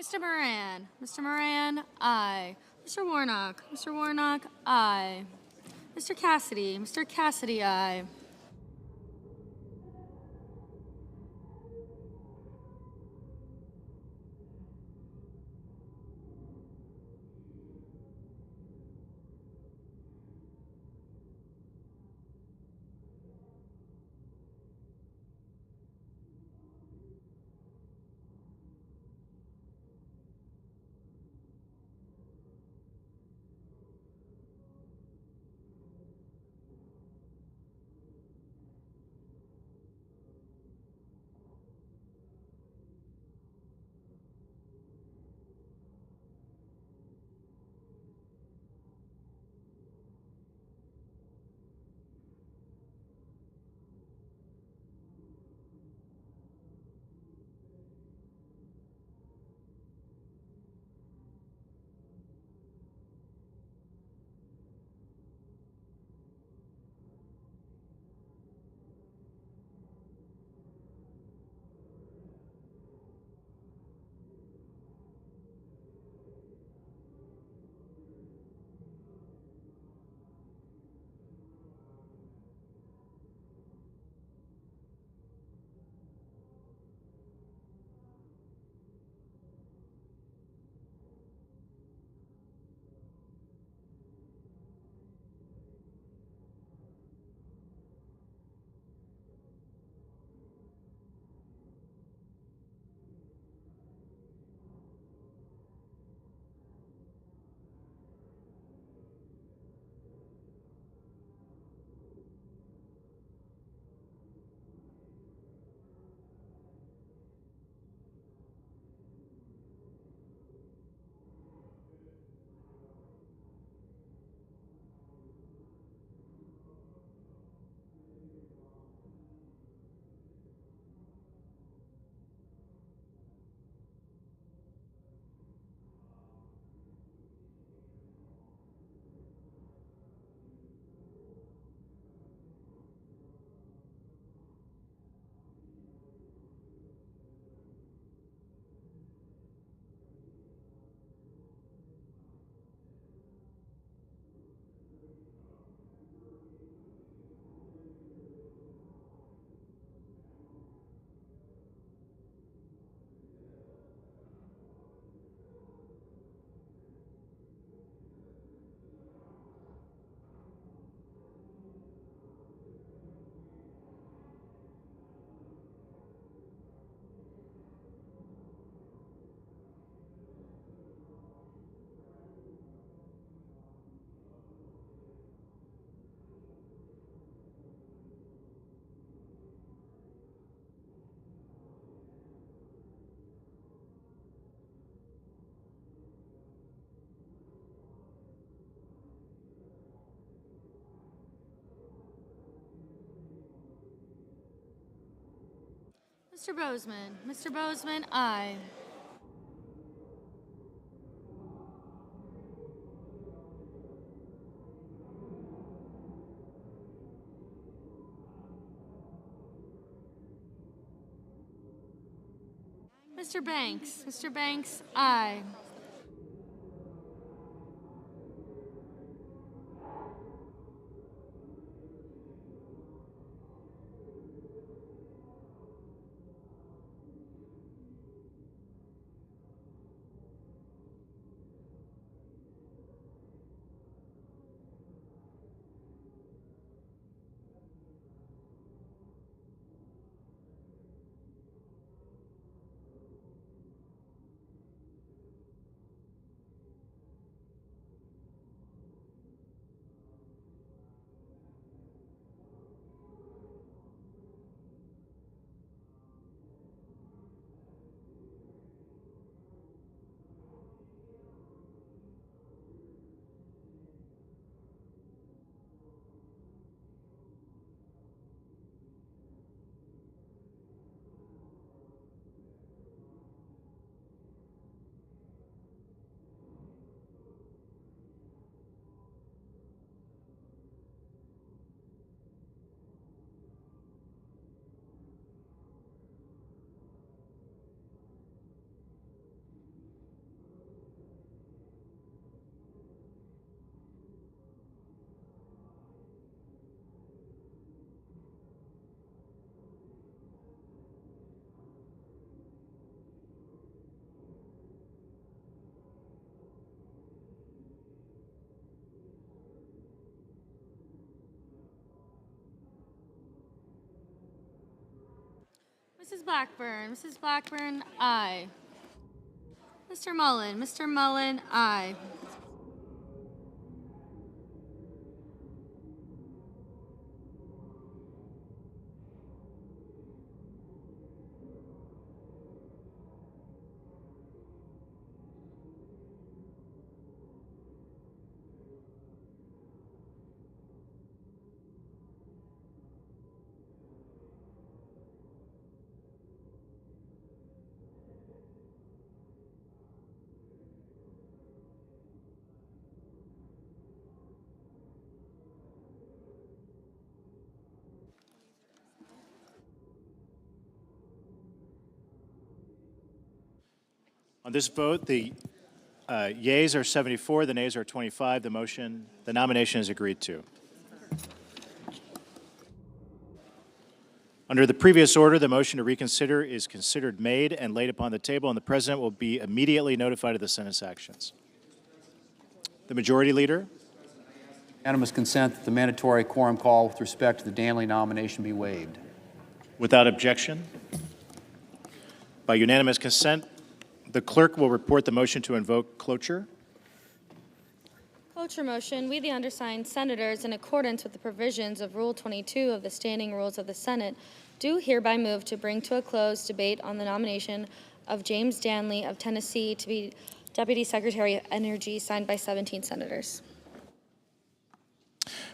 Mr. Moran. Mr. Moran, aye. Mr. Warnock. Mr. Warnock, aye. Mr. Cassidy. Mr. Cassidy, aye. Mr. Bozeman. Mr. Bozeman, aye. Mr. Banks. Mr. Banks, aye. Mrs. Blackburn. Mrs. Blackburn, aye. Mr. Mullen. Mr. Mullen, aye. On this vote, the yeas are 74, the nays are 25. The nomination is agreed to. Under the previous order, the motion to reconsider is considered made and laid upon the table, and the President will be immediately notified of the Senate's actions. The Majority Leader. Unanimous consent that the mandatory quorum call with respect to the Danley nomination be waived. Without objection. By unanimous consent, the clerk will report the motion to invoke cloture. Cloture motion. We, the undersigned senators, in accordance with the provisions of Rule 22 of the Standing Rules of the Senate, do hereby move to bring to a close debate on the nomination of James Danley of Tennessee to be Deputy Secretary of Energy, signed by 17 senators.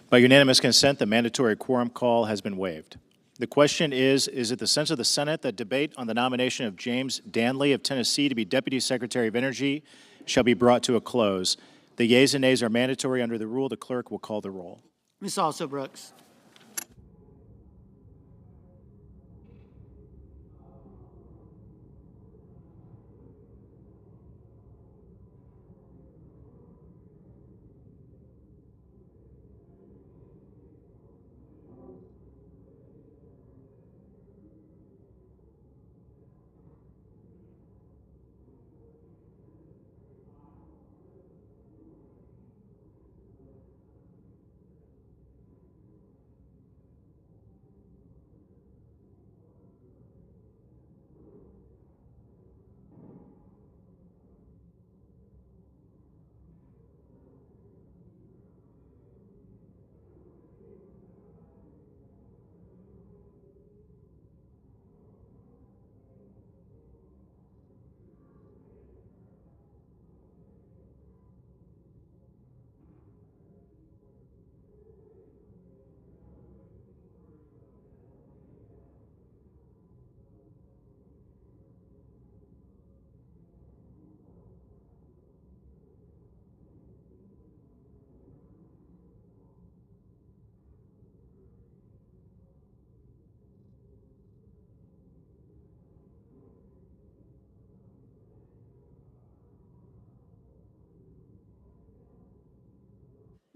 By unanimous consent, the mandatory quorum call has been waived. The question is it the sense of the Senate that debate on the nomination of James Danley of Tennessee to be Deputy Secretary of Energy shall be brought to a close? The yeas and nays are mandatory under the rule. The clerk will call the roll. Ms. Also Brooks.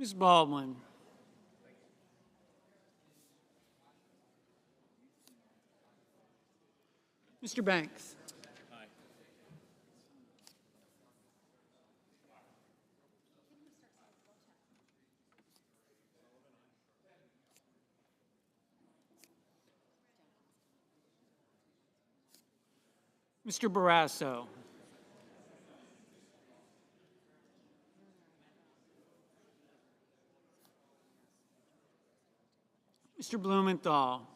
Ms. Baldwin. Mr. Banks. Mr. Barrasso. Mr. Blumenthal.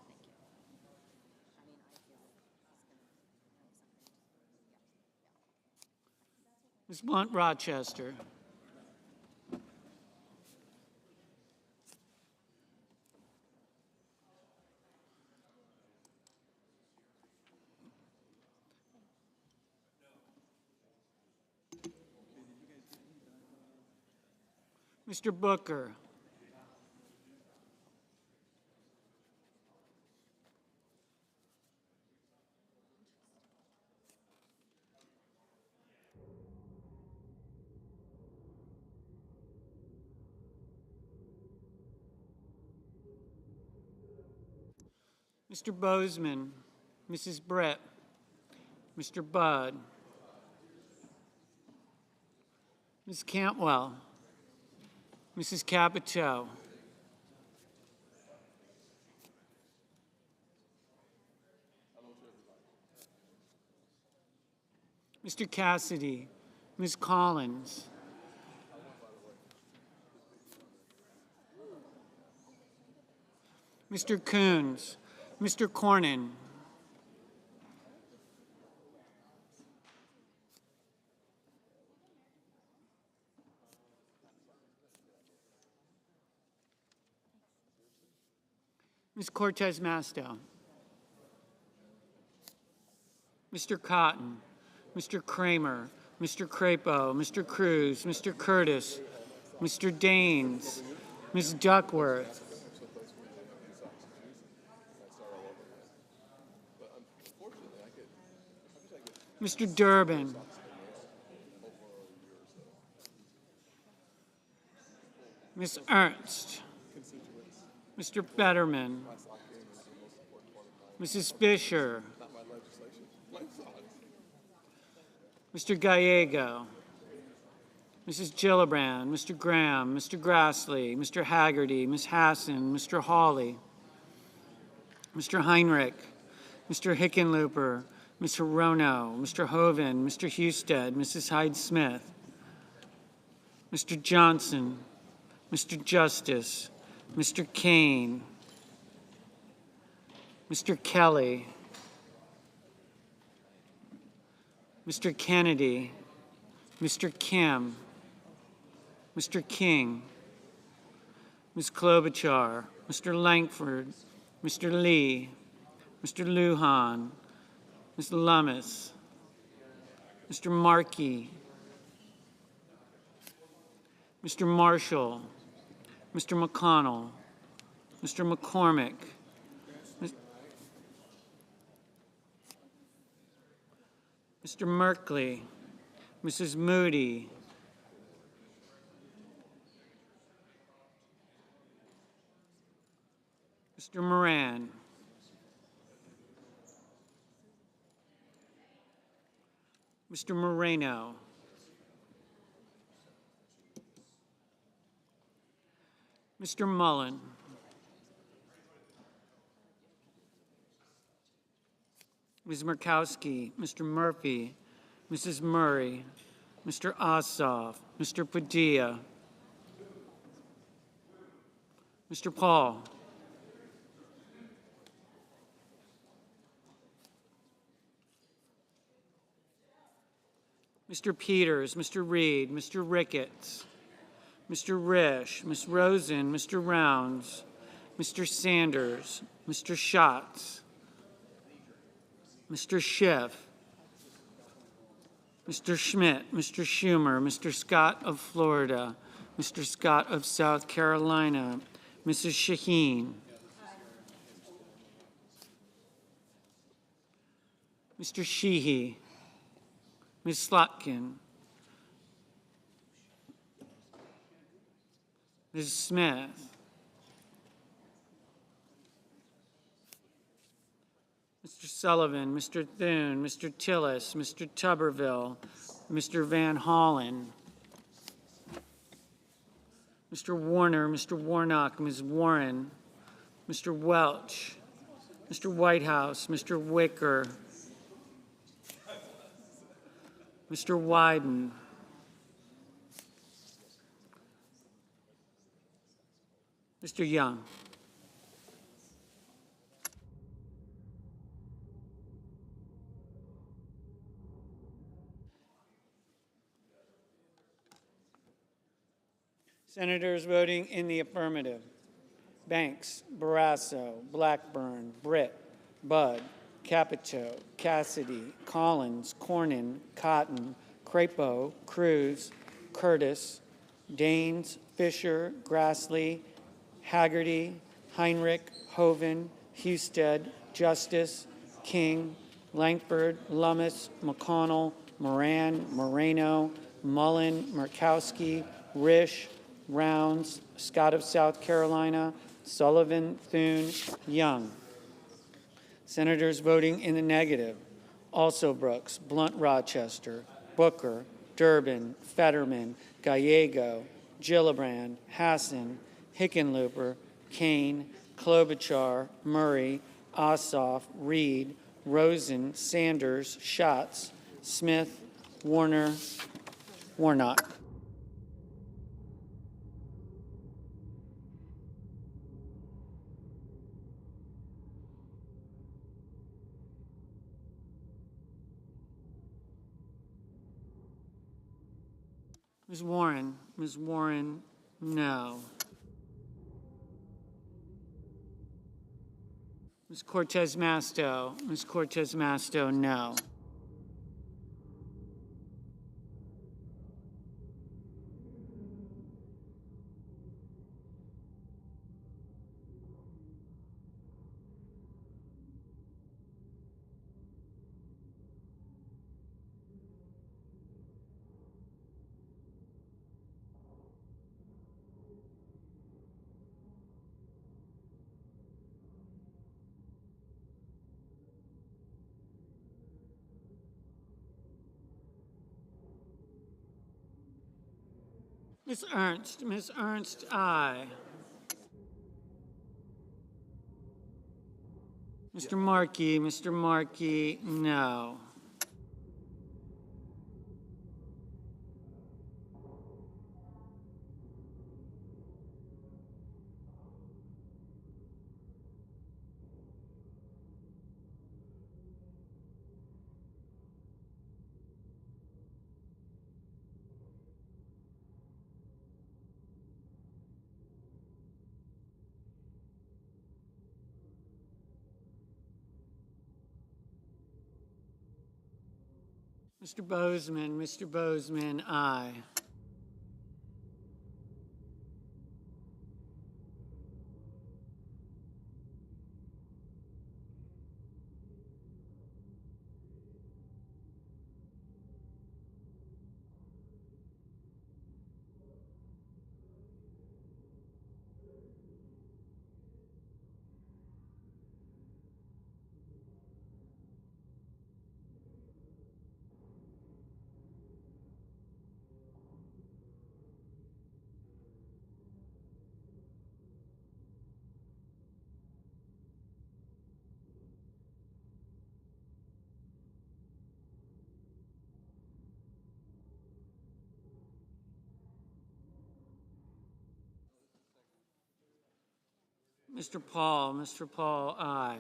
Ms. Blunt Rochester. Mr. Booker. Mr. Bozeman, Mrs. Brett, Mr. Budd, Ms. Cantwell, Mrs. Capito, Mr. Cassidy, Ms. Collins, Mr. Coons, Mr. Cornyn, Ms. Cortez Masto, Mr. Cotton, Mr. Kramer, Mr. Crapo, Mr. Cruz, Mr. Curtis, Mr. Daines, Ms. Duckworth, Mr. Durbin, Ms. Ernst, Mr. Fetterman, Mrs. Fisher, Mr. Gallego, Mrs. Gillibrand, Mr. Graham, Mr. Grassley, Mr. Haggerty, Ms. Hassan, Mr. Hawley, Mr. Heinrich, Mr. Hickenlooper, Ms. Hirono, Mr. Hoven, Mr. Husted, Mrs. Hyde-Smith, Mr. Johnson, Mr. Justice, Mr. Kane, Mr. Kelly, Mr. Kennedy, Mr. Kim, Mr. King, Ms. Klobuchar, Mr. Langford, Mr. Lee, Mr. Lujan, Ms. Lummis, Mr. Markey, Mr. Marshall, Mr. McConnell, Mr. McCormick, Mr. Merkley, Mrs. Moody, Mr. Moran, Mr. Moreno, Mr. Mullen, Ms. Murkowski, Mr. Murphy, Mrs. Murray, Mr. Ossoff, Mr. Padilla, Mr. Paul, Mr. Peters, Mr. Reed, Mr. Ricketts, Mr. Risch, Ms. Rosen, Mr. Rounds, Mr. Sanders, Mr. Schatz, Mr. Schiff, Mr. Schmidt, Mr. Schumer, Mr. Scott of Florida, Mr. Scott of South Carolina, Mrs. Shaheen, Mr. Sheehy, Ms. Slotkin, Ms. Smith, Mr. Sullivan, Mr. Thune, Mr. Tillis, Mr. Tuberville, Mr. Van Hollen, Mr. Warner, Mr. Warnock, Ms. Warren, Mr. Welch, Mr. Whitehouse, Mr. Wicker, Mr. Wyden, Mr. Young. Senators voting in the affirmative: Banks, Barrasso, Blackburn, Britt, Budd, Capito, Cassidy, Collins, Cornyn, Cotton, Crapo, Cruz, Curtis, Daines, Fisher, Grassley, Haggerty, Heinrich, Hoven, Husted, Justice, King, Langford, Lummis, McConnell, Moran, Moreno, Mullen, Murkowski, Risch, Rounds, Scott of South Carolina, Sullivan, Thune, Young. Senators voting in the negative: also Brooks, Blunt Rochester, Booker, Durbin, Fetterman, Gallego, Gillibrand, Hassan, Hickenlooper, Kane, Klobuchar, Murray, Ossoff, Reed, Rosen, Sanders, Schatz, Smith, Warner, Warnock. Ms. Warren, no. Ms. Cortez Masto, no. Ms. Ernst, aye. Mr. Markey, no. Mr. Bozeman, aye. Mr. Paul, aye.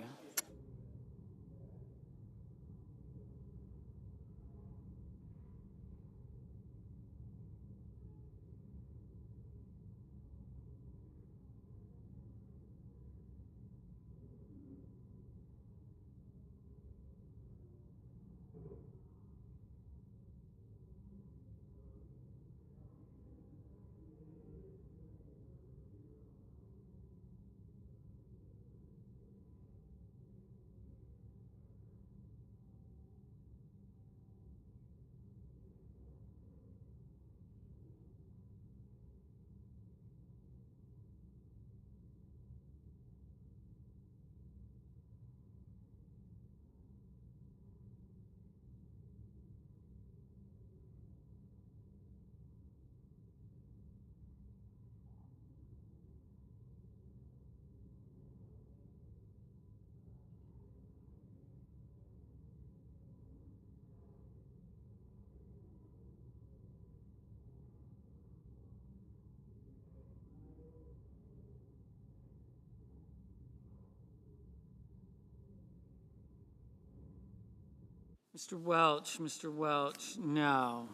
Mr. Welch, no.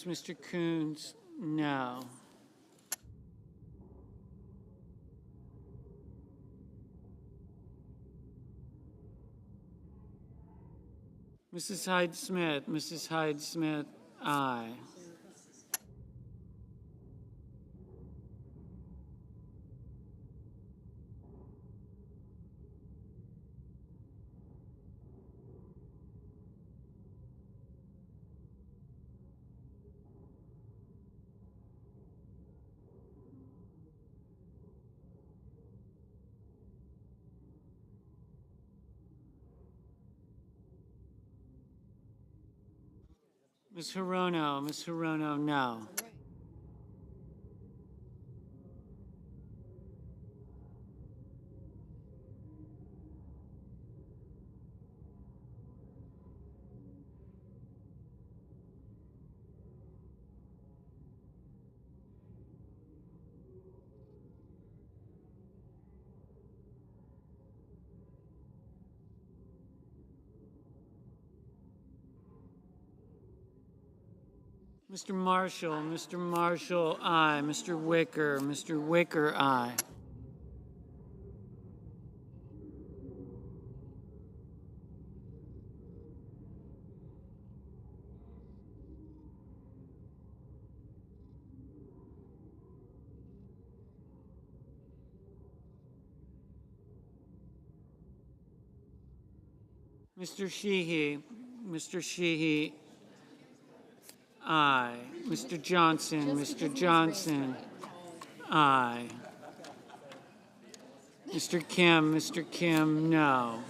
Mr. Coons, no. Mrs. Hyde Smith, aye. Ms. Hirono, no. Mr. Marshall, aye. Mr. Wicker, aye. Mr. Sheehy, aye. Mr. Johnson, aye. Mr. Kim, no.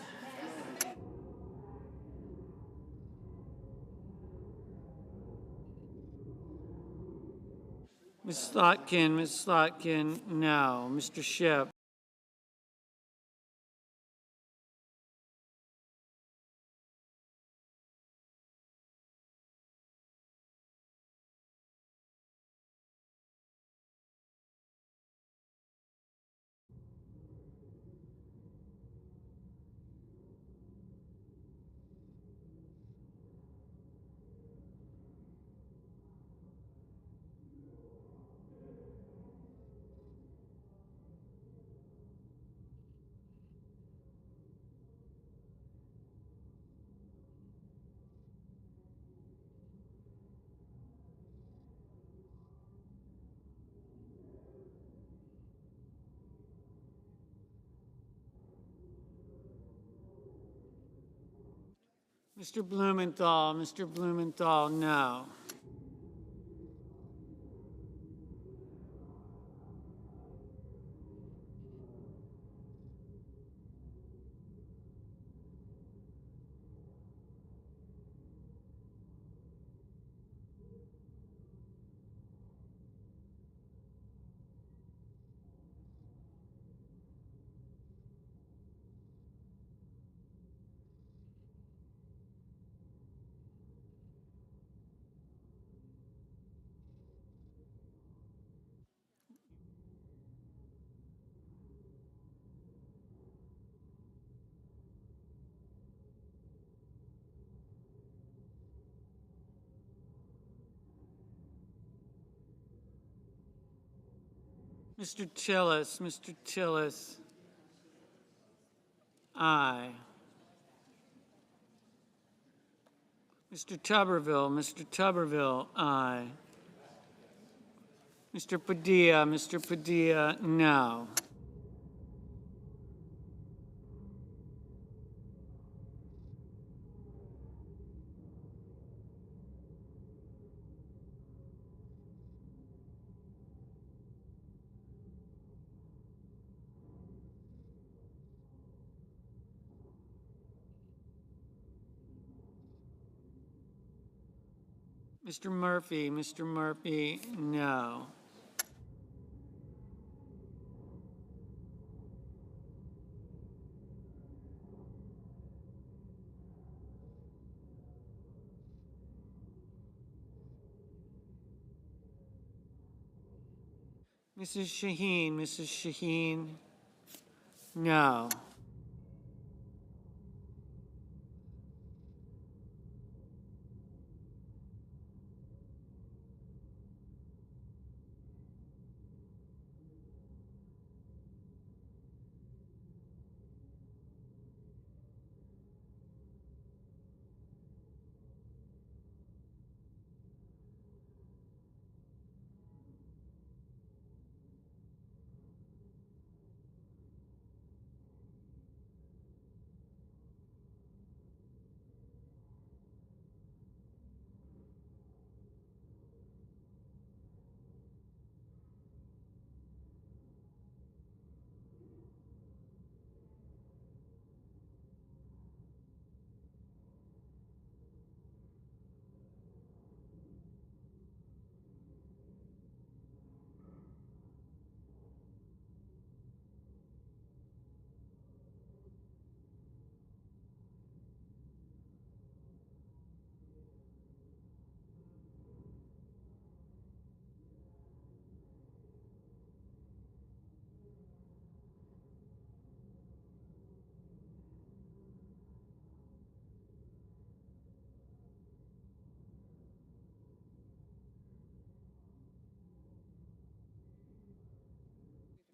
Ms. Slotkin, no. Mr. Ship. Mr. Blumenthal, no. Mr. Tillis, aye. Mr. Tuberville, aye. Mr. Padilla, no. Mr. Murphy, no. Mrs. Shaheen, no.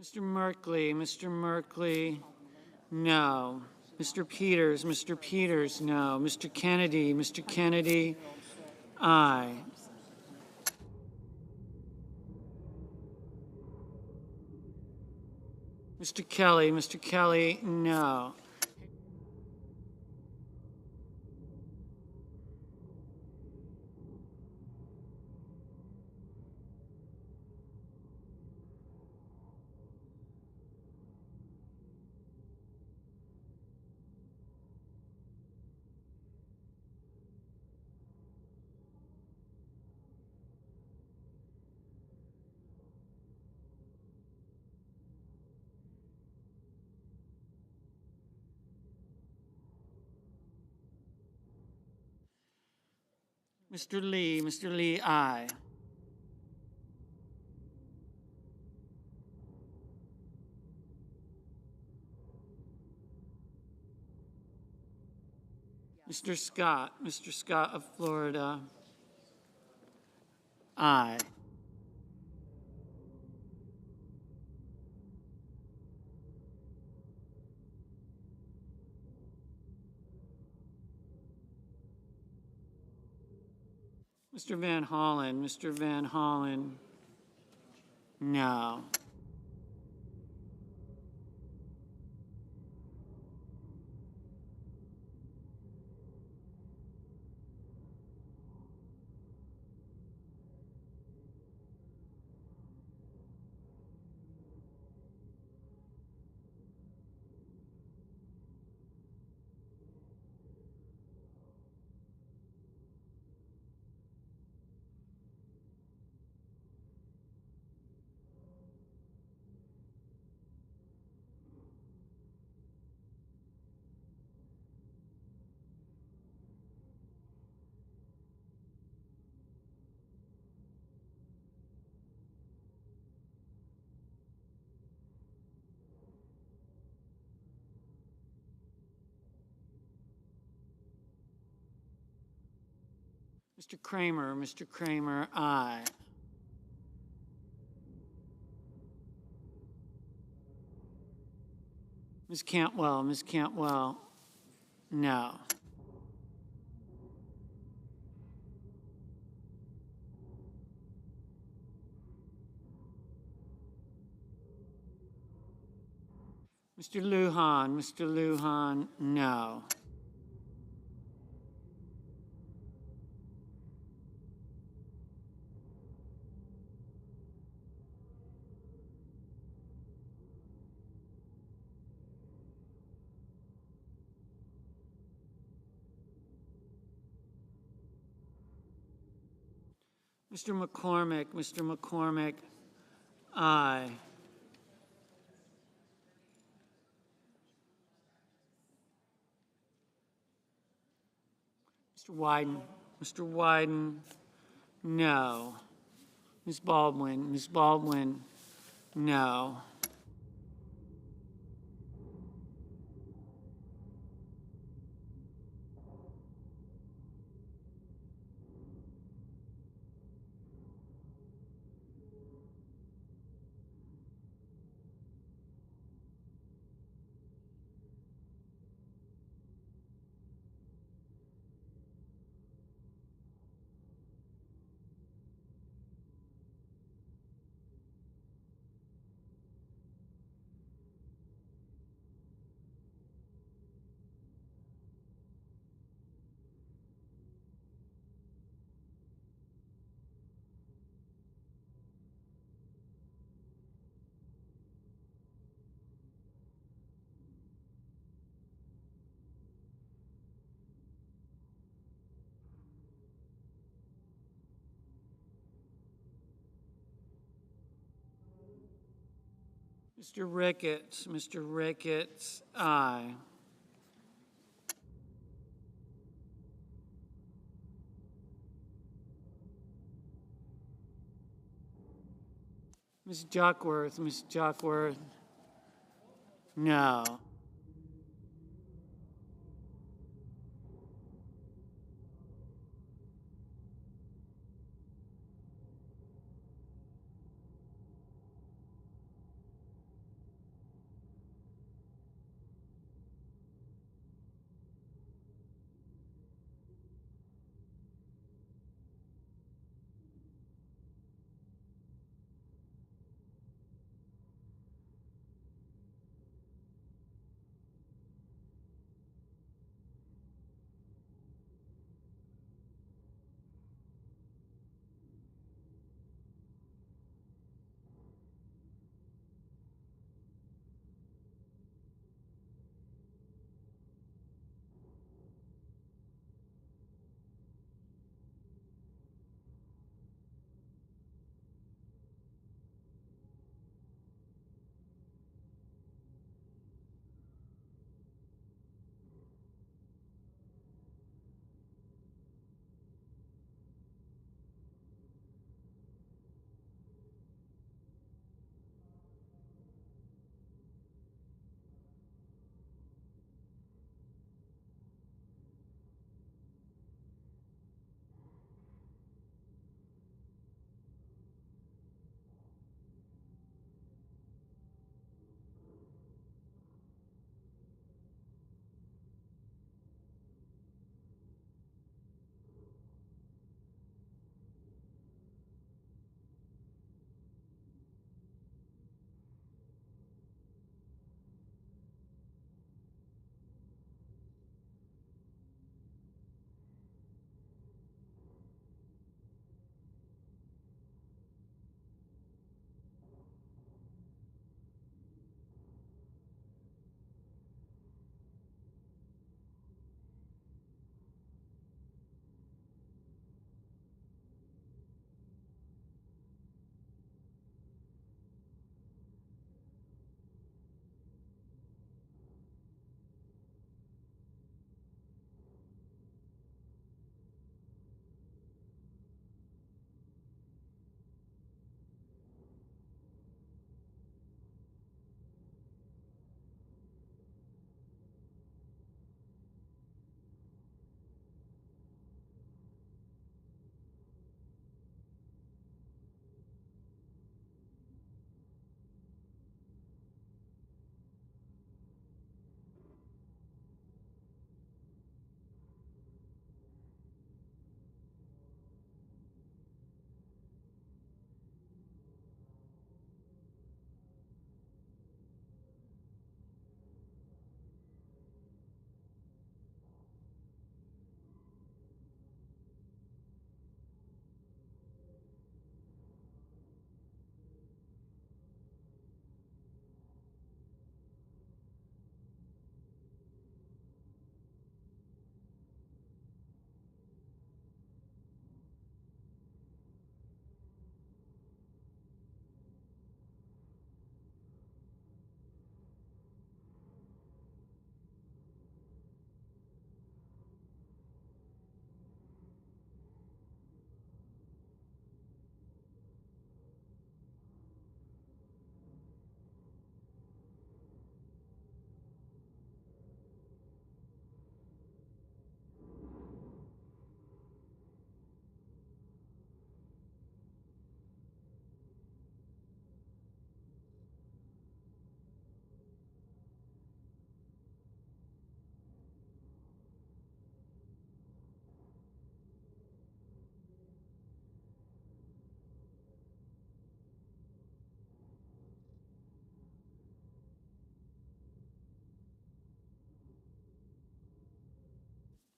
Mr. Merkley, no. Mr. Peters, no. Mr. Kennedy, aye. Mr. Kelly, no. Mr. Lee, aye. Mr. Scott of Florida, aye. Mr. Van Hollen, no. Mr. Kramer, aye. Ms. Cantwell, no. Mr. Lujan, no. Mr. McCormick, aye. Mr. Wyden, no. Ms. Baldwin, no. Mr. Ricketts, aye. Ms. Duckworth, no.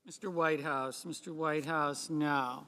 Mr. Whitehouse, no.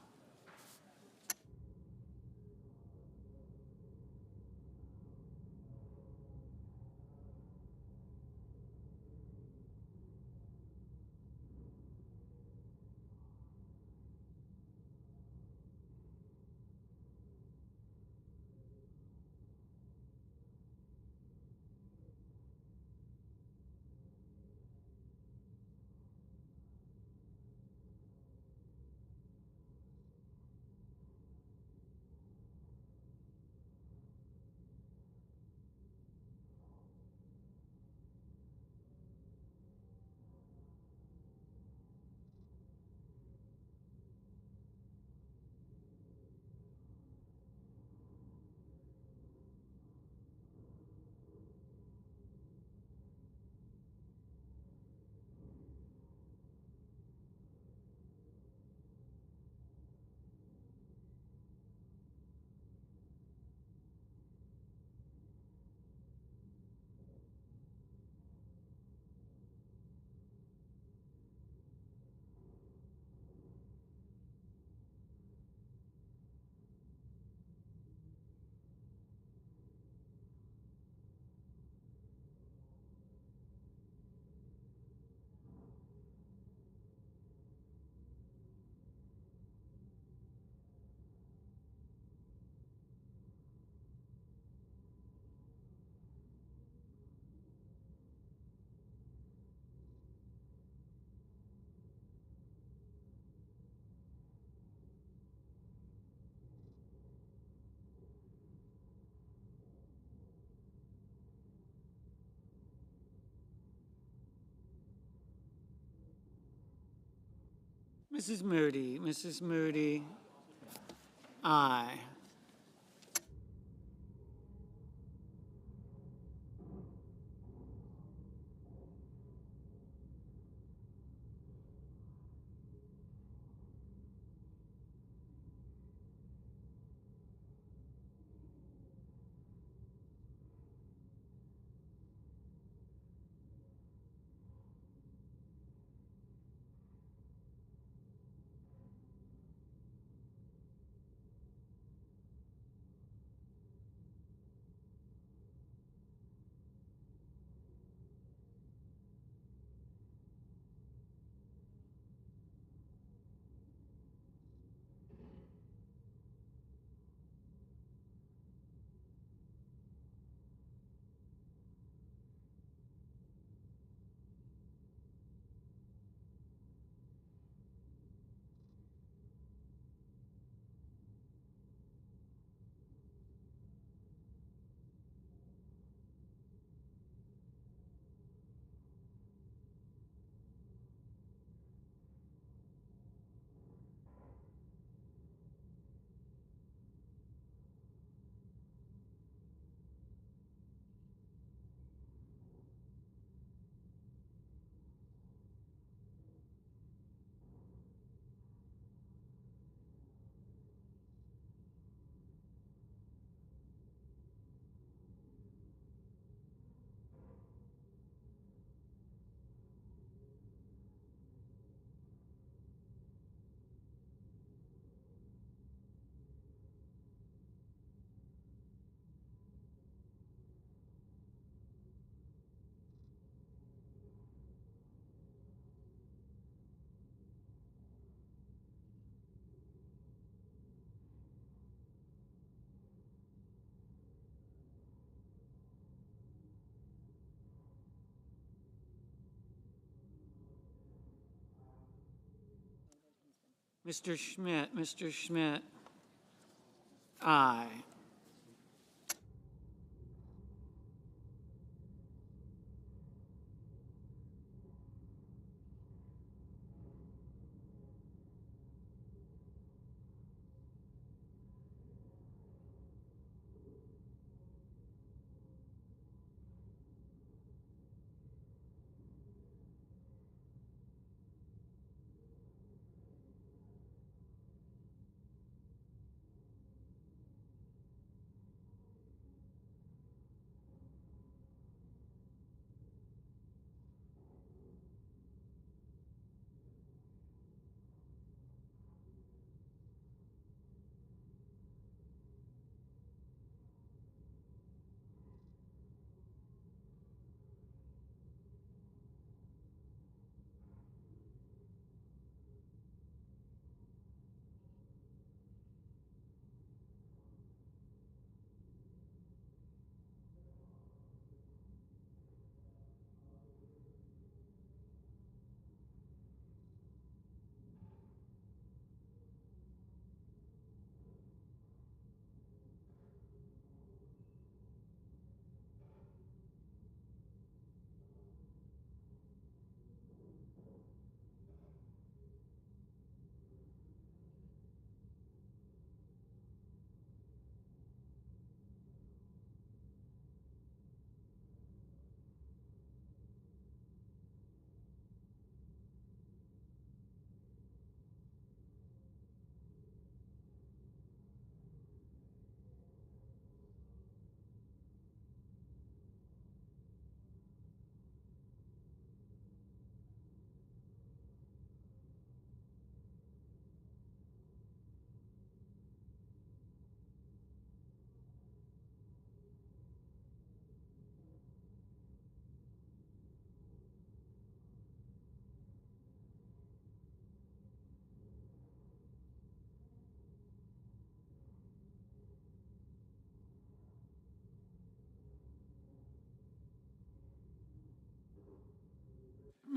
Mrs. Moody, aye. Mr. Schmidt, aye.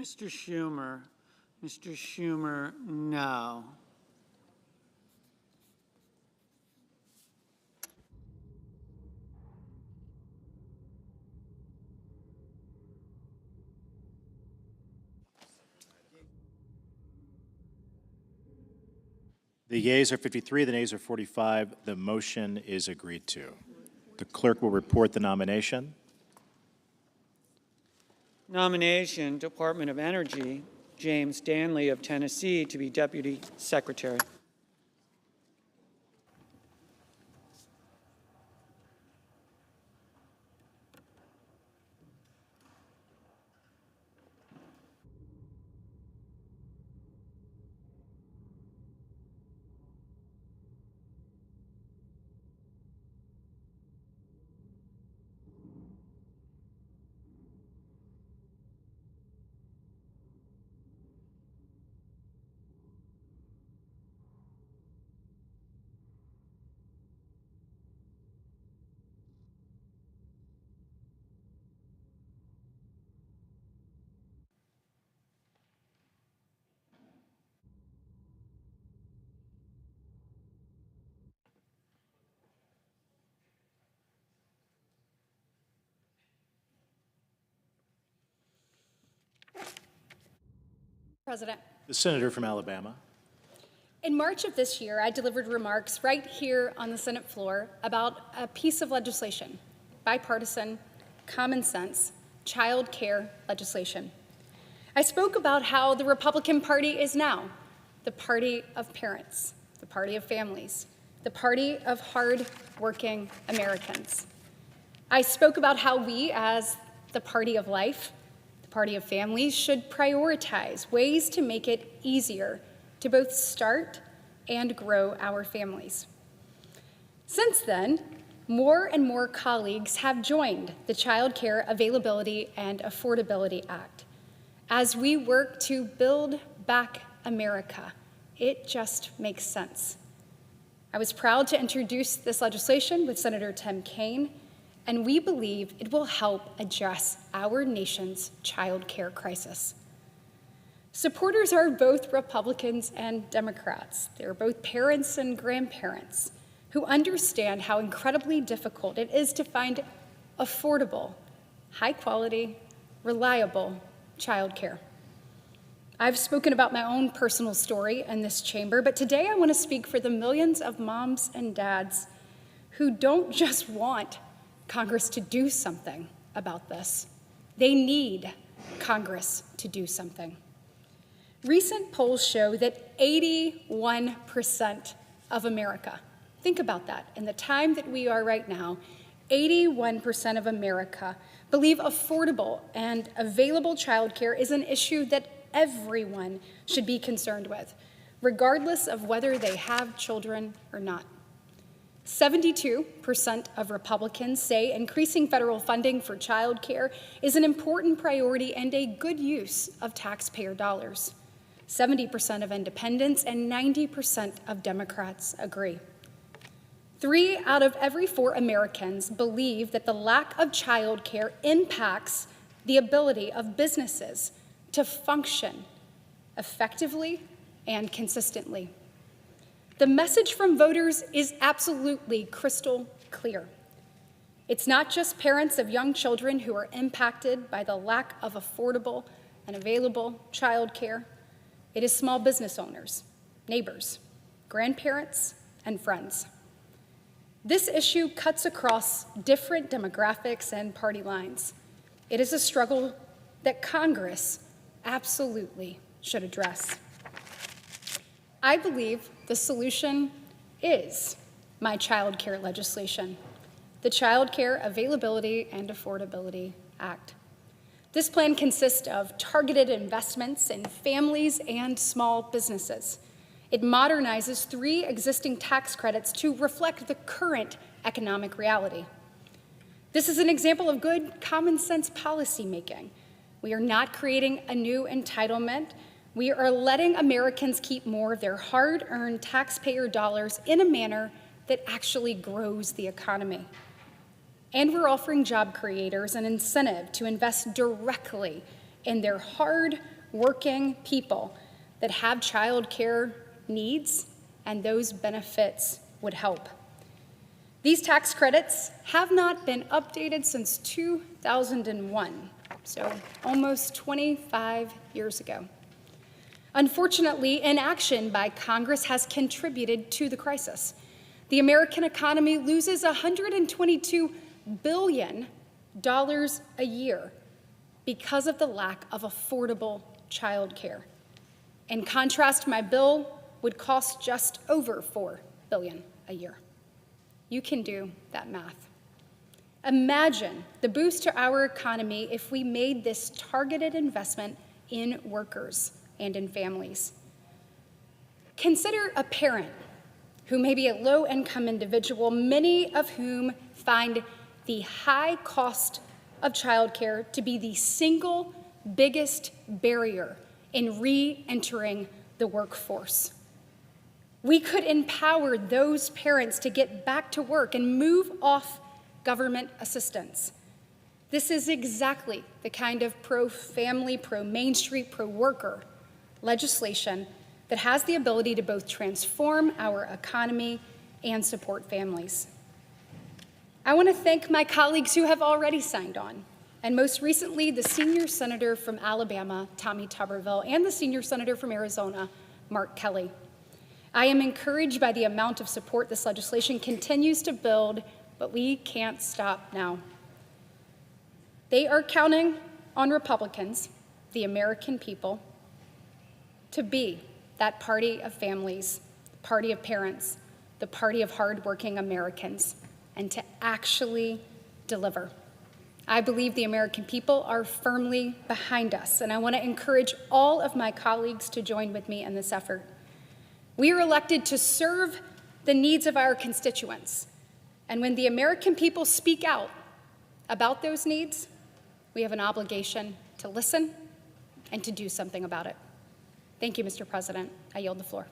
Mr. Schumer. Mr. Schumer, no. The yeas are 53, the nays are 45. The motion is agreed to. The clerk will report the nomination. Nomination, Department of Energy, James Danley of Tennessee to be Deputy Secretary. President. The senator from Alabama. In March of this year, I delivered remarks right here on the Senate floor about a piece of legislation, bipartisan, common sense, child care legislation. I spoke about how the Republican Party is now the party of parents, the party of families, the party of hard-working Americans. I spoke about how we, as the party of life, the party of families, should prioritize ways to make it easier to both start and grow our families. Since then, more and more colleagues have joined the Child Care Availability and Affordability Act. As we work to build back America, it just makes sense. I was proud to introduce this legislation with Senator Tim Kaine, and we believe it will help address our nation's child care crisis. Supporters are both Republicans and Democrats. They're both parents and grandparents who understand how incredibly difficult it is to find affordable, high-quality, reliable child care. I've spoken about my own personal story in this chamber, but today I want to speak for the millions of moms and dads who don't just want Congress to do something about this. They need Congress to do something. Recent polls show that 81% of America, think about that, in the time that we are right now, 81% of America believe affordable and available childcare is an issue that everyone should be concerned with, regardless of whether they have children or not. 72% of Republicans say increasing federal funding for childcare is an important priority and a good use of taxpayer dollars. 70% of independents and 90% of Democrats agree. 3 out of every 4 Americans believe that the lack of childcare impacts the ability of businesses to function effectively and consistently. The message from voters is absolutely crystal clear. It's not just parents of young children who are impacted by the lack of affordable and available childcare. It is small business owners, neighbors, grandparents, and friends. This issue cuts across different demographics and party lines. It is a struggle that Congress absolutely should address. I believe the solution is my child care legislation, the Child Care Availability and Affordability Act. This plan consists of targeted investments in families and small businesses. It modernizes 3 existing tax credits to reflect the current economic reality. This is an example of good common sense policymaking. We are not creating a new entitlement. We are letting Americans keep more of their hard-earned taxpayer dollars in a manner that actually grows the economy. And we're offering job creators an incentive to invest directly and they're hard-working people that have child care needs, and those benefits would help. These tax credits have not been updated since 2001, so almost 25 years ago. Unfortunately, inaction by Congress has contributed to the crisis. The American economy loses $122 billion a year because of the lack of affordable child care. In contrast, my bill would cost just over $4 billion a year. You can do that math. Imagine the boost to our economy if we made this targeted investment in workers and in families. Consider a parent who may be a low-income individual, many of whom find the high cost of childcare to be the single biggest barrier in re-entering the workforce. We could empower those parents to get back to work and move off government assistance. This is exactly the kind of pro-family, pro-Main Street, pro-worker legislation that has the ability to both transform our economy and support families. I want to thank my colleagues who have already signed on, and most recently, the senior senator from Alabama, Tommy Tuberville, and the senior senator from Arizona, Mark Kelly. I am encouraged by the amount of support this legislation continues to build, but we can't stop now. They are counting on Republicans, the American people, to be that party of families, the party of parents, the party of hardworking Americans, and to actually deliver. I believe the American people are firmly behind us, and I want to encourage all of my colleagues to join with me in this effort. We are elected to serve the needs of our constituents, and when the American people speak out about those needs, we have an obligation to listen and to do something about it. Thank you, Mr. President. I yield the floor.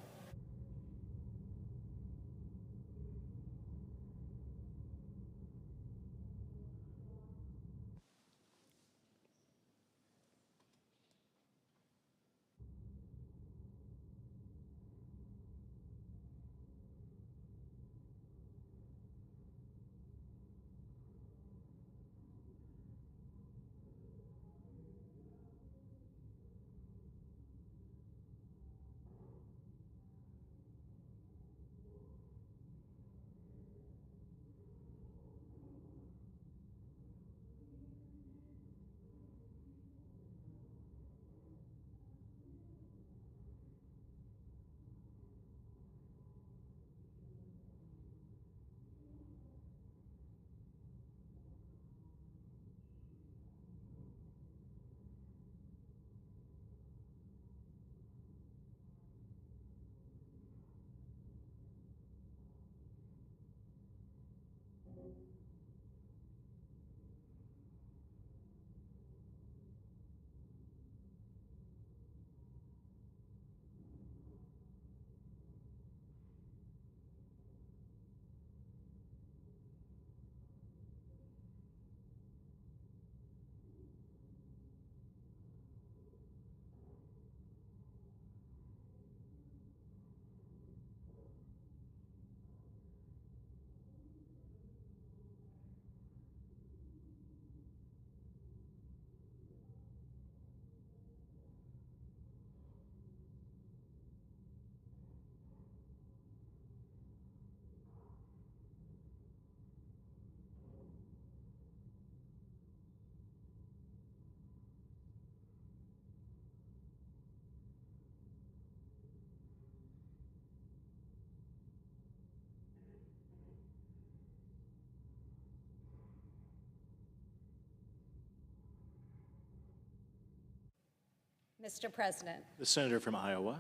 Mr. President. The senator from Iowa.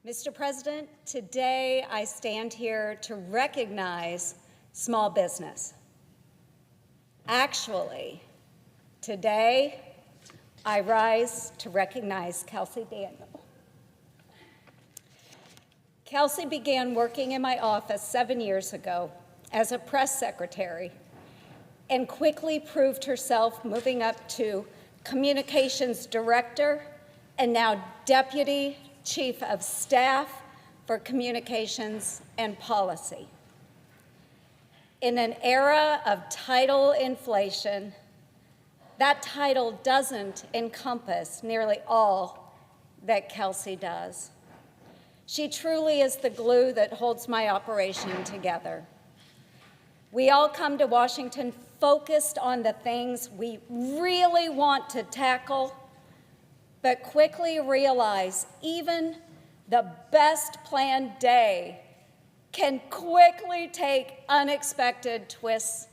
Mr. President, today I stand here to recognize small business. Actually, today I rise to recognize Kelsey Daniel. Kelsey began working in my office 7 years ago as a press secretary and quickly proved herself moving up to Communications Director, and now Deputy Chief of Staff for Communications and Policy. In an era of title inflation, that title doesn't encompass nearly all that Kelsey does. She truly is the glue that holds my operation together. We all come to Washington focused on the things we really want to tackle, but quickly realize even the best planned day can quickly take unexpected twists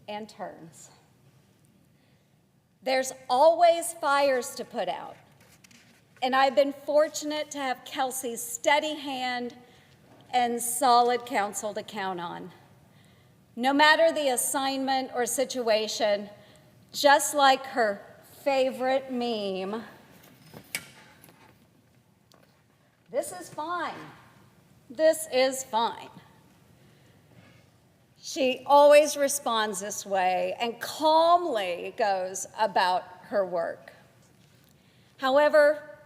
and turns. There's always fires to put out, and I've been fortunate to have Kelsey's steady hand and solid counsel to count on. No matter the assignment or situation, just like her favorite meme, "This is fine. This is fine." She always responds this way and calmly goes about her work. However,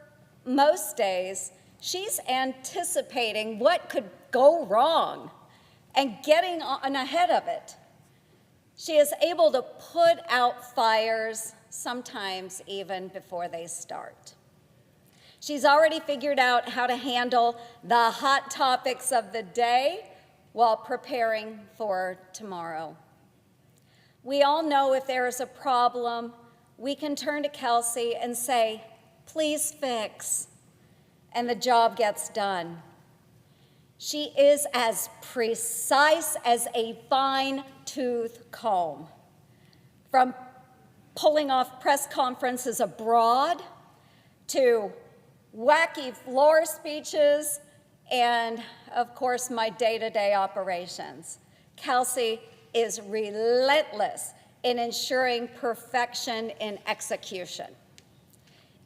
most days, she's anticipating what could go wrong and getting on ahead of it. She is able to put out fires, sometimes even before they start. She's already figured out how to handle the hot topics of the day while preparing for tomorrow. We all know if there is a problem, we can turn to Kelsey and say, "Please fix," and the job gets done. She is as precise as a fine-tooth comb. From pulling off press conferences abroad to wacky floor speeches and, of course, my day-to-day operations, Kelsey is relentless in ensuring perfection in execution.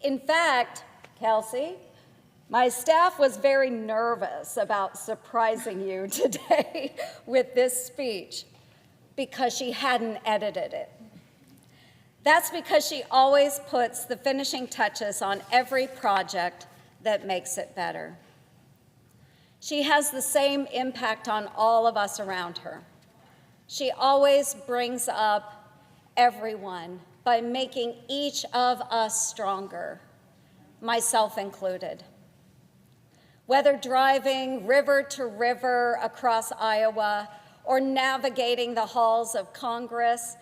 In fact, Kelsey, my staff was very nervous about surprising you today with this speech because she hadn't edited it. That's because she always puts the finishing touches on every project that makes it better. She has the same impact on all of us around her. She always brings up everyone by making each of us stronger, myself included. Whether driving river to river across Iowa or navigating the halls of Congress,